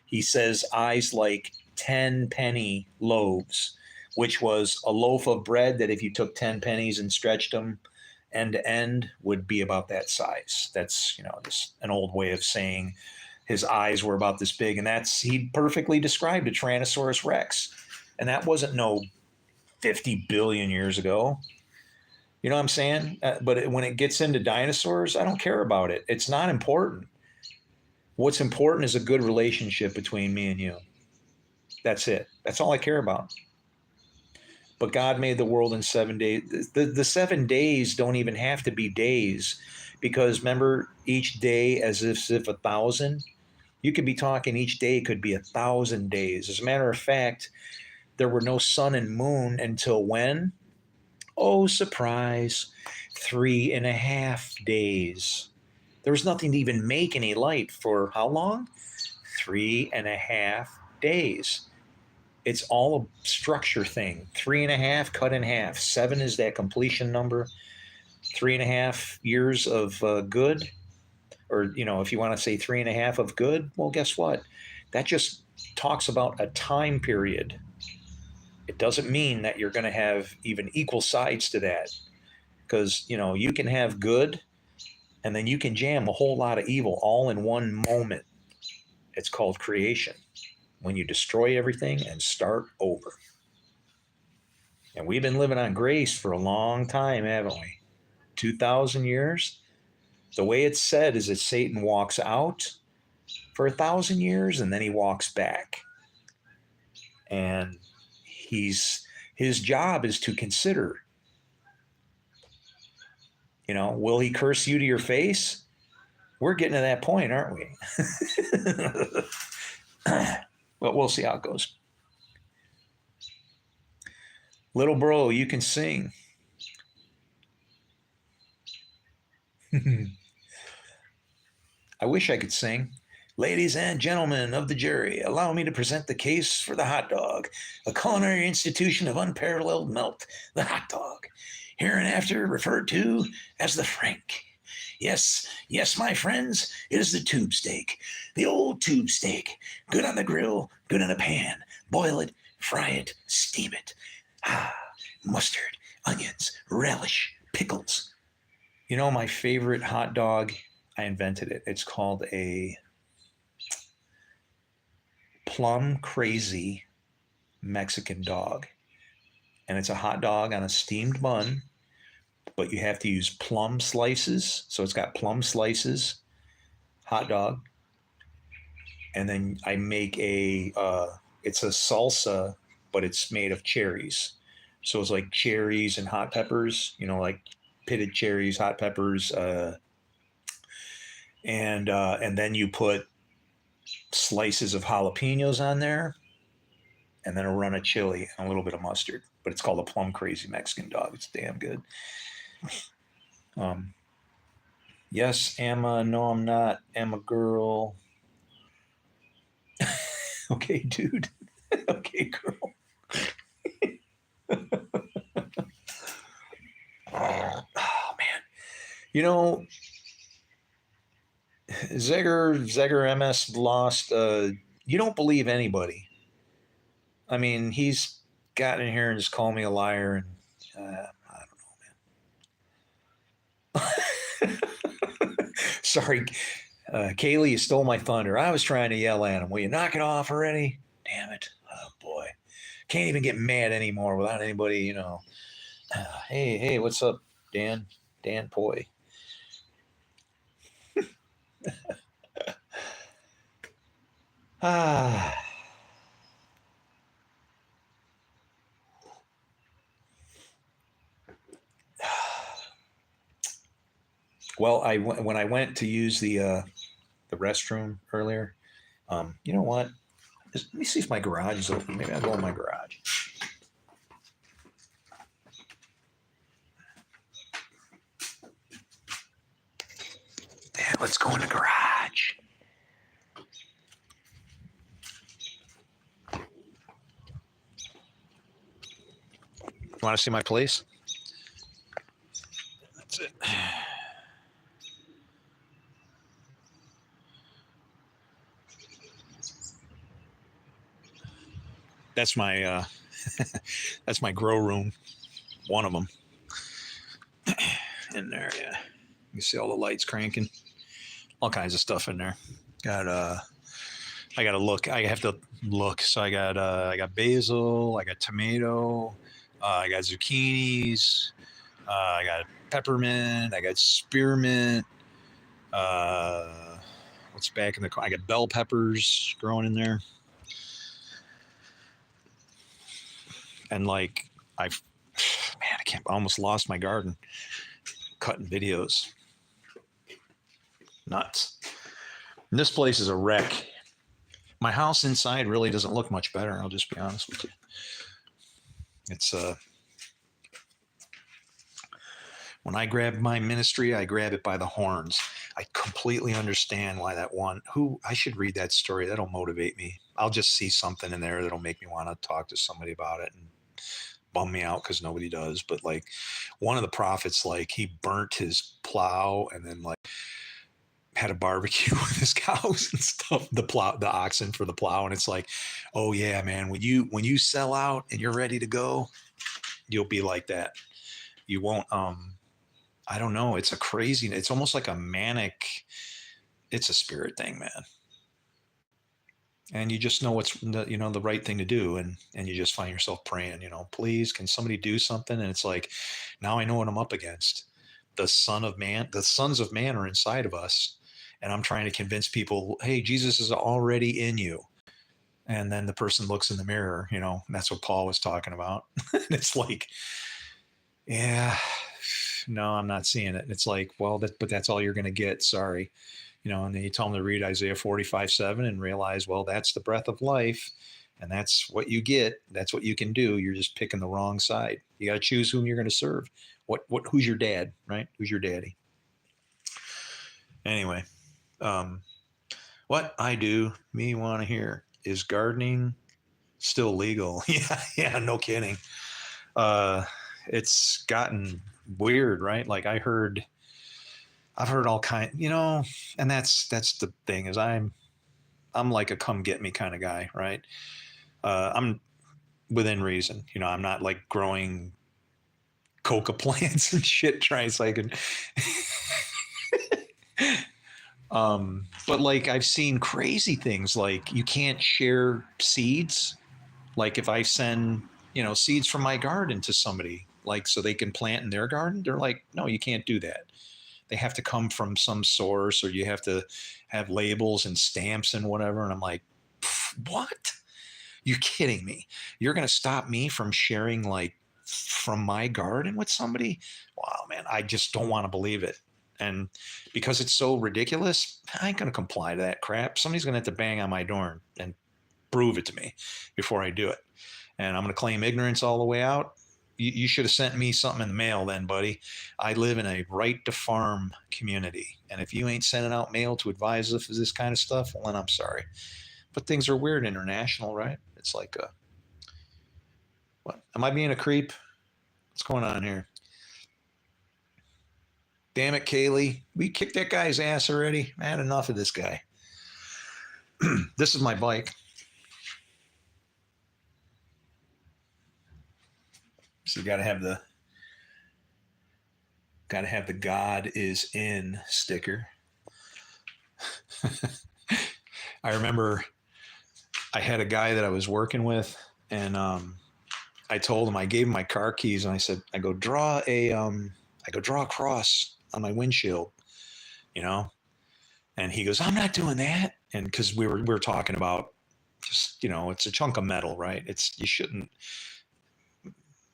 A: he says eyes like 10 penny loaves, which was a loaf of bread that if you took 10 pennies and stretched them end to end would be about that size. That's just an old way of saying his eyes were about this big, and he perfectly described a Tyrannosaurus Rex, and that wasn't no 50 billion years ago. You know what I'm saying? But when it gets into dinosaurs, I don't care about it. It's not important. What's important is a good relationship between me and you. That's it. That's all I care about. But God made the world in 7 days. The 7 days don't even have to be days, because remember, each day as if 1,000. You could be talking each day could be 1,000 days. As a matter of fact, there were no sun and moon until when? Oh, surprise, 3.5 days. There was nothing to even make any light for how long? 3.5 days. It's all a structure thing. 3.5 cut in half. 7 is that completion number. 3.5 years of good, or if you want to say 3.5 of good, well, guess what? That just talks about a time period. It doesn't mean that you're going to have even equal sides to that, because you can have good and then you can jam a whole lot of evil all in one moment. It's called creation, when you destroy everything and start over. And we've been living on grace for a long time, haven't we? 2,000 years. The way it's said is that Satan walks out for 1,000 years and then he walks back, and his job is to consider, will he curse you to your face? We're getting to that point, aren't we? But we'll see how it goes. Little bro, you can sing. I wish I could sing. Ladies and gentlemen of the jury, allow me to present the case for the hot dog, a culinary institution of unparalleled melt, the hot dog, hereinafter referred to as the Frank. Yes, yes, my friends, it is the tube steak, the old tube steak. Good on the grill, good in a pan. Boil it, fry it, steam it. Ah, mustard, onions, relish, pickles. You know, my favorite hot dog, I invented it. It's called a plum crazy Mexican dog. And it's a hot dog on a steamed bun, but you have to use plum slices. So it's got plum slices, hot dog. And then I make it's a salsa, but it's made of cherries. So it's like cherries and hot peppers, you know, like pitted cherries, hot peppers, and then you put slices of jalapenos on there, and then a run of chili and a little bit of mustard. But it's called a plum crazy Mexican dog. It's damn good. Yes, Emma. No, I'm not. Emma girl. Okay, dude. Okay, girl. Oh man. You know, Zegger MS lost. You don't believe anybody. I mean, he's gotten in here and just called me a liar, and I don't know, man. Sorry, Kaylee, you stole my thunder. I was trying to yell at him. Will you knock it off already? Damn it! Oh boy, can't even get mad anymore without anybody. You know. Hey, what's up, Dan? Dan Poi. Ah. Well, when I went to use the restroom earlier, you know what? Let me see if my garage is open. Maybe I'll go in my garage. Yeah, let's go in the garage. You want to see my place? That's it. That's my that's my grow room. One of them in there. Yeah, you see all the lights cranking, all kinds of stuff in there. Got I got to look. I have to look. So I got basil. I got tomato. I got zucchinis. I got peppermint. I got spearmint. What's back in the? I got bell peppers growing in there, and like I've man, I can't. I almost lost my garden cutting videos. Nuts. And this place is a wreck. My house inside really doesn't look much better. I'll just be honest with you. It's when I grab my ministry, I grab it by the horns. I completely understand why that one who I should read that story. That'll motivate me. I'll just see something in there that'll make me want to talk to somebody about it and bum me out because nobody does. But like one of the prophets, like he burnt his plow and then like had a barbecue with his cows and stuff, the oxen for the plow. And it's like, oh yeah, man, when you sell out and you're ready to go, you'll be like that. You won't, I don't know. It's a crazy, it's almost like a manic, it's a spirit thing, man. And you just know what's the right thing to do. And you just find yourself praying, please, can somebody do something? And it's like, now I know what I'm up against. The sons of man are inside of us. And I'm trying to convince people, hey, Jesus is already in you. And then the person looks in the mirror, and that's what Paul was talking about. And it's like, yeah, no, I'm not seeing it. And it's like, well, but that's all you're going to get. Sorry. And then you tell them to read Isaiah 45:7 and realize, well, that's the breath of life. And that's what you get. That's what you can do. You're just picking the wrong side. You got to choose whom you're going to serve. Who's your dad, right? Who's your daddy? Anyway, what I do, me want to hear, is gardening still legal? Yeah, yeah, no kidding. Uh, it's gotten weird, right? Like I've heard all kind, and that's the thing is I'm like a come get me kind of guy, right? I'm within reason, I'm not like growing coca plants and shit trying so I can but like I've seen crazy things like you can't share seeds. Like if I send, seeds from my garden to somebody, like so they can plant in their garden, they're like, no, you can't do that. They have to come from some source or you have to have labels and stamps and whatever. And I'm like, what? You're kidding me. You're going to stop me from sharing like from my garden with somebody? Wow, man, I just don't want to believe it. And because it's so ridiculous, I ain't going to comply to that crap. Somebody's going to have to bang on my door and prove it to me before I do it. And I'm going to claim ignorance all the way out. You should have sent me something in the mail then, buddy. I live in a right to farm community. And if you ain't sending out mail to advise us of this kind of stuff, well, then I'm sorry. But things are weird international, right? It's like, what? Am I being a creep? What's going on here? Damn it, Kaylee. We kicked that guy's ass already. I had enough of this guy. This is my bike. So you got to have the God is in sticker. I remember I had a guy that I was working with, and I told him, I gave him my car keys, and I said, I go draw a cross on my windshield, and he goes, I'm not doing that, and because we were talking about just it's a chunk of metal, right? You shouldn't.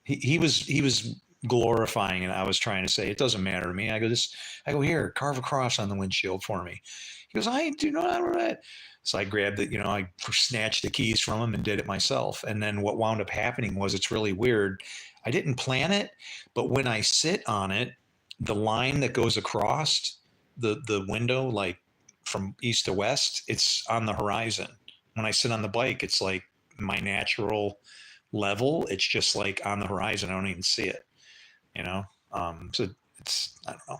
A: He was glorifying, and I was trying to say it doesn't matter to me. I go here, carve a cross on the windshield for me. He goes, I do not know that. So I grabbed it, I snatched the keys from him and did it myself. And then what wound up happening was, it's really weird. I didn't plan it, but when I sit on it, the line that goes across the window, like from east to west, it's on the horizon. When I sit on the bike, it's like my natural level. It's just like on the horizon. I don't even see it, so it's, I don't know.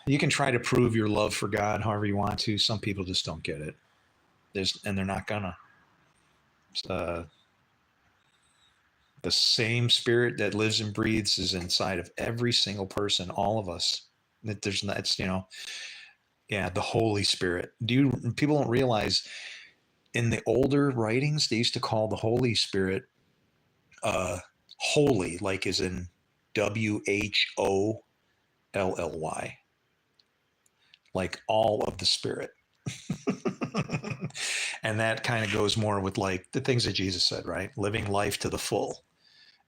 A: You can try to prove your love for God however you want to. Some people just don't get it. And they're not gonna. The same spirit that lives and breathes is inside of every single person, all of us. That there's not, it's, the Holy Spirit. People don't realize in the older writings, they used to call the Holy Spirit holy, like as in WHOLLY, like all of the Spirit. And that kind of goes more with like the things that Jesus said, right? Living life to the full.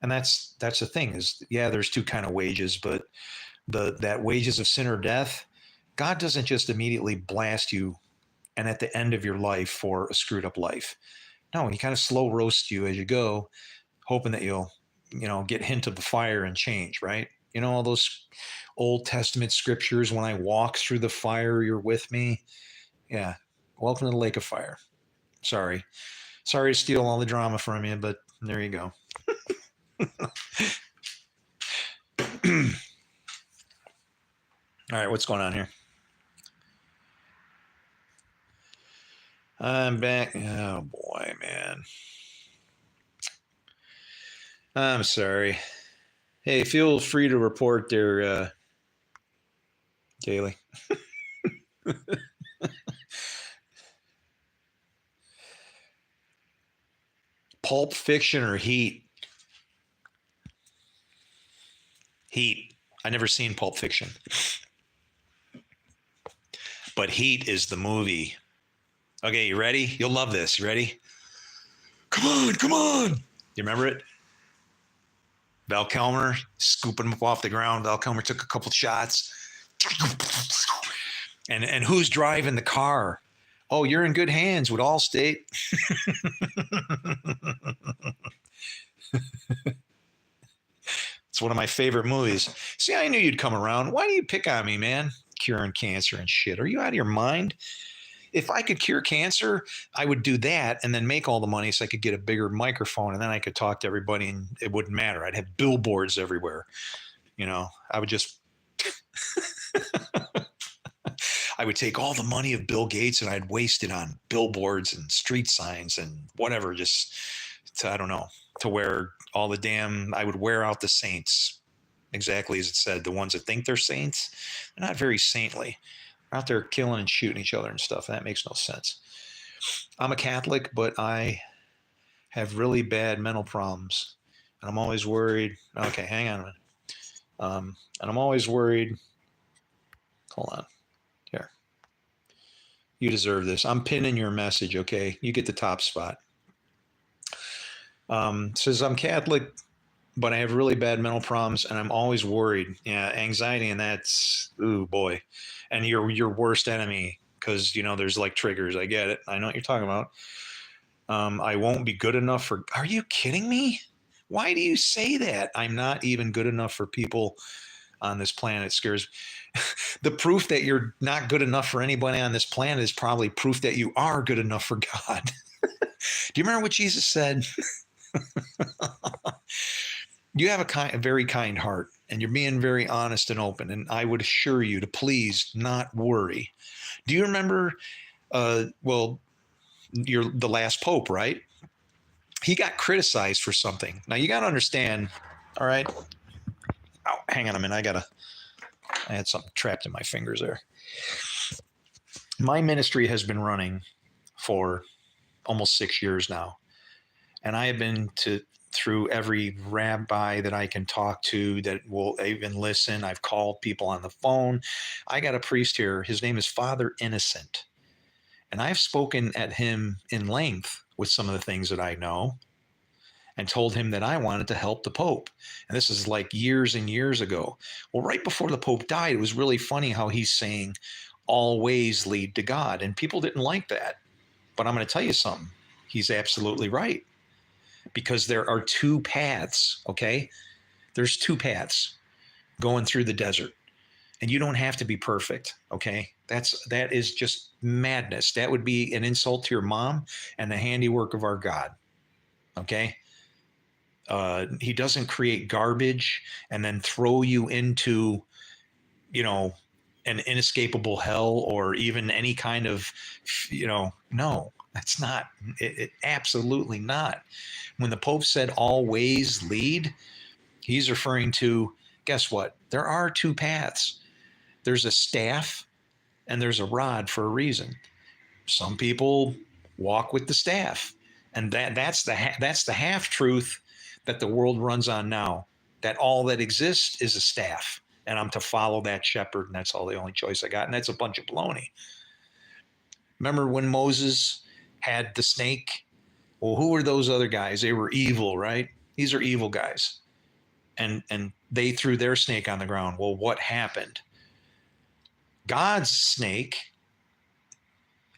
A: And that's the thing is, there's two kind of wages, but that wages of sin or death, God doesn't just immediately blast you and at the end of your life for a screwed up life. No, he kind of slow roasts you as you go, hoping that you'll, get hint of the fire and change, right? All those Old Testament scriptures, when I walk through the fire, you're with me. Yeah. Welcome to the lake of fire. Sorry to steal all the drama from you, but there you go. All right, what's going on here? I'm back. Oh boy, man. I'm sorry. Hey, feel free to report there, Kaylee. Pulp Fiction or Heat? Heat. I never seen Pulp Fiction. But Heat is the movie. Okay, you ready? You'll love this. You ready? Come on. You remember it? Val Kilmer scooping him up off the ground. Val Kilmer took a couple shots. And who's driving the car? Oh, you're in good hands with Allstate. It's It's one of my favorite movies. See, I knew you'd come around. Why do you pick on me, man? Curing cancer and shit. Are you out of your mind? If I could cure cancer, I would do that and then make all the money so I could get a bigger microphone and then I could talk to everybody and it wouldn't matter. I'd have billboards everywhere. You know, I would just, I would take all the money of Bill Gates and I'd waste it on billboards and street signs and whatever, just to, I don't know, to where all the damn, I would wear out the saints exactly as it said. The ones that think they're saints, they're not very saintly. They're out there killing and shooting each other and stuff. That makes no sense. I'm a Catholic, but I have really bad mental problems. And I'm always worried. Okay, hang on a minute. And I'm always worried. Hold on. Here. You deserve this. I'm pinning your message, okay? You get the top spot. Says I'm Catholic, but I have really bad mental problems and I'm always worried. Yeah, anxiety, and that's, ooh boy. And you're your worst enemy because, you know, there's like triggers. I get it. I know what you're talking about. I won't be good enough for, are you kidding me? Why do you say that? I'm not even good enough for people on this planet. It scares me. The proof that you're not good enough for anybody on this planet is probably proof that you are good enough for God. Do you remember what Jesus said? You have a very kind heart and you're being very honest and open. And I would assure you to please not worry. Do you remember, well, you're the last Pope, right? He got criticized for something. Now you got to understand. All right. Oh, hang on a minute. I had something trapped in my fingers there. My ministry has been running for almost 6 years now. And I have been through every rabbi that I can talk to that will even listen. I've called people on the phone. I got a priest here. His name is Father Innocent. And I've spoken at him in length with some of the things that I know and told him that I wanted to help the Pope. And this is like years and years ago. Well, right before the Pope died, it was really funny how he's saying all ways lead to God. And people didn't like that. But I'm going to tell you something. He's absolutely right. Because there are two paths, okay? There's two paths going through the desert. And you don't have to be perfect, okay? That is just madness. That would be an insult to your mom and the handiwork of our God, okay? He doesn't create garbage and then throw you into, you know, an inescapable hell or even any kind of, you know, no, that's not, it absolutely not. When the Pope said all ways lead, he's referring to, guess what? There are two paths. There's a staff and there's a rod for a reason. Some people walk with the staff, and that's the half truth that the world runs on now. That all that exists is a staff, and I'm to follow that shepherd, and that's all the only choice I got, and that's a bunch of baloney. Remember when Moses had the snake? Well, who were those other guys? They were evil, right? These are evil guys, and they threw their snake on the ground. Well, what happened? God's snake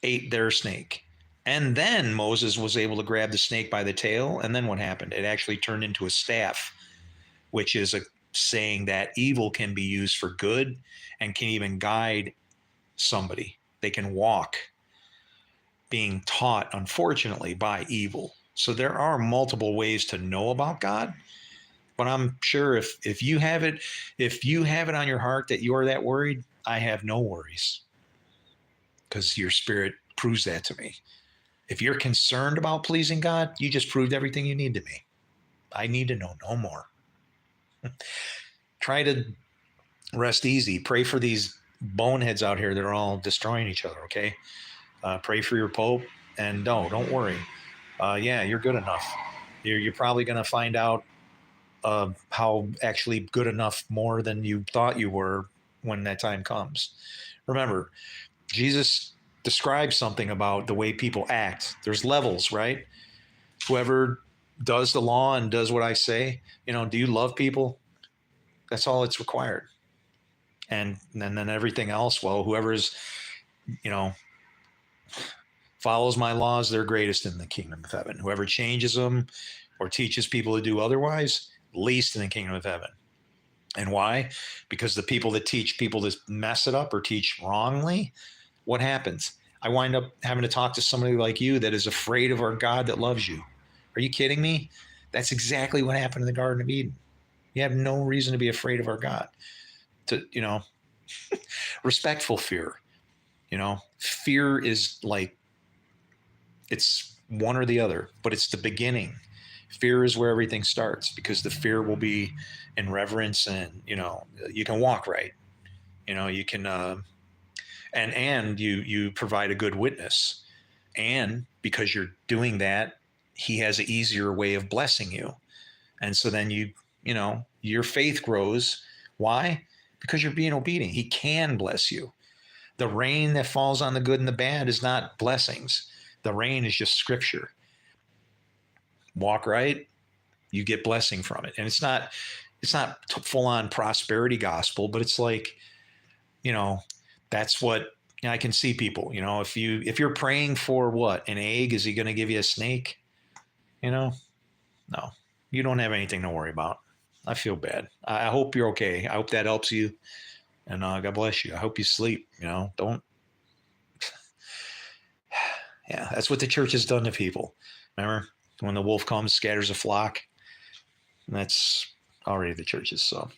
A: ate their snake. And then Moses was able to grab the snake by the tail. And then what happened? It actually turned into a staff, which is a saying that evil can be used for good and can even guide somebody. They can walk being taught, unfortunately, by evil. So there are multiple ways to know about God. But I'm sure if you have it on your heart that you are that worried, I have no worries, because your spirit proves that to me. If you're concerned about pleasing God, you just proved everything you need to me. I need to know no more. Try to rest easy. Pray for these boneheads out here that are all destroying each other, okay? Pray for your Pope, and don't worry. Yeah, you're good enough. You're probably going to find out how actually good enough more than you thought you were when that time comes. Remember, Jesus describes something about the way people act. There's levels, right? Whoever does the law and does what I say, do you love people? That's all it's required. And then everything else, well, whoever's, follows my laws, they're greatest in the kingdom of heaven. Whoever changes them or teaches people to do otherwise, least in the kingdom of heaven. And why? Because the people that teach people to mess it up or teach wrongly, what happens? I wind up having to talk to somebody like you that is afraid of our God that loves you. Are you kidding me? That's exactly what happened in the Garden of Eden. You have no reason to be afraid of our God. To, respectful fear. Fear is like, it's one or the other, but it's the beginning. Fear is where everything starts, because the fear will be in reverence, and you can walk right. You can and you provide a good witness, and because you're doing that, he has an easier way of blessing you. And so then your faith grows. Why? Because you're being obedient. He can bless you. The rain that falls on the good and the bad is not blessings. The rain is just scripture. Walk right, you get blessing from it. And it's not full on prosperity gospel, but it's like, that's what I can see people, if you're praying for what, an egg, is he going to give you a snake? No, you don't have anything to worry about. I feel bad. I hope you're okay. I hope that helps you. And God bless you. I hope you sleep. Don't. Yeah, that's what the church has done to people. Remember when the wolf comes, scatters a flock? That's already the churches. So.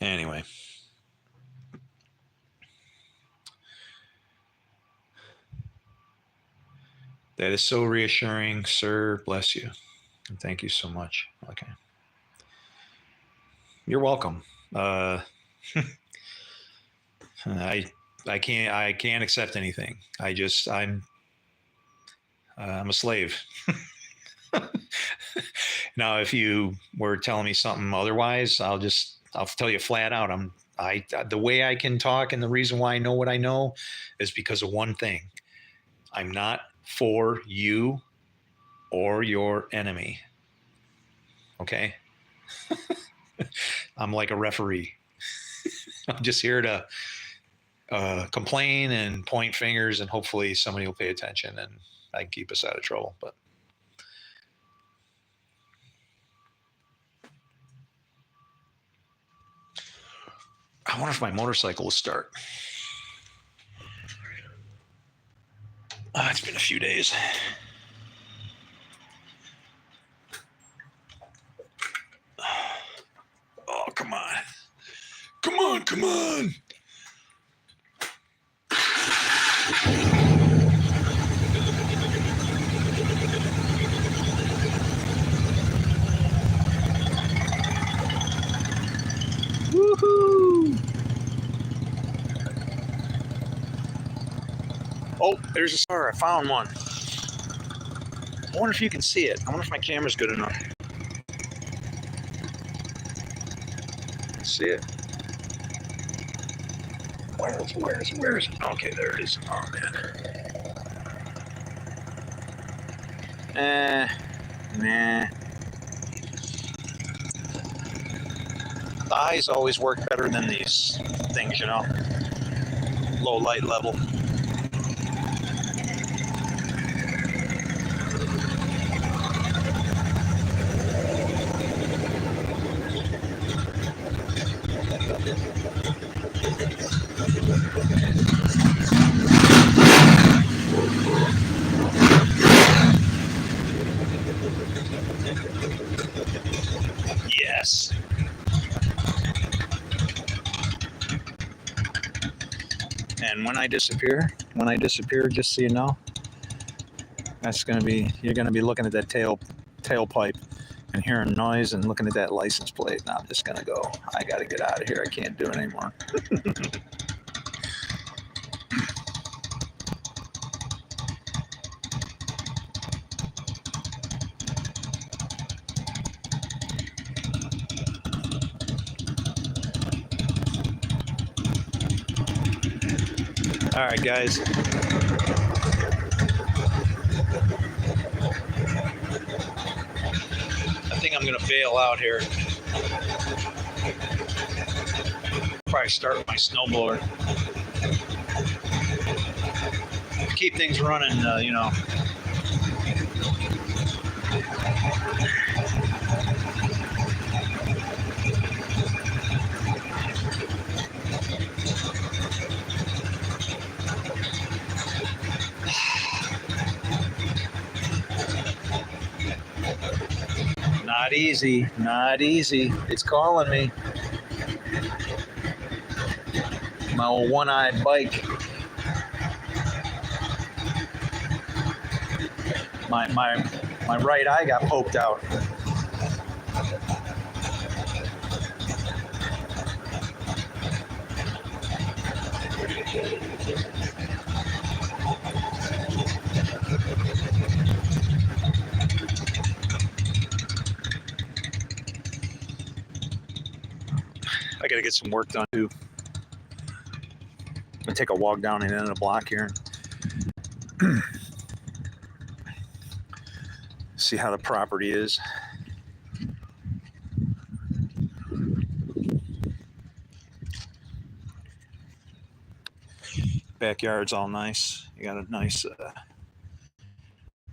A: Anyway. That is so reassuring, sir. Bless you. And thank you so much. Okay. You're welcome. I can't accept anything. I'm a slave. Now, if you were telling me something otherwise, I'll tell you flat out. The way I can talk, and the reason why I know what I know is because of one thing. I'm not for you or your enemy. Okay? I'm like a referee. I'm just here to complain and point fingers, and hopefully somebody will pay attention and I can keep us out of trouble. But I wonder if my motorcycle will start. It's been a few days. Oh, come on. Come on, come on. Woohoo! Oh, there's a star. I found one. I wonder if you can see it. I wonder if my camera's good enough. See it? Where is it? Okay, there it is. Oh, man. Nah. The eyes always work better than these things, low light level. Yes. And when I disappear, just so you know, you're gonna be looking at that tailpipe and hearing noise and looking at that license plate. Now I'm just gonna go. I gotta get out of here. I can't do it anymore. All right, guys. I think I'm going to bail out here. Probably start with my snowblower. Keep things running, Not easy, not easy. It's calling me. My old one-eyed bike. My right eye got poked out. I gotta get some work done too. I'm gonna take a walk down the end of the block here. See how the property is. Backyard's all nice. You got a nice, if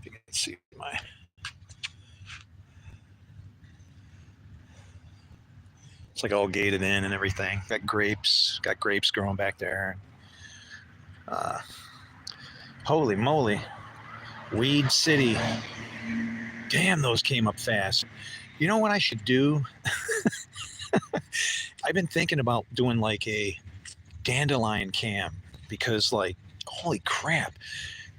A: you can see my, it's like all gated in and everything. Got grapes growing back there. Holy moly. Weed City. Damn, those came up fast. You know what I should do? I've been thinking about doing like a dandelion cam because, like, holy crap,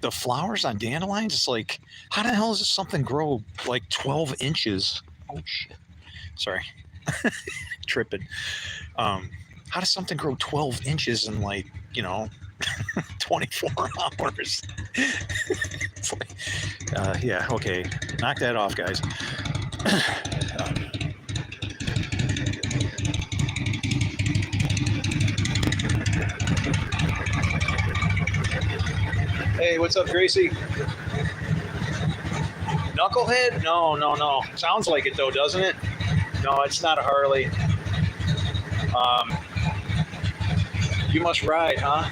A: the flowers on dandelions, it's like, how the hell does something grow like 12 inches? Oh shit. Sorry. Tripping. How does something grow 12 inches in, like, 24 hours? It's like, yeah, okay. Knock that off, guys. Hey, what's up, Gracie? Knucklehead? No. Sounds like it though, doesn't it? No, it's not a Harley. You must ride, huh?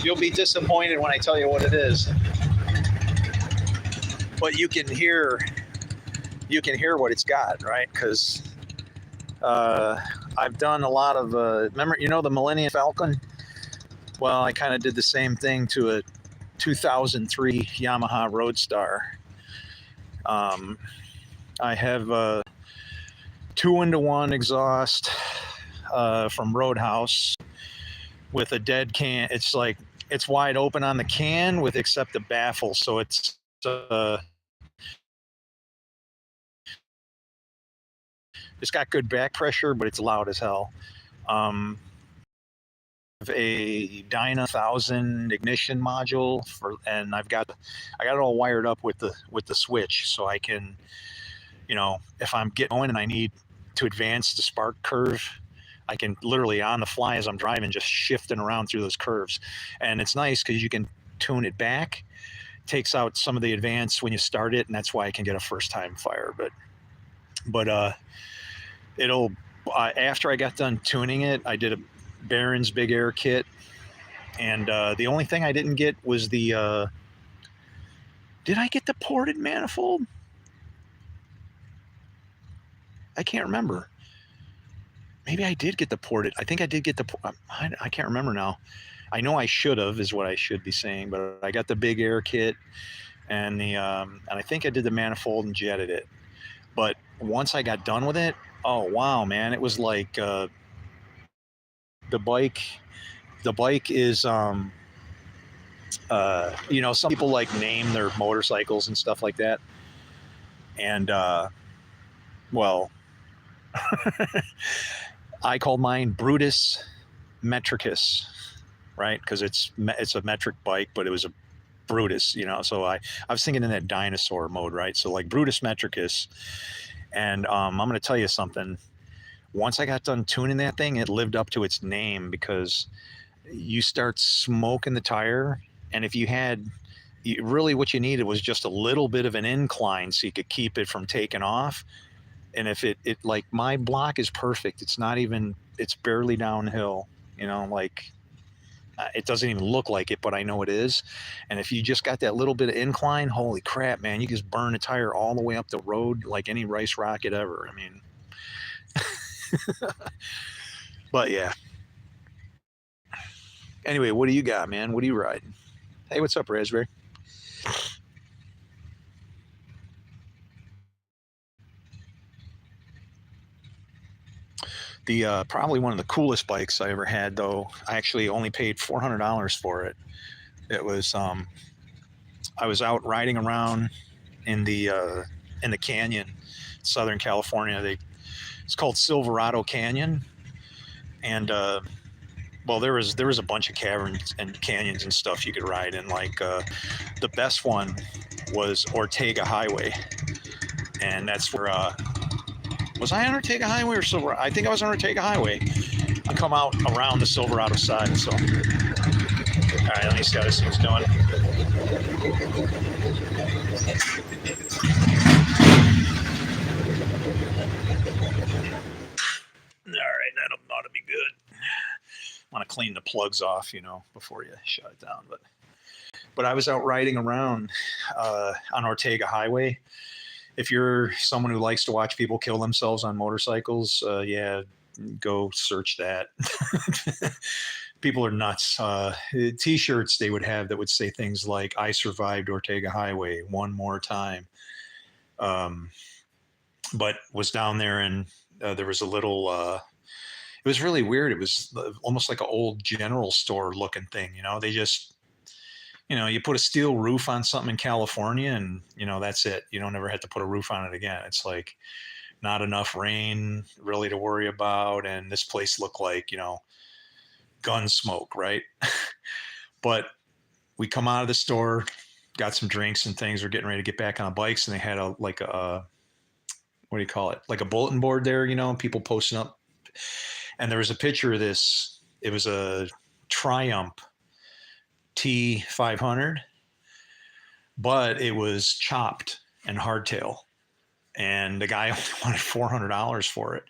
A: You'll be disappointed when I tell you what it is. But you can hear what it's got, right? Because I've done a lot of, remember, the Millennium Falcon? Well, I kind of did the same thing to a 2003 Yamaha Roadstar. I have a 2-into-1 exhaust from Roadhouse with a dead can. It's like, it's wide open on the can with except the baffle. So it's got good back pressure, but it's loud as hell. A Dyna 1000 ignition module and I got it all wired up with the switch, so I can, if I'm getting going and I need to advance the spark curve, I can literally on the fly as I'm driving just shifting around through those curves. And it's nice because you can tune it back, takes out some of the advance when you start it, and that's why I can get a first time fire. But it'll after I got done tuning it, I did a Barron's Big Air kit, and the only thing I didn't get was the did I get the ported manifold? I can't remember. Maybe I did get the ported. I think I did get I can't remember now. I know I should have, is what I should be saying, but I got the Big Air kit and and I think I did the manifold and jetted it. But once I got done with it, oh wow, man, it was like the bike is some people like name their motorcycles and stuff like that, and well I called mine Brutus Metricus, right? Because it's a metric bike, but it was a Brutus, so I was thinking in that dinosaur mode, right? So like Brutus Metricus. And I'm going to tell you something. Once I got done tuning that thing, it lived up to its name, because you start smoking the tire. And if really what you needed was just a little bit of an incline so you could keep it from taking off. And if it like, my block is perfect. It's barely downhill, like It doesn't even look like it, but I know it is. And if you just got that little bit of incline, holy crap, man, you just burn a tire all the way up the road like any rice rocket ever. I mean, but yeah. Anyway, what do you got, man? What are you riding? Hey, what's up, Raspberry? The probably one of the coolest bikes I ever had, though. I actually only paid $400 for it. It was I was out riding around in the canyon, Southern California. It's called Silverado Canyon, and well, there was a bunch of caverns and canyons and stuff you could ride in. Like the best one was Ortega Highway, and that's where was I on Ortega Highway or Silver? I think I was on Ortega Highway. I come out around the Silverado side, so all right, let me see how this thing's doing. All right, that ought to be good. Want to clean the plugs off, before you shut it down. But I was out riding around on Ortega Highway. If you're someone who likes to watch people kill themselves on motorcycles, yeah, go search that. People are nuts. T-shirts they would have that would say things like "I survived Ortega Highway one more time." But was down there and there was a little. It was really weird. It was almost like an old general store looking thing. They just you put a steel roof on something in California and, that's it. You don't ever have to put a roof on it again. It's like not enough rain really to worry about. And this place looked like, gun smoke, right? But we come out of the store, got some drinks and things. We're getting ready to get back on bikes. And they had what do you call it? Like a bulletin board there, people posting up. And there was a picture of this. It was a Triumph T500, but it was chopped and hardtail, and the guy only wanted $400 for it,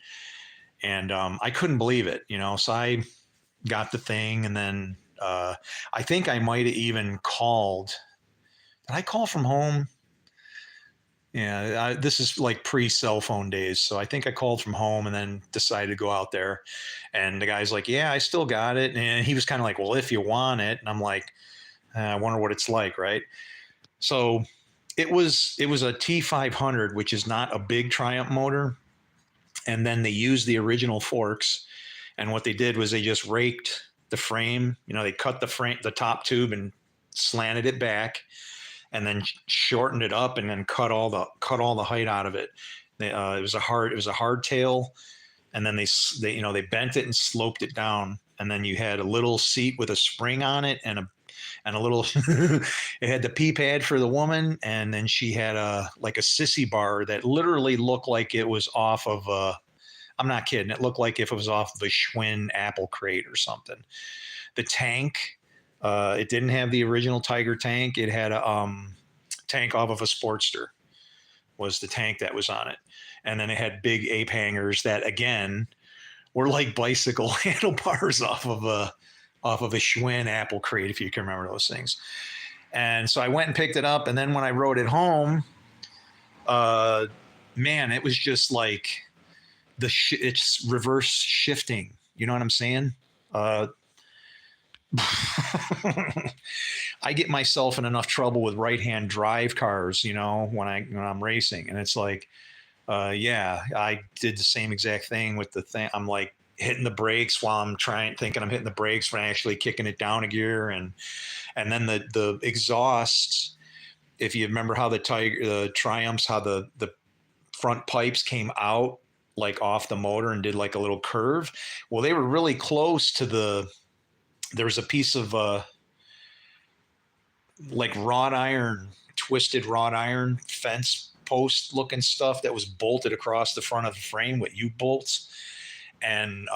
A: and I couldn't believe it, So I got the thing, and then I think I might have even called. Did I call from home? Yeah, this is like pre-cell phone days, so I think I called from home and then decided to go out there. And the guy's like, "Yeah, I still got it," and he was kind of like, "Well, if you want it," and I'm like, I wonder what it's like, right? So it was a T500, which is not a big Triumph motor, and then they used the original forks, and what they did was they just raked the frame. They cut the frame, the top tube, and slanted it back, and then shortened it up, and then cut all the height out of it. It was a hard tail, and then they bent it and sloped it down, and then you had a little seat with a spring on it and a little it had the pee pad for the woman, and then she had a sissy bar that literally looked like it was off of I'm not kidding, it looked like if it was off of a Schwinn apple crate or something. The tank, it didn't have the original Tiger tank. It had a tank off of a Sportster was the tank that was on it. And then it had big ape hangers that again were like bicycle handlebars off of a Schwinn apple crate, if you can remember those things. And so I went and picked it up. And then when I rode it home, man, it was just like it's reverse shifting. You know what I'm saying? I get myself in enough trouble with right-hand drive cars, when I'm racing, and it's like, yeah, I did the same exact thing with the thing. I'm like hitting the brakes while I'm thinking I'm hitting the brakes when I'm actually kicking it down a gear, and then the exhausts. If you remember how the Triumphs, how the front pipes came out like off the motor and did like a little curve. Well, they were really close to there was a piece of like twisted wrought iron fence post looking stuff that was bolted across the front of the frame with U-bolts. And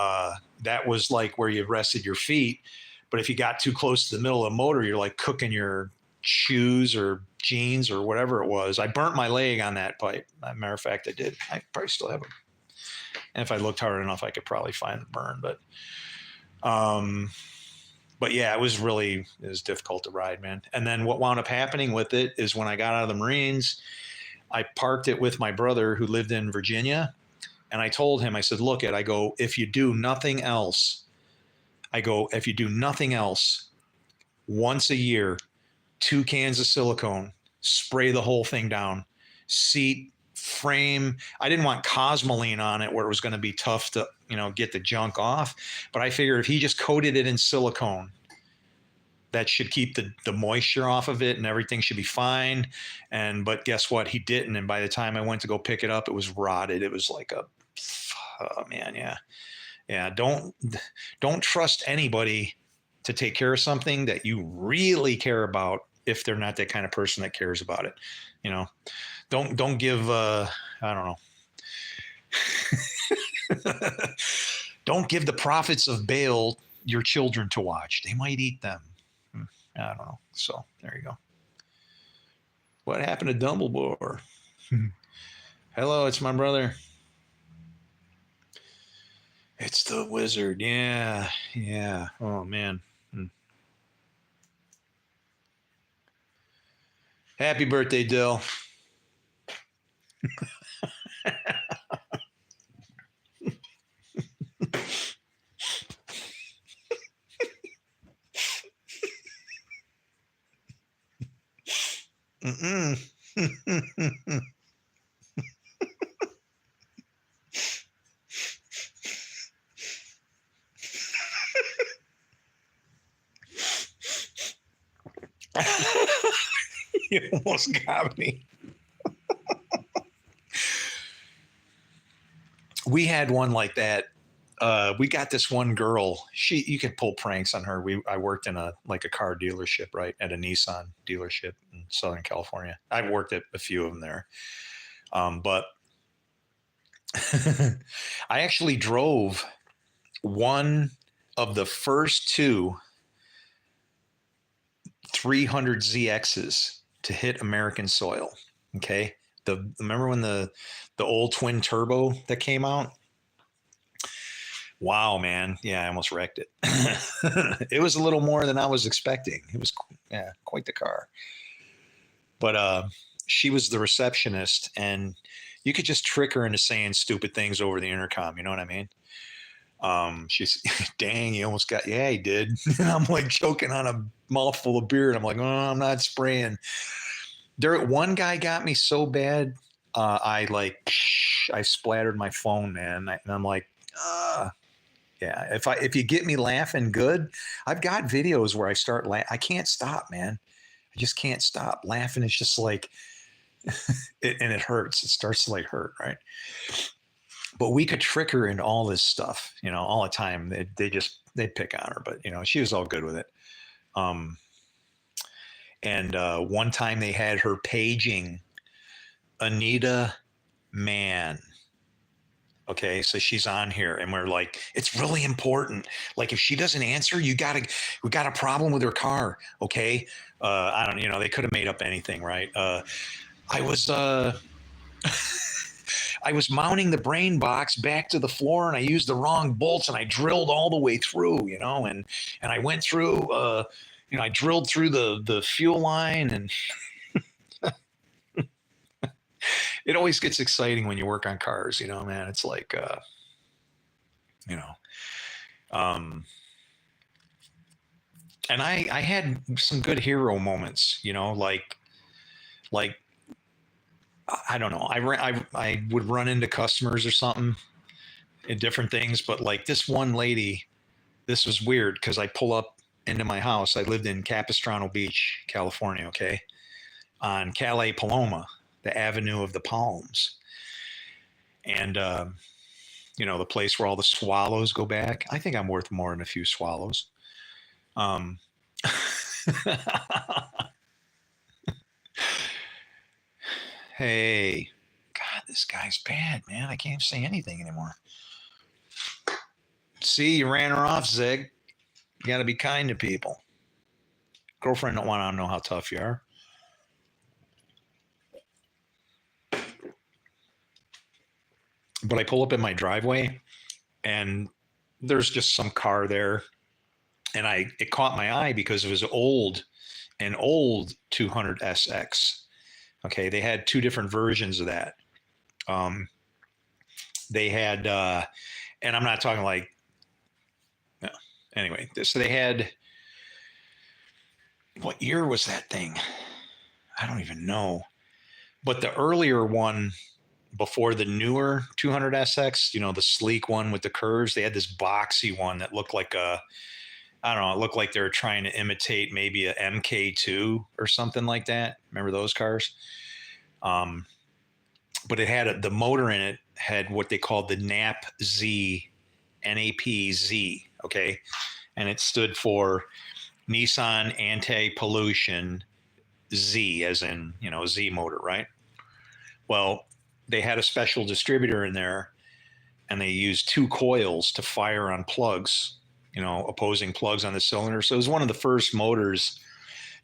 A: that was like where you rested your feet. But if you got too close to the middle of the motor, you're like cooking your shoes or jeans or whatever it was. I burnt my leg on that pipe. As a matter of fact, I did. I probably still have it. And if I looked hard enough, I could probably find the burn. But But yeah, it was difficult to ride, man. And then what wound up happening with it is when I got out of the Marines, I parked it with my brother who lived in Virginia. And I told him, I said, look I go, if you do nothing else, once a year, 2 cans of silicone, spray the whole thing down, seat, frame. I didn't want Cosmoline on it where it was going to be tough to, get the junk off. But I figured if he just coated it in silicone, that should keep the moisture off of it and everything should be fine. But guess what? He didn't. And by the time I went to go pick it up, it was rotted. It was like oh man, yeah. Yeah. Don't trust anybody to take care of something that you really care about if they're not that kind of person that cares about it. Don't give, I don't know. Don't give the prophets of Baal your children to watch. They might eat them. I don't know. So there you go. What happened to Dumbledore? Hello, it's my brother. It's the wizard. Yeah. Yeah. Oh, man. Happy birthday, Dill. You almost got me. We had one like that. We got this one girl. You could pull pranks on her. I worked in a car dealership, right, at a Nissan dealership in Southern California. I've worked at a few of them there, but I actually drove one of the first 2 300ZXs to hit American soil. Okay, remember when the old twin turbo that came out? Wow, man. Yeah, I almost wrecked it. It was a little more than I was expecting. It was quite the car. But she was the receptionist, and you could just trick her into saying stupid things over the intercom. You know what I mean? She's, dang, he almost got, yeah, he did. And I'm like choking on a mouthful of beer. And I'm like, oh, I'm not spraying. One guy got me so bad. I splattered my phone, man. And I'm like, yeah, if you get me laughing good, I've got videos where I start I can't stop, man. I just can't stop. Laughing is just like, and it hurts. It starts to hurt, right? But we could trick her into all this stuff, all the time. They'd pick on her, but she was all good with it. And one time they had her paging Anita Mann. Okay, so she's on here, and we're like, it's really important. Like, if she doesn't answer, we got a problem with her car. Okay, I don't, they could have made up anything, right? I was mounting the brain box back to the floor, and I used the wrong bolts, and I drilled all the way through, and I went through, I drilled through the fuel line, and it always gets exciting when you work on cars, man. It's like, and I had some good hero moments, like I don't know. I would run into customers or something and different things, but like this one lady, this was weird because I pull up into my house. I lived in Capistrano Beach, California. Okay. On Calais Paloma, the Avenue of the Palms. And, the place where all the swallows go back. I think I'm worth more than a few swallows. Hey, God, this guy's bad, man. I can't say anything anymore. See, you ran her off, Zig. You got to be kind to people. Girlfriend don't want to know how tough you are. But I pull up in my driveway, and there's just some car there. and it caught my eye because it was an old 200SX. Okay, they had two different versions of that. Um, they had, and I'm not talking like, no. Anyway. So they had, what year was that thing? I don't even know. But the earlier one, before the newer 200SX, the sleek one with the curves, they had this boxy one that looked like I don't know, it looked like they were trying to imitate maybe a MK2 or something like that. Remember those cars? Um, but it had the motor in it had what they called the NAPZ. Okay, and it stood for Nissan Anti-Pollution Z, as in Z motor, right? Well, they had a special distributor in there, and they used two coils to fire on plugs, opposing plugs on the cylinder. So it was one of the first motors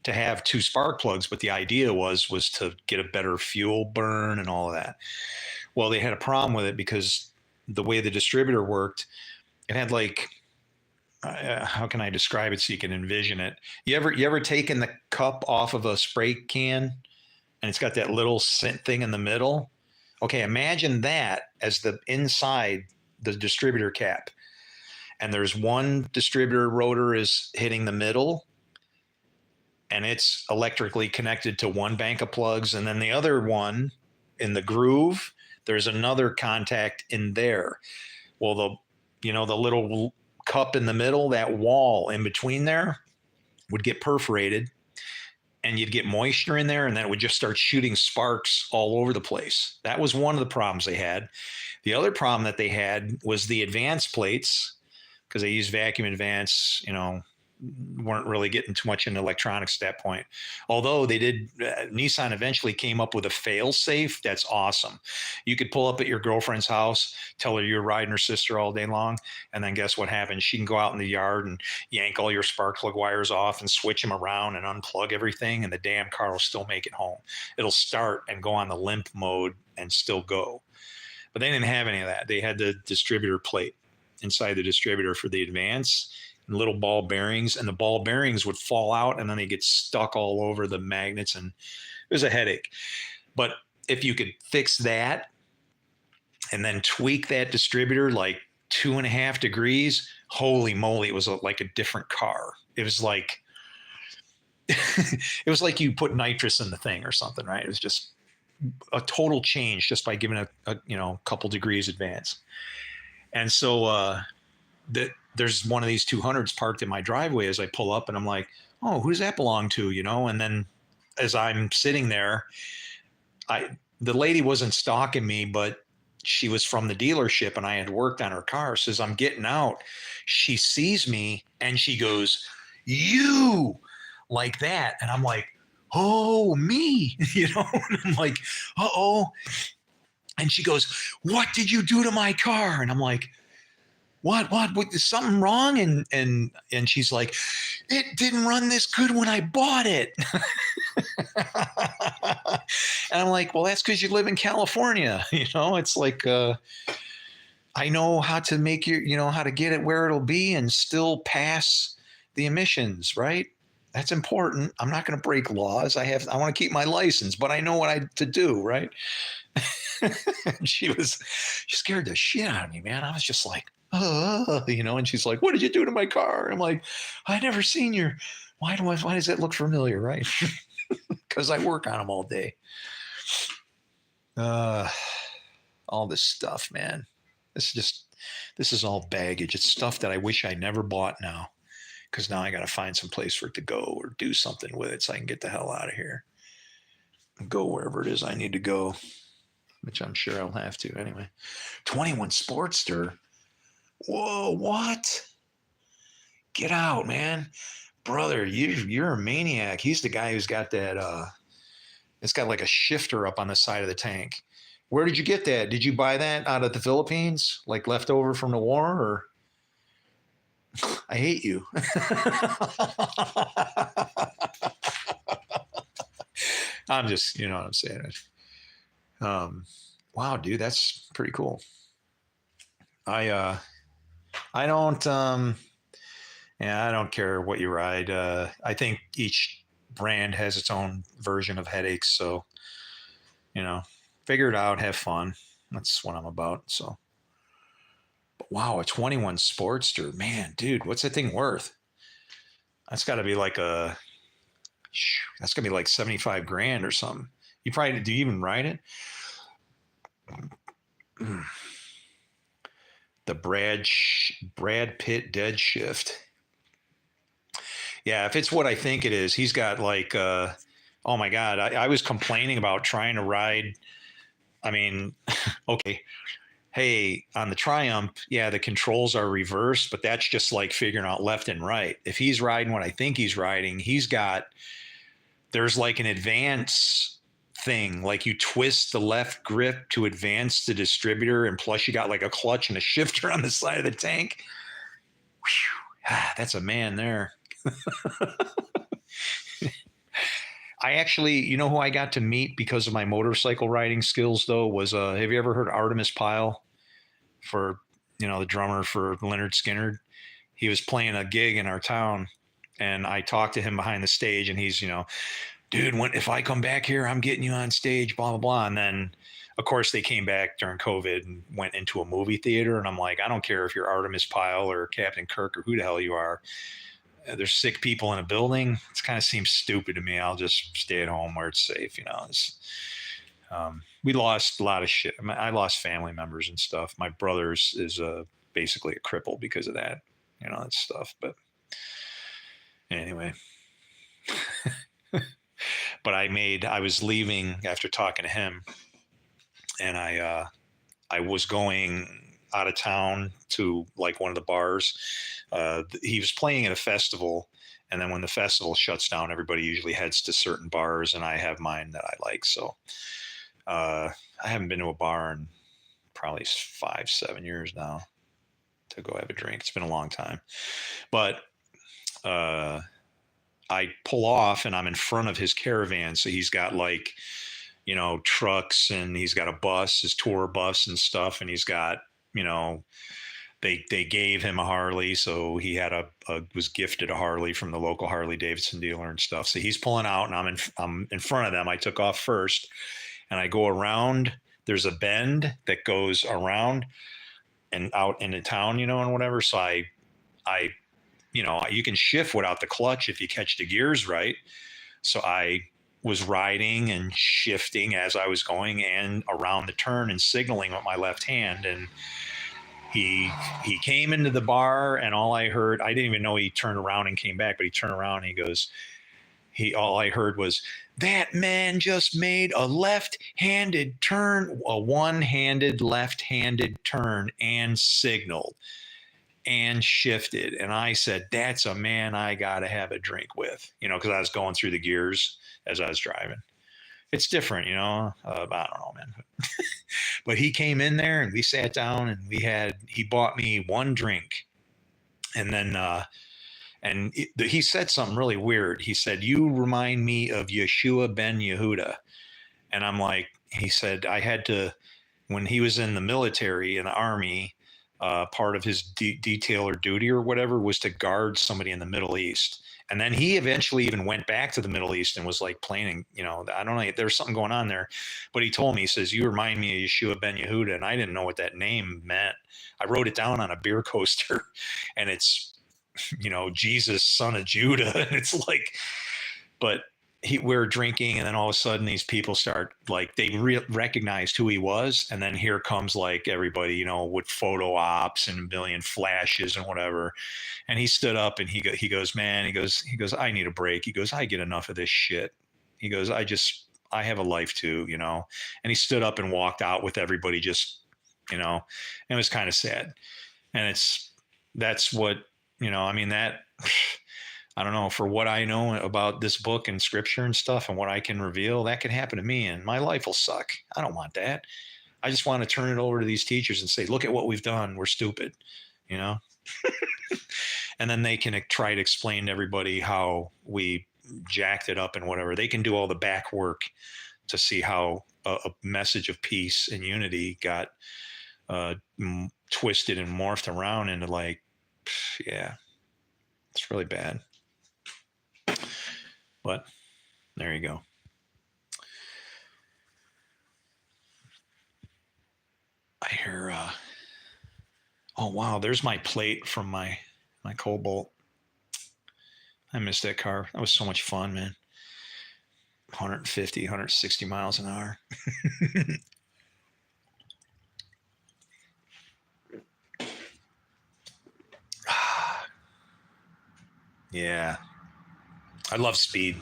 A: to have two spark plugs, but the idea was to get a better fuel burn and all of that. Well, they had a problem with it because the way the distributor worked, it had like, how can I describe it so you can envision it? You ever taken the cup off of a spray can and it's got that little thing in the middle? Okay, imagine that as the inside the distributor cap, and there's one distributor rotor is hitting the middle, and it's electrically connected to one bank of plugs, and then the other one in the groove, there's another contact in there. Well, the little cup in the middle, that wall in between there would get perforated, and you'd get moisture in there, and then it would just start shooting sparks all over the place. That was one of the problems they had. The other problem that they had was the advance plates, because they used vacuum advance, weren't really getting too much into electronics at that point. Although they did, Nissan eventually came up with a fail safe. That's awesome. You could pull up at your girlfriend's house, tell her you're riding her sister all day long, and then guess what happens? She can go out in the yard and yank all your spark plug wires off and switch them around and unplug everything, and the damn car will still make it home. It'll start and go on the limp mode and still go. But they didn't have any of that. They had the distributor plate inside the distributor for the advance, and little ball bearings, and the ball bearings would fall out and then they get stuck all over the magnets, and it was a headache. But if you could fix that and then tweak that distributor like 2.5 degrees, holy moly, it was like a different car. It was like it was like you put nitrous in the thing or something, right? It was just a total change just by giving a couple degrees advance. And so there's one of these 200s parked in my driveway as I pull up, and I'm like, oh, who does that belong to? And then as I'm sitting there, the lady wasn't stalking me, but she was from the dealership and I had worked on her car. So as I'm getting out, she sees me and she goes, you, like that. And I'm like, oh, me, and I'm like, uh-oh. And she goes, what did you do to my car? And I'm like, what, is something wrong? And she's like, it didn't run this good when I bought it. And I'm like, well, that's because you live in California. It's like, I know how to make how to get it where it'll be and still pass the emissions, right? That's important. I'm not going to break laws. I want to keep my license, but I know what to do, right? She scared the shit out of me, man. I was just like, and she's like, what did you do to my car? I'm like, I never seen your, why does that look familiar? Right. Cause I work on them all day. All this stuff, man. This is all baggage. It's stuff that I wish I never bought now. Cause now I got to find some place for it to go or do something with it so I can get the hell out of here and go wherever it is I need to go, which I'm sure I'll have to anyway. 21 Sportster. Whoa, what? Get out, man. Brother, you're a maniac. He's the guy who's got that, it's got like a shifter up on the side of the tank. Where did you get that? Did you buy that out of the Philippines? Like leftover from the war, or? I hate you. I'm just, you know what I'm saying? Wow, dude, that's pretty cool. I don't, Yeah, I don't care what you ride. I think each brand has its own version of headaches. So, you know, figure it out, have fun. That's what I'm about. So, but wow, a 21 Sportster, man, dude, what's that thing worth? That's got to be like that's gonna be like 75 grand or something. You probably, do you even ride it? The Brad Pitt Dead Shift. Yeah, if it's what I think it is, he's got like, oh my God, I was complaining about trying to ride. I mean, okay, hey, on the Triumph, yeah, the controls are reversed, but that's just like figuring out left and right. If he's riding what I think he's riding, there's like an advance thing, like you twist the left grip to advance the distributor, and plus you got like a clutch and a shifter on the side of the tank. Whew, that's a man there. I actually, you know who I got to meet because of my motorcycle riding skills though was have you ever heard Artemis Pyle, for the drummer for Leonard Skinner? He was playing a gig in our town, and I talked to him behind the stage, and he's, dude, if I come back here, I'm getting you on stage, blah blah blah. And then of course they came back during COVID and went into a movie theater, and I'm like, I don't care if you're Artemis Pyle or Captain Kirk or who the hell you are. There's sick people in a building. It kind of seems stupid to me. I'll just stay at home where it's safe. We lost a lot of shit. I lost family members and stuff. My brother's is basically a cripple because of that, that stuff. But anyway, but I was leaving after talking to him, and I was going out of town to like one of the bars. He was playing at a festival, and then when the festival shuts down, everybody usually heads to certain bars, and I have mine that I like. So I haven't been to a bar in probably 5-7 years now to go have a drink. It's been a long time, but I pull off and I'm in front of his caravan. So he's got like, trucks, and he's got a bus, his tour bus and stuff. And he's got, they gave him a Harley. So he was gifted a Harley from the local Harley Davidson dealer and stuff. So he's pulling out, and I'm in front of them. I took off first, and I go around. There's a bend that goes around and out into town, and whatever. So I you can shift without the clutch if you catch the gears right. So I was riding and shifting as I was going and around the turn and signaling with my left hand. And he came into the bar, and all I heard, I didn't even know he turned around and came back, but he turned around and he goes, all I heard was, that man just made a left-handed turn, a one-handed left-handed turn, and signaled and shifted. And I said, that's a man I got to have a drink with, because I was going through the gears as I was driving. It's different, I don't know, man. But he came in there, and we sat down, and he bought me one drink. And then, he said something really weird. He said, you remind me of Yeshua ben Yehuda. And I'm like, he said, when he was in the military, in the army, part of his detail or duty or whatever was to guard somebody in the Middle East. And then he eventually even went back to the Middle East and was like planning, I don't know, there's something going on there. But he told me, he says, you remind me of Yeshua ben Yehuda. And I didn't know what that name meant. I wrote it down on a beer coaster, and it's, Jesus, son of Judah. And it's like, but we're drinking, and then all of a sudden these people start, like, they recognized who he was. And then here comes like everybody, with photo ops and a billion flashes and whatever. And he stood up, and he goes, man, he goes, I need a break. He goes, I get enough of this shit. He goes, I have a life too, And he stood up and walked out with everybody, just, and it was kind of sad. And that's what, that, I don't know, for what I know about this book and scripture and stuff and what I can reveal, that could happen to me, and my life will suck. I don't want that. I just want to turn it over to these teachers and say, look at what we've done. We're stupid, And then they can try to explain to everybody how we jacked it up and whatever. They can do all the back work to see how a message of peace and unity got twisted and morphed around into like, yeah. It's really bad. But there you go. I hear, oh wow, there's my plate from my Cobalt. I missed that car. That was so much fun, man. 150, 160 miles an hour. Yeah. I love speed.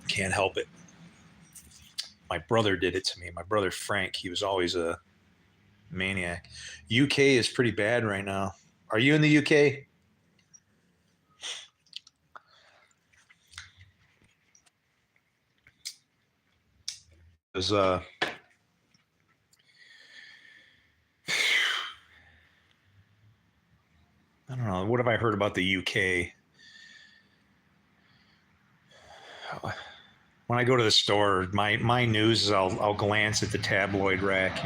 A: Can't help it. My brother did it to me. My brother Frank, he was always a maniac. UK is pretty bad right now. Are you in the UK? There's I don't know. What have I heard about the UK? When I go to the store, my news is I'll glance at the tabloid rack.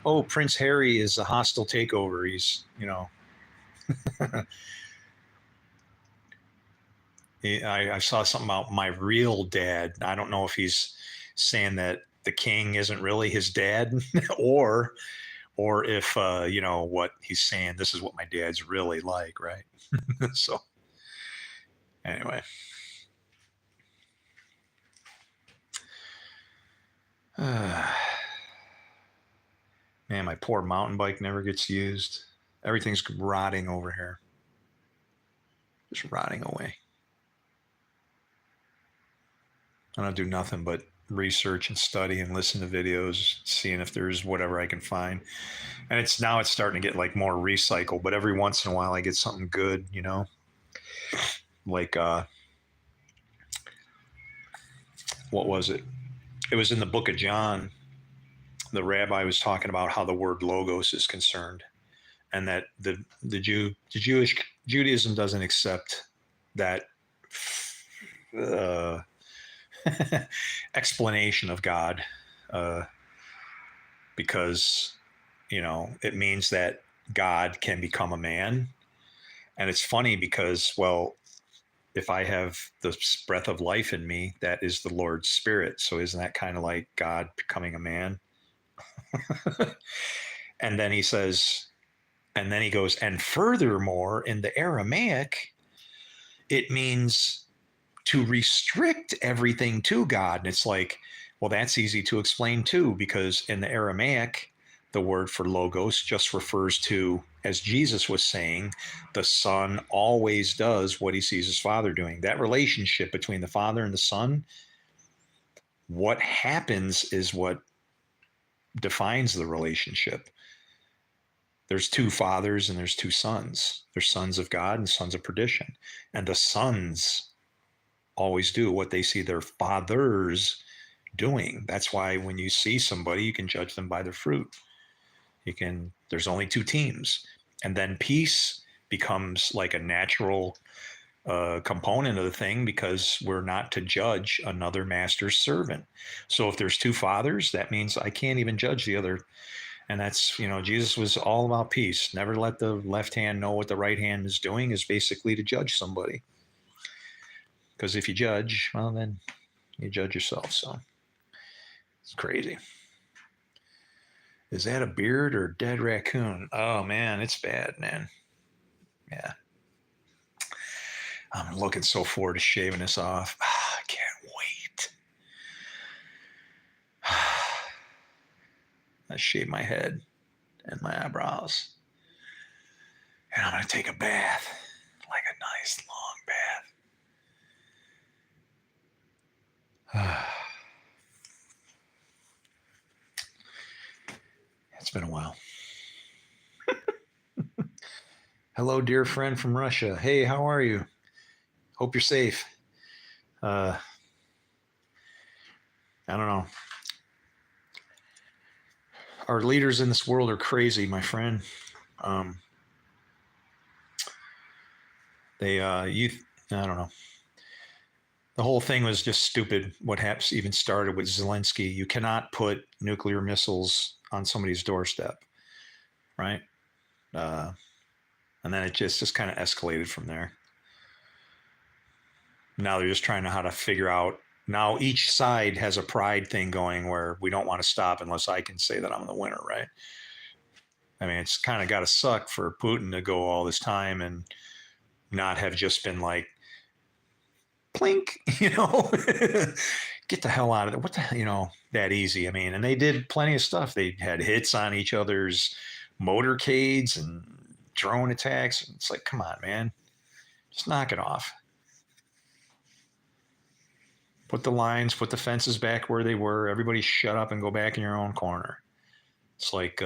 A: Oh, Prince Harry is a hostile takeover. He's I saw something about my real dad. I don't know if he's saying that the king isn't really his dad, or if what he's saying. This is what my dad's really like, right? So anyway, man, my poor mountain bike never gets used. Everything's rotting over here, just rotting away. I don't do nothing but research and study and listen to videos, seeing if there's whatever I can find. And it's starting to get like more recycled, but every once in a while I get something good, like what was it? It was in the book of John. The rabbi was talking about how the word logos is concerned, and that Judaism doesn't accept that explanation of God, because it means that God can become a man. And it's funny because, well, if I have the breath of life in me, that is the Lord's spirit. So isn't that kind of like God becoming a man? And then he says, and then he goes, and furthermore, in the Aramaic, it means to restrict everything to God. And it's like, well, that's easy to explain too, because in the Aramaic, the word for logos just refers to, as Jesus was saying, the Son always does what he sees his Father doing. That relationship between the Father and the Son, what happens is what defines the relationship. There's two fathers and there's two sons. There's sons of God and sons of perdition. And the sons always do what they see their fathers doing. That's why when you see somebody, you can judge them by their fruit. There's only two teams. And then peace becomes like a natural component of the thing, because we're not to judge another master's servant. So if there's two fathers, that means I can't even judge the other. And that's, Jesus was all about peace. Never let the left hand know what the right hand is doing, is basically to judge somebody. Because if you judge, well, then you judge yourself. So it's crazy. Is that a beard or a dead raccoon? Oh, man, it's bad, man. Yeah. I'm looking so forward to shaving this off. I can't wait. I shave my head and my eyebrows. And I'm going to take a bath, like a nice long bath. It's been a while. Hello, dear friend from Russia. Hey, how are you? Hope you're safe. I don't know. Our leaders in this world are crazy, my friend. I don't know. The whole thing was just stupid. What even started with Zelensky. You cannot put nuclear missiles on somebody's doorstep, right? And then it just kind of escalated from there. Now they're just trying to how to figure out. Now each side has a pride thing going where we don't want to stop unless I can say that I'm the winner, right? I mean, it's kind of got to suck for Putin to go all this time and not have just been like, plink, get the hell out of there. What the hell, that easy. I mean, and they did plenty of stuff. They had hits on each other's motorcades and drone attacks. It's like, come on, man, just knock it off. Put the lines, put the fences back where they were. Everybody shut up and go back in your own corner. It's like,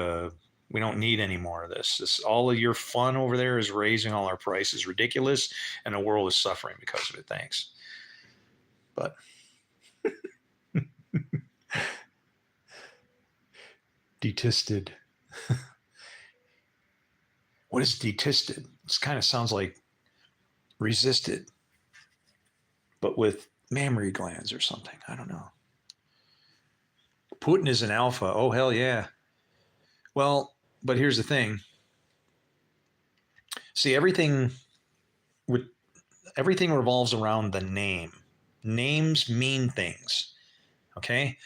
A: we don't need any more of this. All of your fun over there is raising all our prices ridiculous, and the world is suffering because of it. Thanks. But detested. What is detested? This kind of sounds like resisted, but with mammary glands or something. I don't know. Putin is an alpha. Oh, hell yeah. Well, but here's the thing. See, everything revolves around the name. Names mean things. Okay?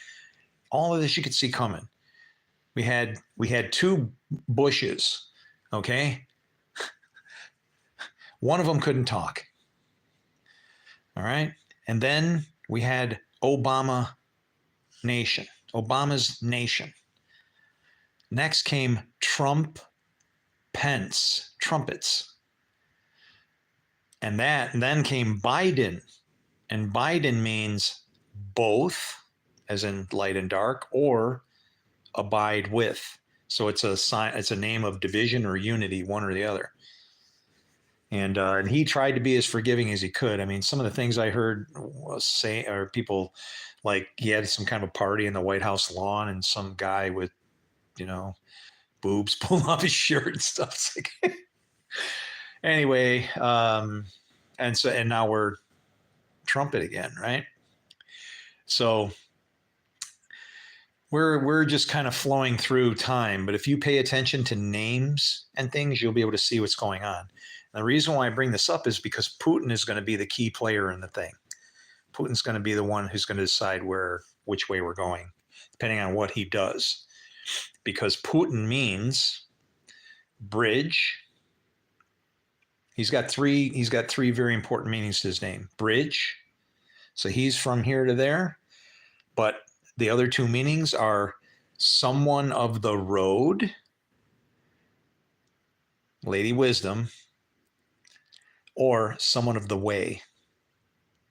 A: All of this you could see coming. We had two Bushes, okay? One of them couldn't talk. All right? And then we had Obama's nation. Next came Trump, Pence, trumpets. And then came Biden. And Biden means both, as in light and dark, or abide with. So it's a name of division or unity, one or the other. And he tried to be as forgiving as he could. I mean, some of the things I heard or people like he had some kind of a party in the White House lawn, and some guy with, boobs pulling off his shirt and stuff. It's like, anyway, and now we're trumpet again, right? So we're just kind of flowing through time. But if you pay attention to names and things, you'll be able to see what's going on. And the reason why I bring this up is because Putin is going to be the key player in the thing. Putin's going to be the one who's going to decide which way we're going, depending on what he does. Because Putin means bridge. He's got three very important meanings to his name. Bridge. So he's from here to there. But the other two meanings are someone of the road, Lady Wisdom, or someone of the way.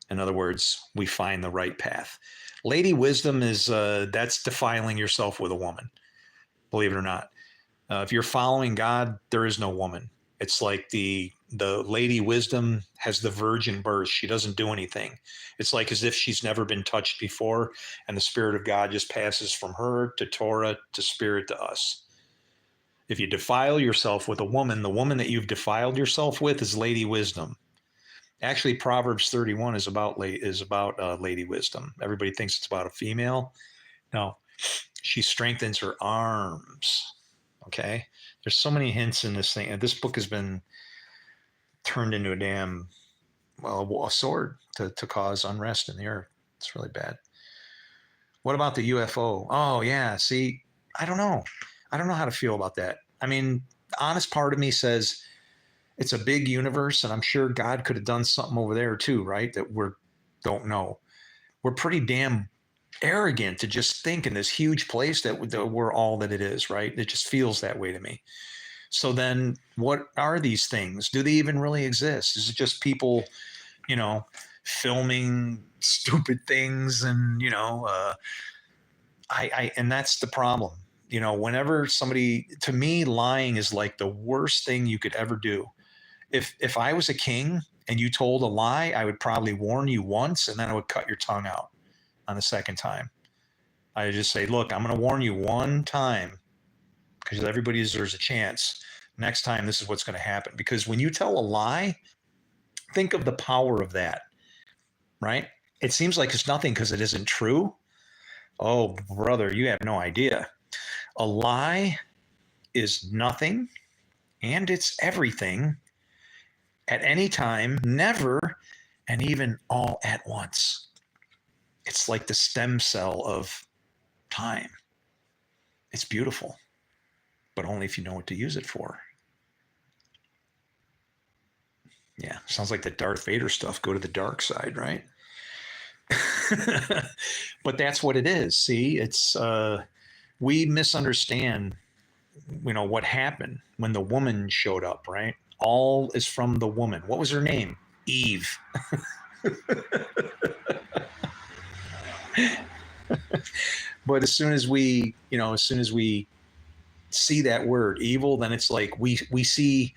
A: In other words, we find the right path. Lady Wisdom is that's defiling yourself with a woman, believe it or not. If you're following God, there is no woman. It's like the Lady Wisdom has the virgin birth. She doesn't do anything. It's like as if she's never been touched before, and the Spirit of God just passes from her to Torah to Spirit to us. If you defile yourself with a woman, the woman that you've defiled yourself with is Lady Wisdom. Actually, Proverbs 31 is about Lady Wisdom. Everybody thinks it's about a female. No, she strengthens her arms. Okay, there's so many hints in this thing, and this book has been turned into a sword to cause unrest in the earth. It's really bad. What about the UFO? Oh yeah, see, I don't know how to feel about that. I mean, the honest part of me says it's a big universe, and I'm sure God could have done something over there too, right? That we don't know. We're pretty damn arrogant to just think in this huge place that we're all that it is, right? It just feels that way to me. So then what are these things? Do they even really exist? Is it just people, filming stupid things? And, and that's the problem. Whenever to me, lying is like the worst thing you could ever do. If I was a king and you told a lie, I would probably warn you once, and then I would cut your tongue out on the second time. I just say, look, I'm going to warn you one time because everybody deserves a chance. Next time, this is what's going to happen. Because when you tell a lie, think of the power of that, right? It seems like it's nothing because it isn't true. Oh, brother, you have no idea. A lie is nothing, and it's everything at any time, never, and even all at once. It's like the stem cell of time. It's beautiful, but only if you know what to use it for. Yeah, sounds like the Darth Vader stuff. Go to the dark side, right? But that's what it is. See, it's we misunderstand, what happened when the woman showed up, right? All is from the woman. What was her name? Eve. But as soon as we see that word evil, then it's like we see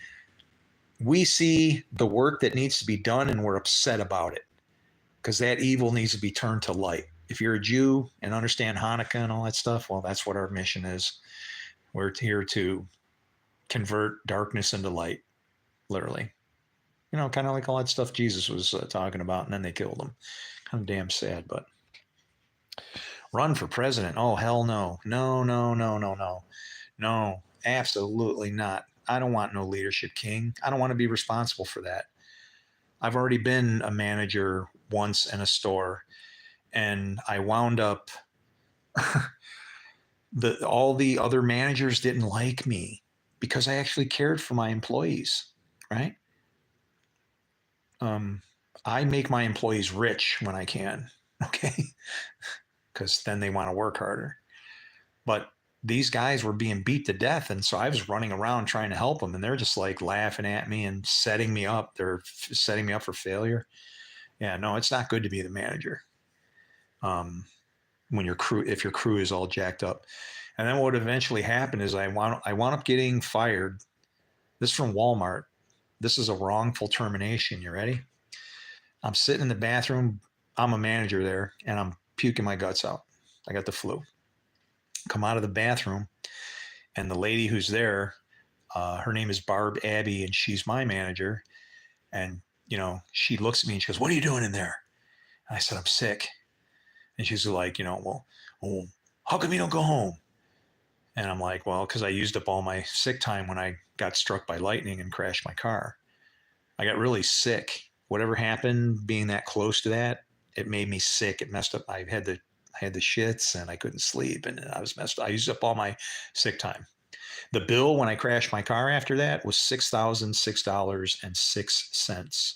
A: the work that needs to be done and we're upset about it because that evil needs to be turned to light. If you're a Jew and understand Hanukkah and all that stuff, well, that's what our mission is. We're here to convert darkness into light, literally. Kind of like all that stuff Jesus was talking about, and then they killed him. Kind of damn sad, but run for president? Oh, hell no. No, no, no, no, no. No, absolutely not. I don't want no leadership king. I don't want to be responsible for that. I've already been a manager once in a store, and I wound up all the other managers didn't like me because I actually cared for my employees, right? I make my employees rich when I can, okay? Because then they want to work harder. But these guys were being beat to death, and so I was running around trying to help them, and they're just like laughing at me and setting me up. They're setting me up for failure. Yeah, no, it's not good to be the manager. When if your crew is all jacked up. And then what eventually happened is I wound up getting fired. This is from Walmart. This is a wrongful termination. You ready? I'm sitting in the bathroom. I'm a manager there, and I'm puking my guts out. I got the flu. Come out of the bathroom, and the lady who's there, her name is Barb Abbey, and she's my manager. And she looks at me and she goes, "What are you doing in there?" And I said, "I'm sick." And she's like, "Well, how come you don't go home?" And I'm like, "Well, because I used up all my sick time when I got struck by lightning and crashed my car. I got really sick. Whatever happened, being that close to that, it made me sick. It messed up. I had the shits and I couldn't sleep and I was messed up. I used up all my sick time. The bill when I crashed my car after that was $6,006.06.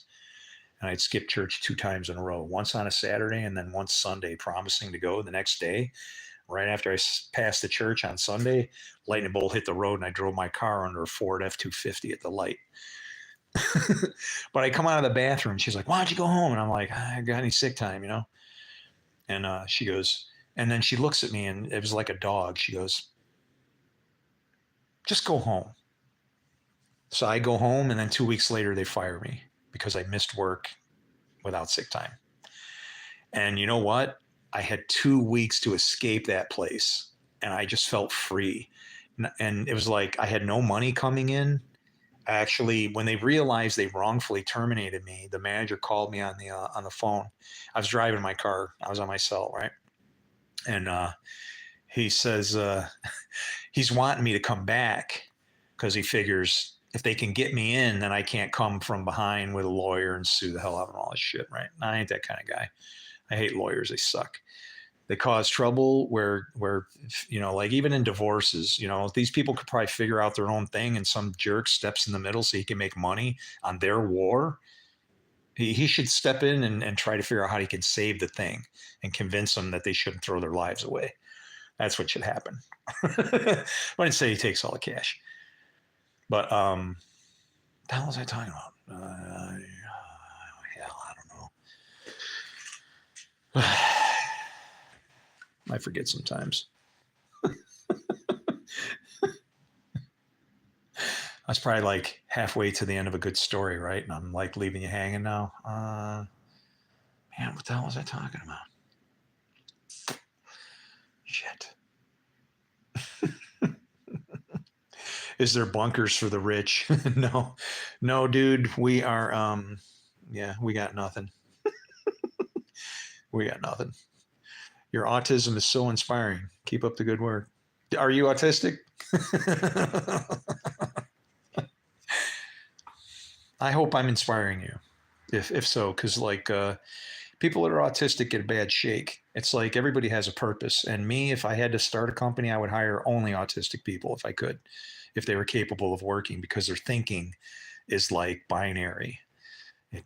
A: And I'd skipped church 2 times in a row, once on a Saturday and then once Sunday, promising to go the next day. Right after I passed the church on Sunday, lightning bolt hit the road and I drove my car under a Ford F-250 at the light. But I come out of the bathroom. She's like, "Why don't you go home?" And I'm like, "I got any sick time, And she goes, and then she looks at me and it was like a dog. She goes, "Just go home." So I go home, and then 2 weeks later they fire me because I missed work without sick time. And you know what? I had 2 weeks to escape that place, and I just felt free. And it was like I had no money coming in. Actually, when they realized they wrongfully terminated me, the manager called me on the phone. I was driving my car. I was on my cell, right? And he says he's wanting me to come back because he figures if they can get me in, then I can't come from behind with a lawyer and sue the hell out of all this shit, right? I ain't that kind of guy. I hate lawyers. They suck. They cause trouble where like even in divorces, these people could probably figure out their own thing and some jerk steps in the middle so he can make money on their war. He should step in and try to figure out how he can save the thing and convince them that they shouldn't throw their lives away. That's what should happen. I didn't say he takes all the cash. But what the hell was I talking about? Hell, I don't know. I forget sometimes. I was probably like halfway to the end of a good story, right? And I'm like leaving you hanging now. Man, what the hell was I talking about? Shit. Is there bunkers for the rich? No, dude. We are, we got nothing. We got nothing. Your autism is so inspiring. Keep up the good work. Are you autistic? I hope I'm inspiring you. If so, because like people that are autistic get a bad shake. It's like everybody has a purpose. And me, if I had to start a company, I would hire only autistic people if I could, if they were capable of working, because their thinking is like binary.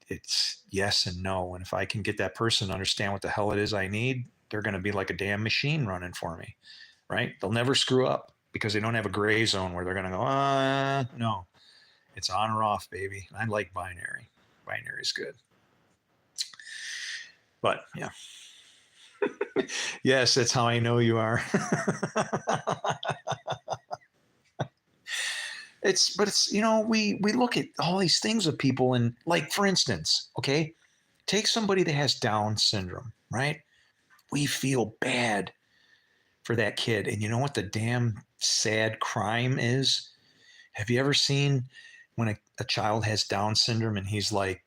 A: It's yes and no. And if I can get that person to understand what the hell it is I need, they're going to be like a damn machine running for me, right? They'll never screw up because they don't have a gray zone where they're going to go, no, it's on or off, baby. I like binary. Binary is good. But yeah. Yes, that's how I know you are. But it's we look at all these things with people, and like for instance, okay, take somebody that has Down syndrome, right? We feel bad for that kid. And you know what the damn sad crime is? Have you ever seen when a child has Down syndrome and he's like,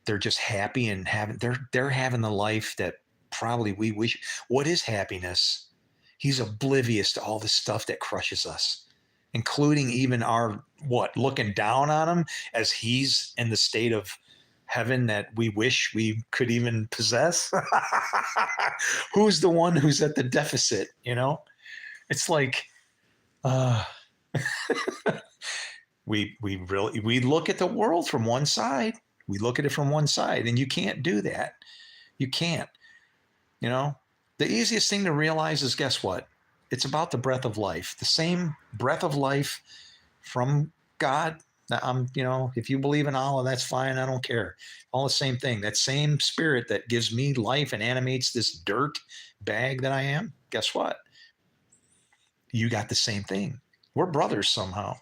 A: they're just happy and they're having the life that probably we wish. What is happiness? He's oblivious to all the stuff that crushes us, including even our looking down on him as he's in the state of heaven that we wish we could even possess. Who's the one who's at the deficit? It's like uh we look at the world from one side. We look at it from one side, and you can't do that. You can't. you know the easiest thing to realize is, guess what? It's about the breath of life, the same breath of life from God. If you believe in Allah, that's fine. I don't care. All the same thing. That same spirit that gives me life and animates this dirt bag that I am. Guess what? You got the same thing. We're brothers somehow.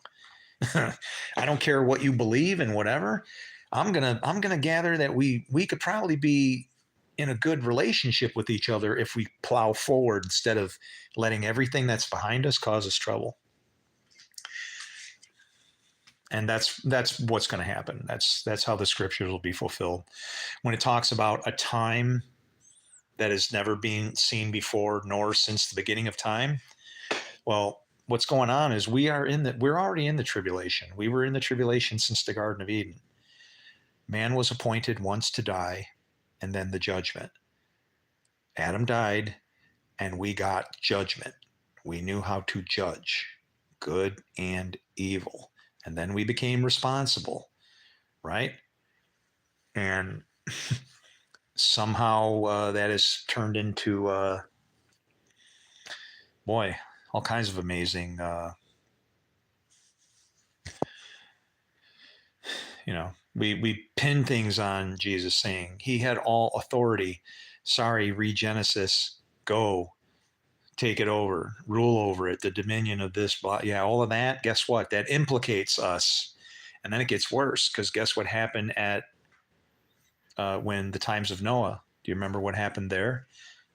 A: I don't care what you believe and whatever. I'm gonna gather that we could probably be in a good relationship with each other if we plow forward instead of letting everything that's behind us cause us trouble. And that's what's going to happen. That's how the scriptures will be fulfilled when it talks about a time that has never been seen before nor since the beginning of time. Well, what's going on is we're already in the tribulation. We were in the tribulation since the Garden of Eden. Man was appointed once to die, and then the judgment. Adam died, and we got judgment. We knew how to judge good and evil. And then we became responsible, right? And somehow that has turned into, all kinds of amazing, we pin things on Jesus saying he had all authority. Sorry, read Genesis, go, take it over, rule over it, the dominion of this, blah. Yeah, all of that. Guess what? That implicates us. And then it gets worse, because guess what happened at when the times of Noah? Do you remember what happened there?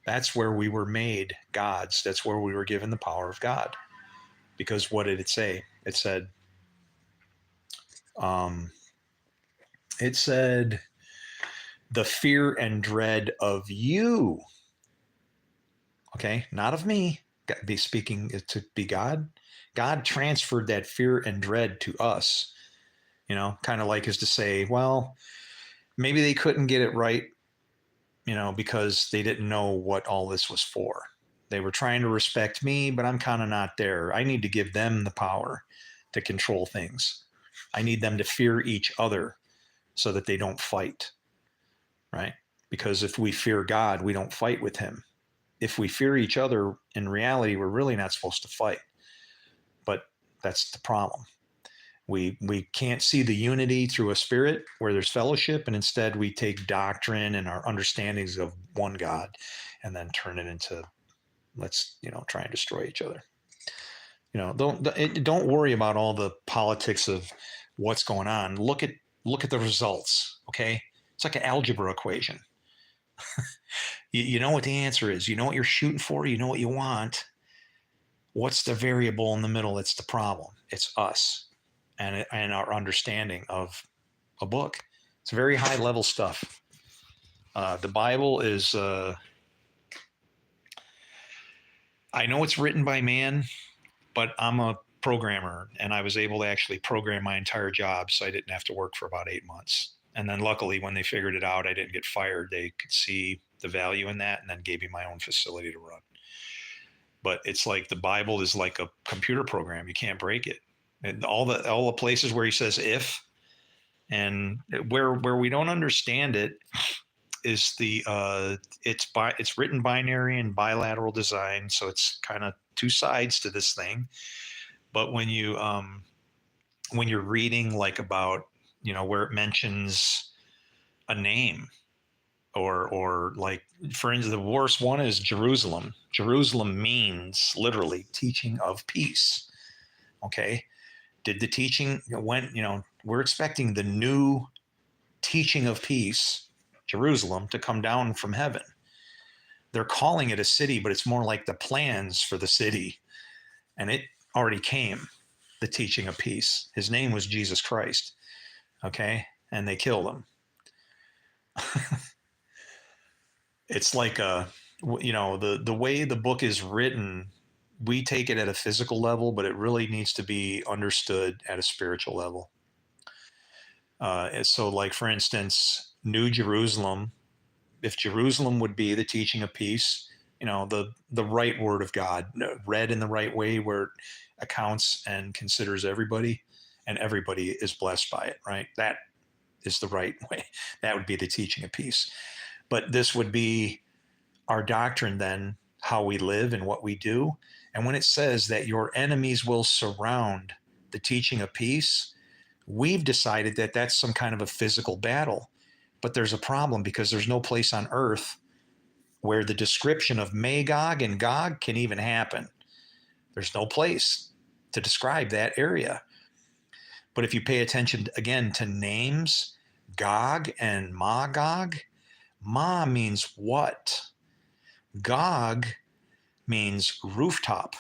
A: That's where we were made gods. That's where we were given the power of God. Because what did it say? It said, the fear and dread of you. Okay, not of me. Be speaking to be God. God transferred that fear and dread to us. Kind of like as to say, well, maybe they couldn't get it right, because they didn't know what all this was for. They were trying to respect me, but I'm kind of not there. I need to give them the power to control things. I need them to fear each other so that they don't fight, right? Because if we fear God, we don't fight with him. If we fear each other, in reality, we're really not supposed to fight. But that's the problem. We can't see the unity through a spirit where there's fellowship, and instead we take doctrine and our understandings of one God and then turn it into, let's try and destroy each other. Don't worry about all the politics of what's going on. Look at the results. Okay, it's like an algebra equation. You know what the answer is. You know what you're shooting for. You know what you want. What's the variable in the middle? It's the problem. It's us and our understanding of a book. It's very high level stuff. The Bible is, I know it's written by man, but I'm a programmer, and I was able to actually program my entire job, so I didn't have to work for about 8 months. And then luckily, when they figured it out, I didn't get fired. They could see the value in that, and then gave me my own facility to run. But it's like the Bible is like a computer program. You can't break it. And all the places where he says if, and where we don't understand it is it's written binary and bilateral design, so it's kind of two sides to this thing. But when you're reading like about, where it mentions a name, or like, for instance, the worst one is Jerusalem. Jerusalem means literally teaching of peace. Okay. Did the teaching we're expecting the new teaching of peace, Jerusalem, to come down from heaven. They're calling it a city, but it's more like the plans for the city. And it already came, the teaching of peace. His name was Jesus Christ. Okay. And they killed him. It's like the way the book is written, we take it at a physical level, but it really needs to be understood at a spiritual level. So like, for instance, New Jerusalem, if Jerusalem would be the teaching of peace, the right word of God, read in the right way, where it accounts and considers everybody, and everybody is blessed by it, right? That is the right way. That would be the teaching of peace. But this would be our doctrine then, how we live and what we do. And when it says that your enemies will surround the teaching of peace, we've decided that that's some kind of a physical battle. But there's a problem, because there's no place on earth where the description of Magog and Gog can even happen. There's no place to describe that area. But if you pay attention again to names, Gog and Magog, Ma means what? Gog means rooftop,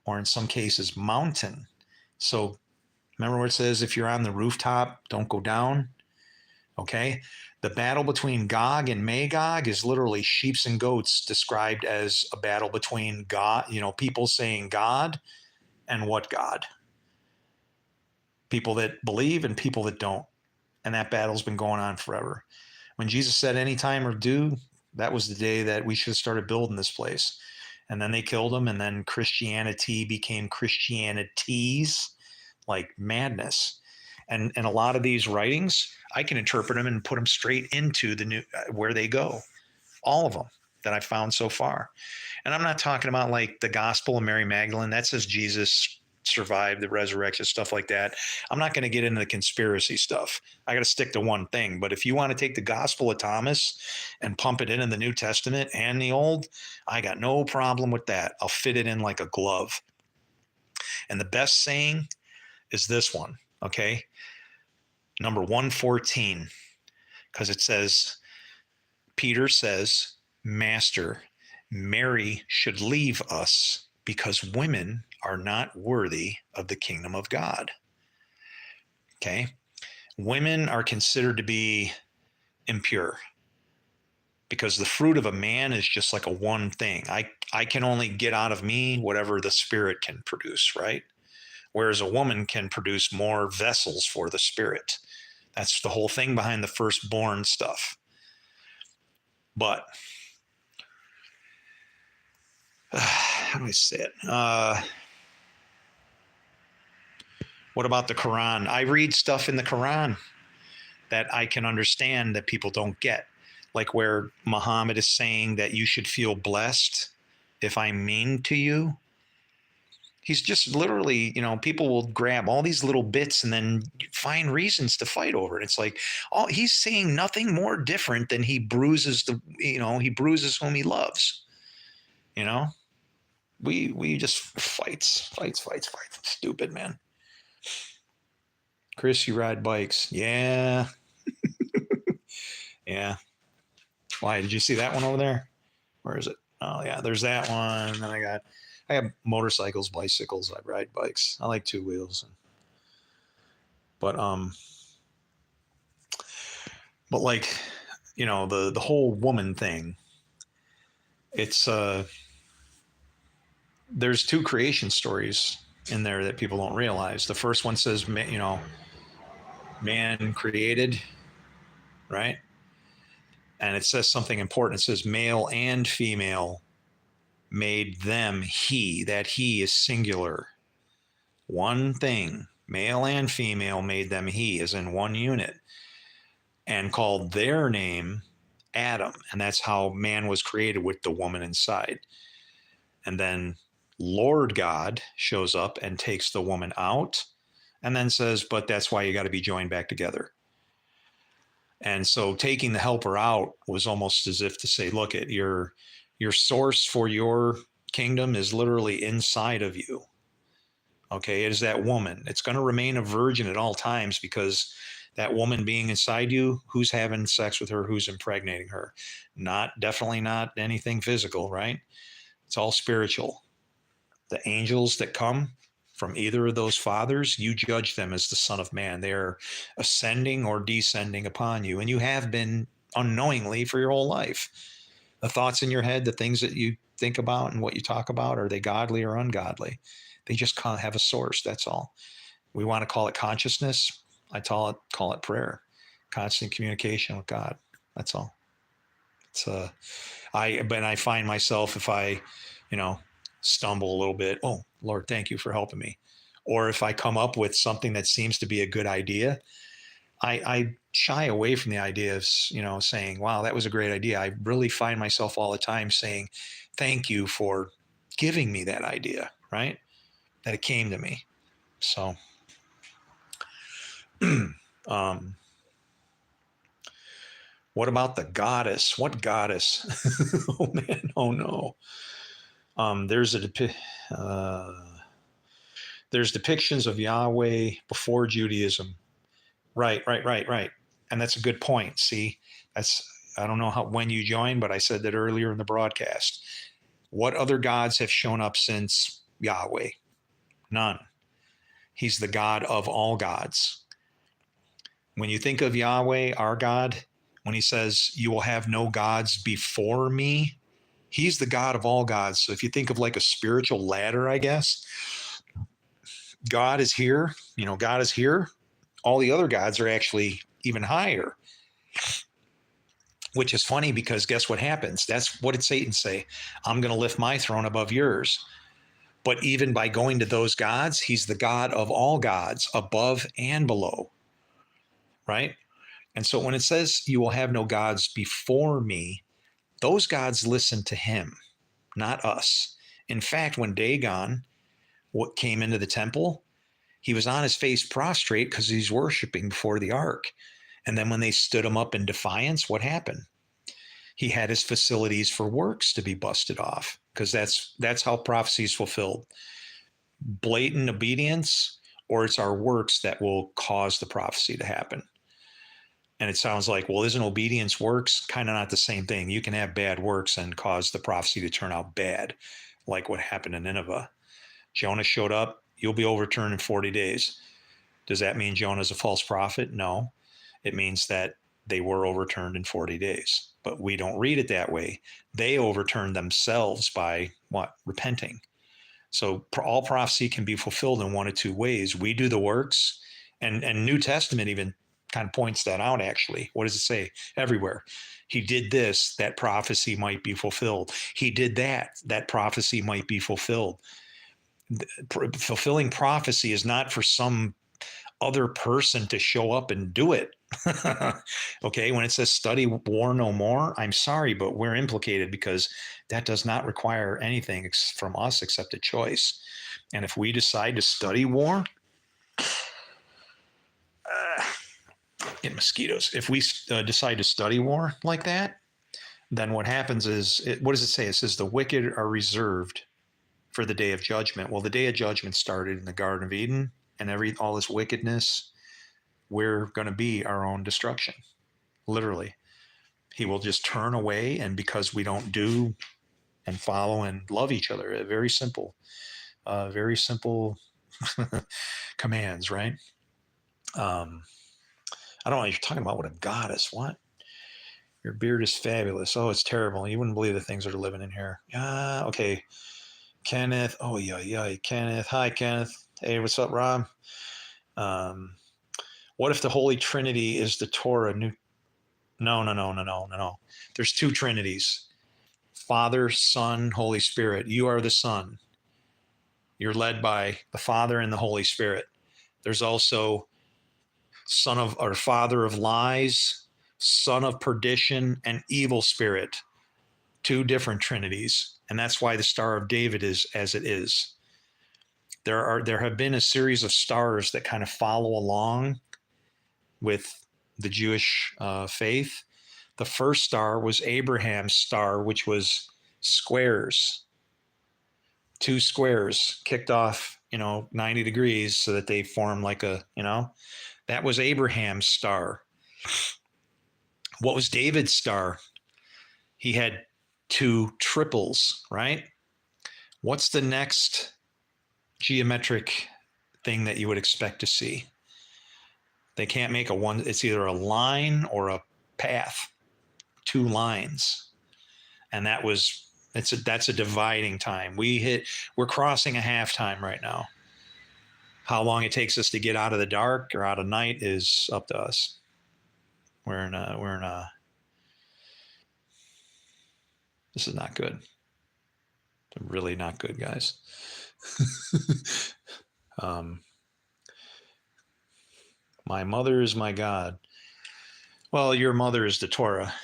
A: or in some cases, mountain. So remember where it says, if you're on the rooftop, don't go down? Okay. The battle between Gog and Magog is literally sheep and goats, described as a battle between God, people saying God and what God? People that believe and people that don't. And that battle's been going on forever. When Jesus said anytime or do, that was the day that we should have started building this place. And then they killed him, and then Christianity became Christianities, like madness. And a lot of these writings, I can interpret them and put them straight into the new, where they go. All of them that I've found so far. And I'm not talking about like the Gospel of Mary Magdalene. That says Jesus survived the resurrection, stuff like that. I'm not going to get into the conspiracy stuff. I got to stick to one thing. But if you want to take the Gospel of Thomas and pump it in the New Testament and the Old, I got no problem with that. I'll fit it in like a glove. And the best saying is this one, okay? Number 114, because it says, Peter says, Master, Mary should leave us because women are not worthy of the kingdom of God. Okay. Women are considered to be impure, because the fruit of a man is just like a one thing. I can only get out of me whatever the Spirit can produce, right? Whereas a woman can produce more vessels for the Spirit. That's the whole thing behind the firstborn stuff. But how do I say it? What about the Quran? I read stuff in the Quran that I can understand that people don't get. Like where Muhammad is saying that you should feel blessed if I'm mean to you. He's just literally, people will grab all these little bits and then find reasons to fight over it. It's like, he's saying nothing more different than he bruises he bruises whom he loves. We just fights. Stupid, man. Chris, you ride bikes. Yeah. Yeah. Why? Did you see that one over there? Where is it? Oh yeah, there's that one. And then I have motorcycles, bicycles. I ride bikes. I like two wheels. But like, the whole woman thing, it's there's two creation stories in there that people don't realize. The first one says, man created, right? And it says something important. It says male and female made them he. That he is singular. One thing, male and female made them he, is in one unit, and called their name Adam. And that's how man was created, with the woman inside. And then Lord God shows up and takes the woman out, and then says, but that's why you got to be joined back together. And so taking the helper out was almost as if to say, look, at your source for your kingdom is literally inside of you. Okay, it is that woman. It's going to remain a virgin at all times, because that woman being inside you, who's having sex with her, who's impregnating her? Definitely not anything physical, right? It's all spiritual. The angels that come from either of those fathers, you judge them as the Son of Man. They're ascending or descending upon you, and you have been unknowingly for your whole life. The thoughts in your head, the things that you think about and what you talk about, are they godly or ungodly? They just can't have a source. That's all. We want to call it consciousness. I call it prayer, constant communication with God. That's all. It's I find myself, if I, stumble a little bit, oh Lord, thank you for helping me. Or if I come up with something that seems to be a good idea, I shy away from the idea of, saying, wow, that was a great idea. I really find myself all the time saying, thank you for giving me that idea, right? That it came to me. So, what about the goddess? What goddess? Oh man, oh no. There's depictions of Yahweh before Judaism. Right. And that's a good point. See, I don't know when you joined, but I said that earlier in the broadcast. What other gods have shown up since Yahweh? None. He's the God of all gods. When you think of Yahweh, our God, when he says, you will have no gods before me, he's the God of all gods. So if you think of like a spiritual ladder, I guess, God is here, God is here. All the other gods are actually even higher, which is funny, because guess what happens? That's what did Satan say? I'm going to lift my throne above yours. But even by going to those gods, he's the God of all gods, above and below, right? And so when it says you will have no gods before me, those gods listen to him, not us. In fact, when Dagon came into the temple, he was on his face prostrate because he's worshiping before the ark. And then when they stood him up in defiance, what happened? He had his facilities for works to be busted off, because that's how prophecy is fulfilled. Blatant obedience, or it's our works that will cause the prophecy to happen. And it sounds like, well, isn't obedience works? Kind of not the same thing. You can have bad works and cause the prophecy to turn out bad, like what happened in Nineveh. Jonah showed up, you'll be overturned in 40 days. Does that mean Jonah's a false prophet? No. It means that they were overturned in 40 days. But we don't read it that way. They overturned themselves by what? Repenting. So all prophecy can be fulfilled in one of two ways. We do the works, and New Testament even kind of points that out, actually. What does it say? Everywhere. He did this, that prophecy might be fulfilled. He did that, that prophecy might be fulfilled. Fulfilling prophecy is not for some other person to show up and do it. Okay, when it says study war no more, I'm sorry, but we're implicated, because that does not require anything from us except a choice. And if we decide to study war, get mosquitoes. If we decide to study war like that, then what happens is, what does it say? It says the wicked are reserved for the day of judgment. Well, the day of judgment started in the Garden of Eden, and all this wickedness, we're going to be our own destruction. Literally. He will just turn away, and because we don't do and follow and love each other, very simple commands, right? I don't know, you're talking about what a goddess, what? Your beard is fabulous. Oh, it's terrible. You wouldn't believe the things that are living in here. Okay. Kenneth. Oh, yeah. Kenneth. Hi, Kenneth. Hey, what's up, Rob? What if the Holy Trinity is the Torah? No. There's two Trinities: Father, Son, Holy Spirit. You are the Son. You're led by the Father and the Holy Spirit. There's also son of or father of lies, son of perdition, and evil spirit. Two different trinities. And that's why the Star of David is as it is. There have been a series of stars that kind of follow along with the Jewish faith. The first star was Abraham's star, which was squares, two squares kicked off, 90 degrees so that they form like that was Abraham's star. What was David's star? He had two triples, right? What's the next geometric thing that you would expect to see? They can't make a one, it's either a line or a path, two lines. And that's a dividing time. We're crossing a halftime right now. How long it takes us to get out of the dark or out of night is up to us. This is not good. It's really not good, guys. My mother is my God. Well, your mother is the Torah,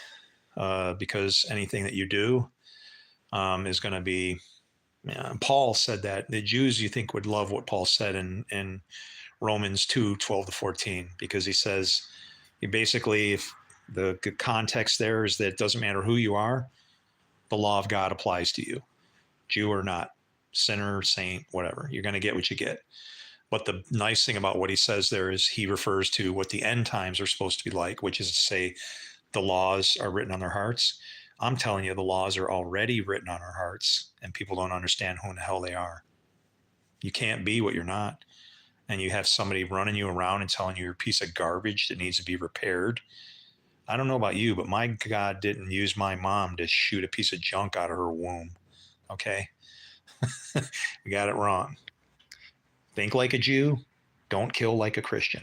A: because anything that you do is going to be. Yeah, Paul said that the Jews, you think, would love what Paul said in Romans 2:12-14, because he says, if the context there is that it doesn't matter who you are, the law of God applies to you, Jew or not, sinner, saint, whatever. You're going to get what you get. But the nice thing about what he says there is he refers to what the end times are supposed to be like, which is to say the laws are written on their hearts. I'm telling you, the laws are already written on our hearts, and people don't understand who in the hell they are. You can't be what you're not. And you have somebody running you around and telling you you're a piece of garbage that needs to be repaired. I don't know about you, but my God didn't use my mom to shoot a piece of junk out of her womb. Okay? We got it wrong. Think like a Jew, don't kill like a Christian.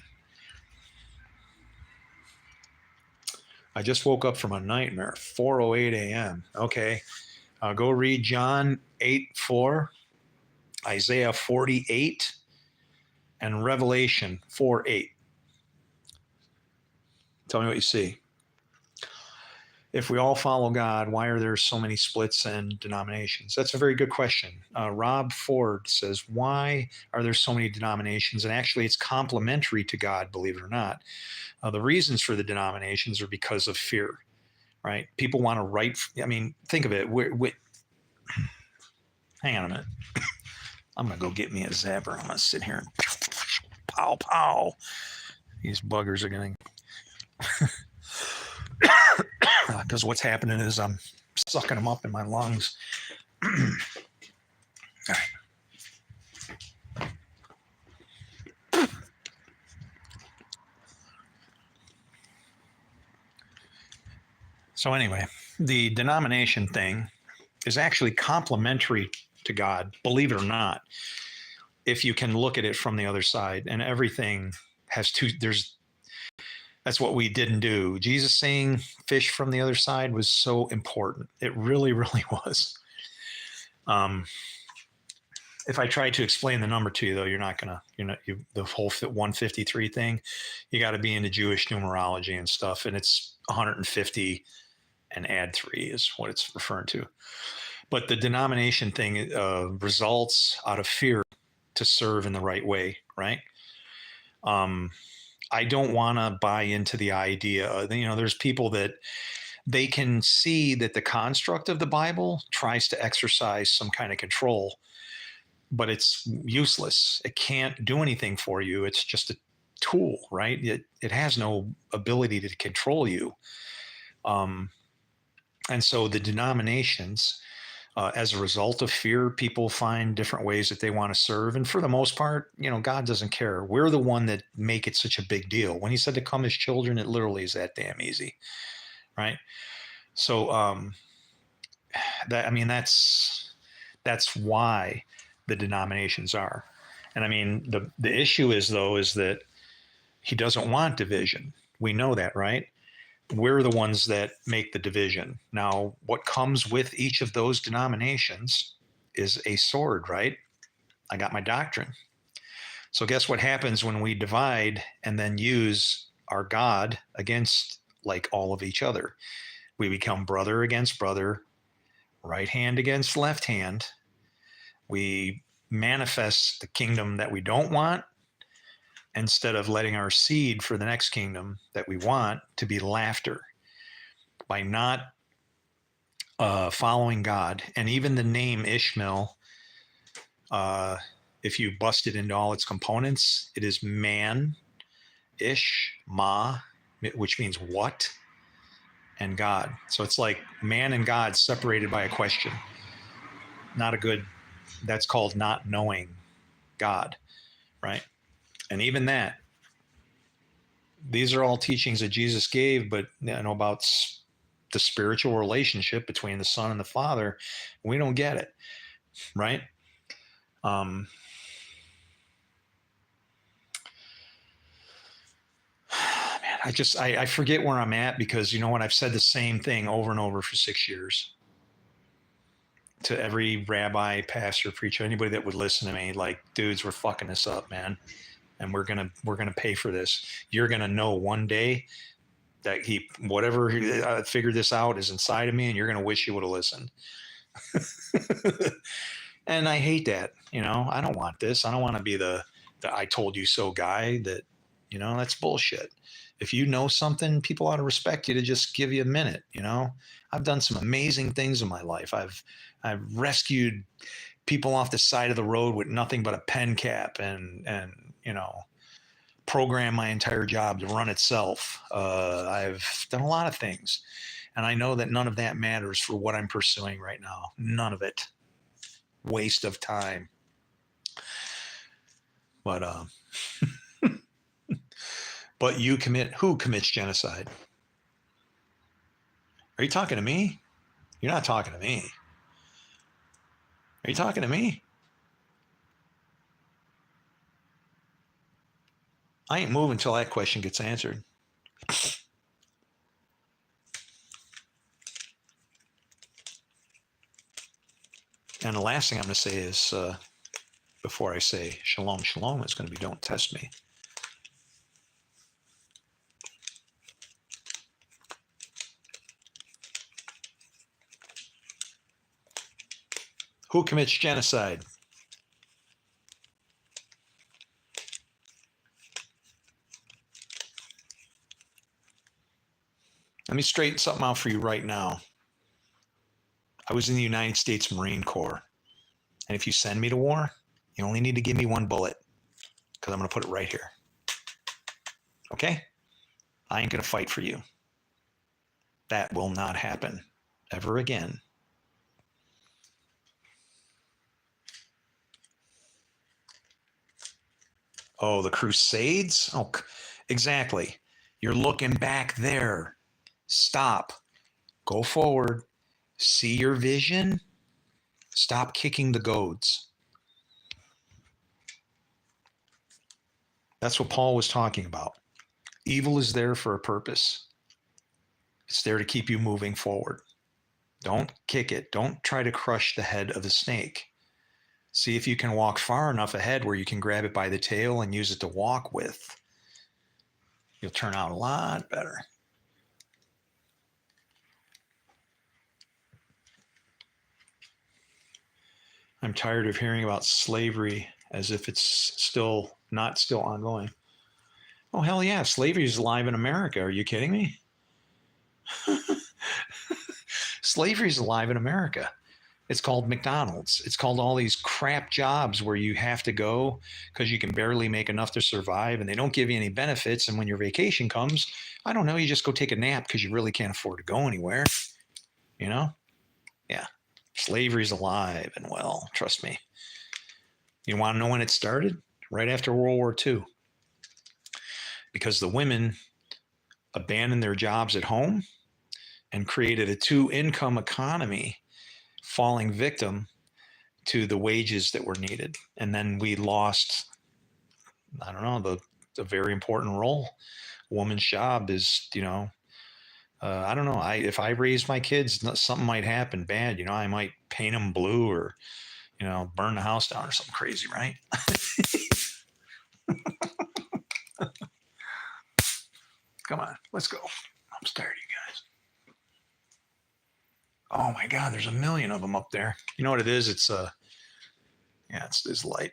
A: I just woke up from a nightmare, 4:08 a.m. Okay, go read John 8:4, Isaiah 48, and Revelation 4:8. Tell me what you see. If we all follow God, why are there so many splits and denominations? That's a very good question. Rob Ford says, why are there so many denominations? And actually, it's complementary to God, believe it or not. The reasons for the denominations are because of fear, right? People want to write. I mean, think of it. Hang on a minute. I'm going to go get me a zapper. I'm going to sit here and pow, pow. These buggers are going to... Because what's happening is I'm sucking them up in my lungs. All right. So anyway, the denomination thing is actually complementary to God, believe it or not, if you can look at it from the other side. And everything has that's what we didn't do. Jesus saying fish from the other side was so important. It really, really was. If I try to explain the number to you, though, the whole 153 thing, you got to be into Jewish numerology and stuff. And it's 150 and add 3 is what it's referring to. But the denomination thing results out of fear to serve in the right way, right? I don't want to buy into the idea. There's people that they can see that the construct of the Bible tries to exercise some kind of control, but it's useless. It can't do anything for you. It's just a tool, right? It has no ability to control you. And so the denominations, as a result of fear, people find different ways that they want to serve. And for the most part, God doesn't care. We're the one that make it such a big deal. When he said to come as children, it literally is that damn easy. Right. So that's That's why the denominations are. And I mean, the issue is though, is that he doesn't want division. We know that, right? We're the ones that make the division. Now, what comes with each of those denominations is a sword, right? I got my doctrine. So guess what happens when we divide and then use our God against like all of each other? We become brother against brother, right hand against left hand. We manifest the kingdom that we don't want instead of letting our seed for the next kingdom that we want to be laughter. By not following God. And even the name Ishmael, if you bust it into all its components, it is man, ish, ma, which means what, and God. So it's like man and God separated by a question. Not a good, that's called not knowing God, right? And even that, these are all teachings that Jesus gave, but about the spiritual relationship between the Son and the Father, we don't get it, right? Man, I forget where I'm at because you know what? I've said the same thing over and over for 6 years to every rabbi, pastor, preacher, anybody that would listen to me. Like, dudes, we're fucking this up, man, and we're gonna pay for this. You're gonna know one day that whatever figured this out is inside of me, and you're gonna wish you would have listened. And I hate that. I don't want this. I don't want to be the I told you so guy. That that's bullshit. If you know something, people ought to respect you to just give you a minute. I've done some amazing things in my life. I've rescued people off the side of the road with nothing but a pen cap and program my entire job to run itself. I've done a lot of things, and I know that none of that matters for what I'm pursuing right now. None of it. Waste of time. But but who commits genocide? Are you talking to me? You're not talking to me. Are you talking to me? I ain't moving until that question gets answered. And the last thing I'm going to say is, before I say shalom, shalom, it's going to be don't test me. Who commits genocide? Let me straighten something out for you right now. I was in the United States Marine Corps. And if you send me to war, you only need to give me one bullet because I'm going to put it right here. Okay? I ain't going to fight for you. That will not happen ever again. Oh, the Crusades? Oh, exactly. You're looking back there. Stop. Go forward. See your vision. Stop kicking the goads. That's what Paul was talking about. Evil is there for a purpose. It's there to keep you moving forward. Don't kick it. Don't try to crush the head of the snake. See if you can walk far enough ahead where you can grab it by the tail and use it to walk with. You'll turn out a lot better. I'm tired of hearing about slavery as if it's still ongoing. Oh, hell yeah. Slavery is alive in America. Are you kidding me? Slavery is alive in America. It's called McDonald's. It's called all these crap jobs where you have to go because you can barely make enough to survive and they don't give you any benefits. And when your vacation comes, I don't know, you just go take a nap because you really can't afford to go anywhere. Yeah. Slavery's alive and well, trust me. You want to know when it started? Right after World War II. Because the women abandoned their jobs at home and created a two-income economy, falling victim to the wages that were needed. And then we lost, I don't know, the very important role. A woman's job is, I don't know. If I raised my kids, something might happen bad. I might paint them blue or, burn the house down or something crazy, right? Come on, let's go. I'm tired of you guys. Oh my God, there's a million of them up there. You know what it is? It's it's this light.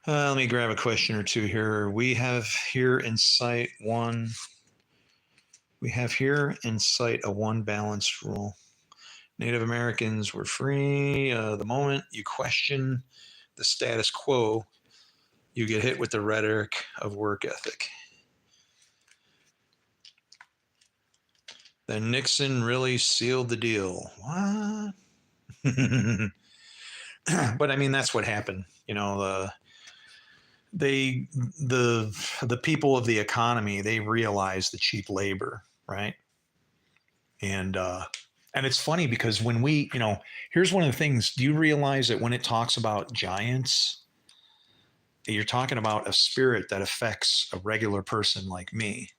A: Let me grab a question or two here. We have here in sight a one balanced rule. Native Americans were free. The moment you question the status quo, you get hit with the rhetoric of work ethic. Then Nixon really sealed the deal. What? But I mean, that's what happened. The people of the economy, they realize the cheap labor, right? And it's funny because when here's one of the things. Do you realize that when it talks about giants, you're talking about a spirit that affects a regular person like me?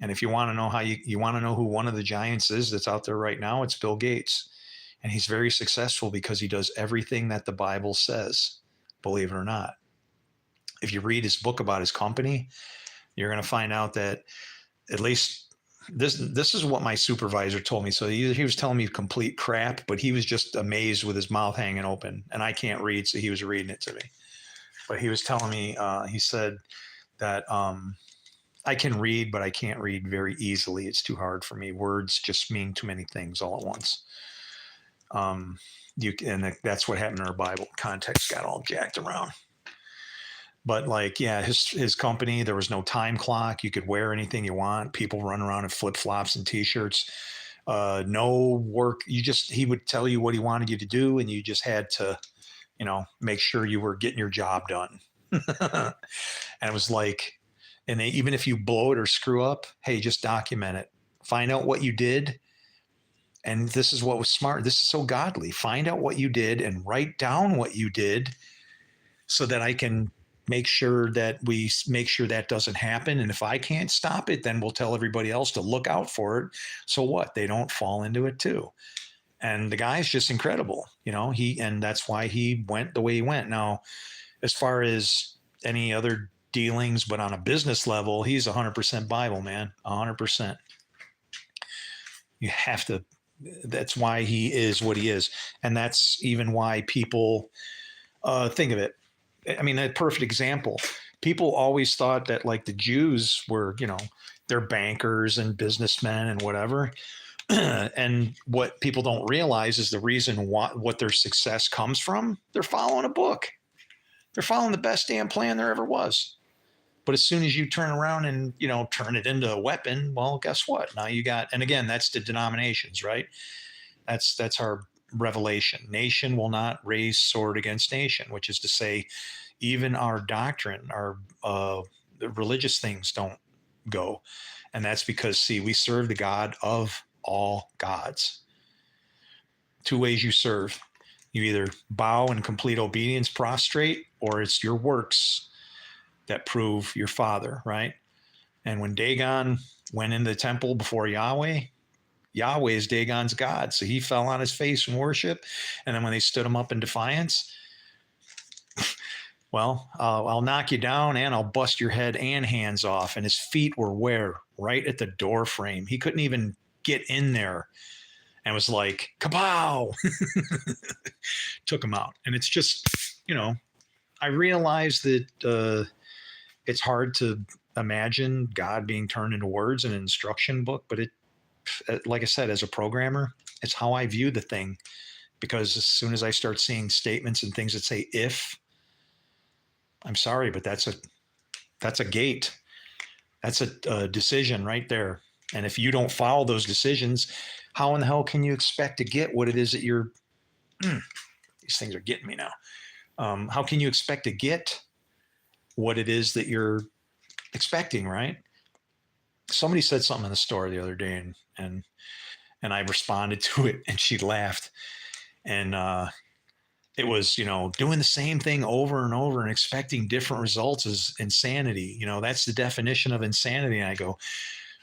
A: And if you want to know how you want to know who one of the giants is that's out there right now, it's Bill Gates. And he's very successful because he does everything that the Bible says, believe it or not. If you read his book about his company, you're going to find out that at least this is what my supervisor told me. So he was telling me complete crap, but he was just amazed with his mouth hanging open. And I can't read, so he was reading it to me. But he was telling me, he said that I can read, but I can't read very easily. It's too hard for me. Words just mean too many things all at once. That's what happened in our Bible. Context got all jacked around. But his company, there was no time clock. You could wear anything you want. People run around in flip flops and t-shirts. No work. He would tell you what he wanted you to do, and you just had to, make sure you were getting your job done. And it was even if you blow it or screw up, hey, just document it. Find out what you did. And this is what was smart. This is so godly. Find out what you did and write down what you did so that I can make sure that doesn't happen. And if I can't stop it, then we'll tell everybody else to look out for it. So what? They don't fall into it too. And the guy's just incredible, and that's why he went the way he went. Now, as far as any other dealings, but on a business level, he's 100% Bible, man, 100%. You have to, that's why he is what he is. And that's even why people think of it. I mean, a perfect example. People always thought that the Jews were, they're bankers and businessmen and whatever. And what people don't realize is the reason what their success comes from. They're following a book. They're following the best damn plan there ever was. But as soon as you turn around and, turn it into a weapon, well, guess what? Now you got, and again, that's the denominations, right? That's our revelation. Nation will not raise sword against nation, which is to say, even our doctrine, our the religious things don't go. And that's because, see, we serve the God of all gods. Two ways you serve. You either bow in complete obedience, prostrate, or it's your works that prove your Father, right? And when Dagon went into the temple before Yahweh, Yahweh is Dagon's God. So he fell on his face in worship. And then when they stood him up in defiance, well, I'll knock you down and I'll bust your head and hands off. And his feet were where? Right at the door frame. He couldn't even get in there. And was like, kapow! Took him out. And it's just, I realize that it's hard to imagine God being turned into words in an instruction book, but like I said, as a programmer, it's how I view the thing. Because as soon as I start seeing statements and things that say if, I'm sorry, but that's a gate. That's a decision right there. And if you don't follow those decisions, how in the hell can you expect to get what it is that these things are getting me now. How can you expect to get what it is that you're expecting, right? Somebody said something in the store the other day, and I responded to it, and she laughed, and it was, doing the same thing over and over and expecting different results is insanity. That's the definition of insanity. And I go,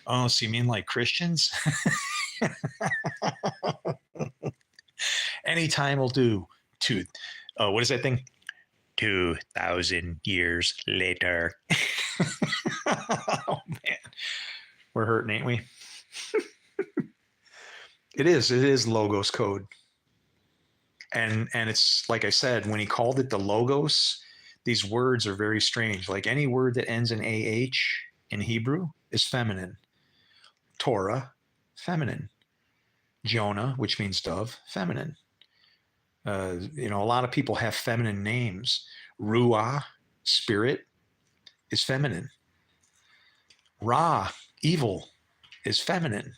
A: oh, so you mean like Christians? Anytime will do. What is that thing? 2,000 years later. Oh man, we're hurting, ain't we? It is logos code. And it's like I said, when he called it the logos, these words are very strange. Like any word that ends in AH in Hebrew is feminine. Torah, feminine. Jonah, which means dove, feminine. A lot of people have feminine names. Ruah, spirit, is feminine. Ra, evil, is feminine.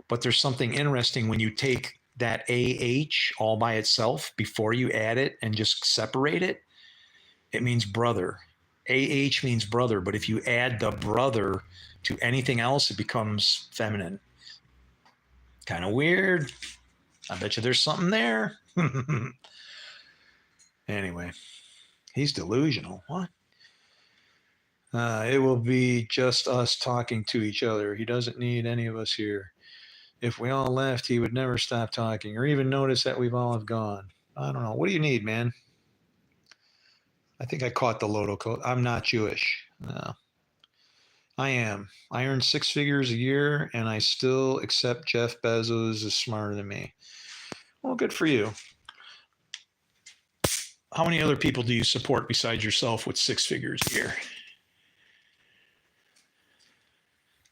A: But there's something interesting when you take that AH all by itself before you add it and just separate it. It means brother. AH means brother, but if you add the brother to anything else, it becomes feminine. Kind of weird. I bet you there's something there. Anyway, he's delusional. What? It will be just us talking to each other. He doesn't need any of us here. If we all left, he would never stop talking or even notice that we've all have gone. I don't know. What do you need, man? I think I caught the Loto code. I'm not Jewish. No. I am. I earn 6 figures a year, and I still accept Jeff Bezos is smarter than me. Well, good for you. How many other people do you support besides yourself with 6 figures a year?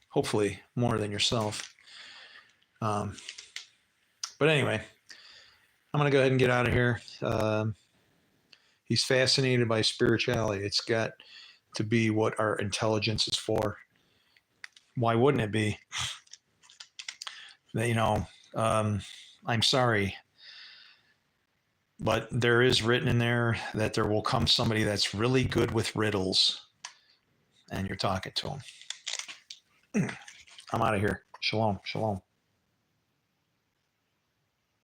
A: Hopefully more than yourself. But anyway, I'm going to go ahead and get out of here. He's fascinated by spirituality. It's got to be what our intelligence is for. Why wouldn't it be? I'm sorry, but there is written in there that there will come somebody that's really good with riddles, and you're talking to him. I'm out of here. Shalom. Shalom.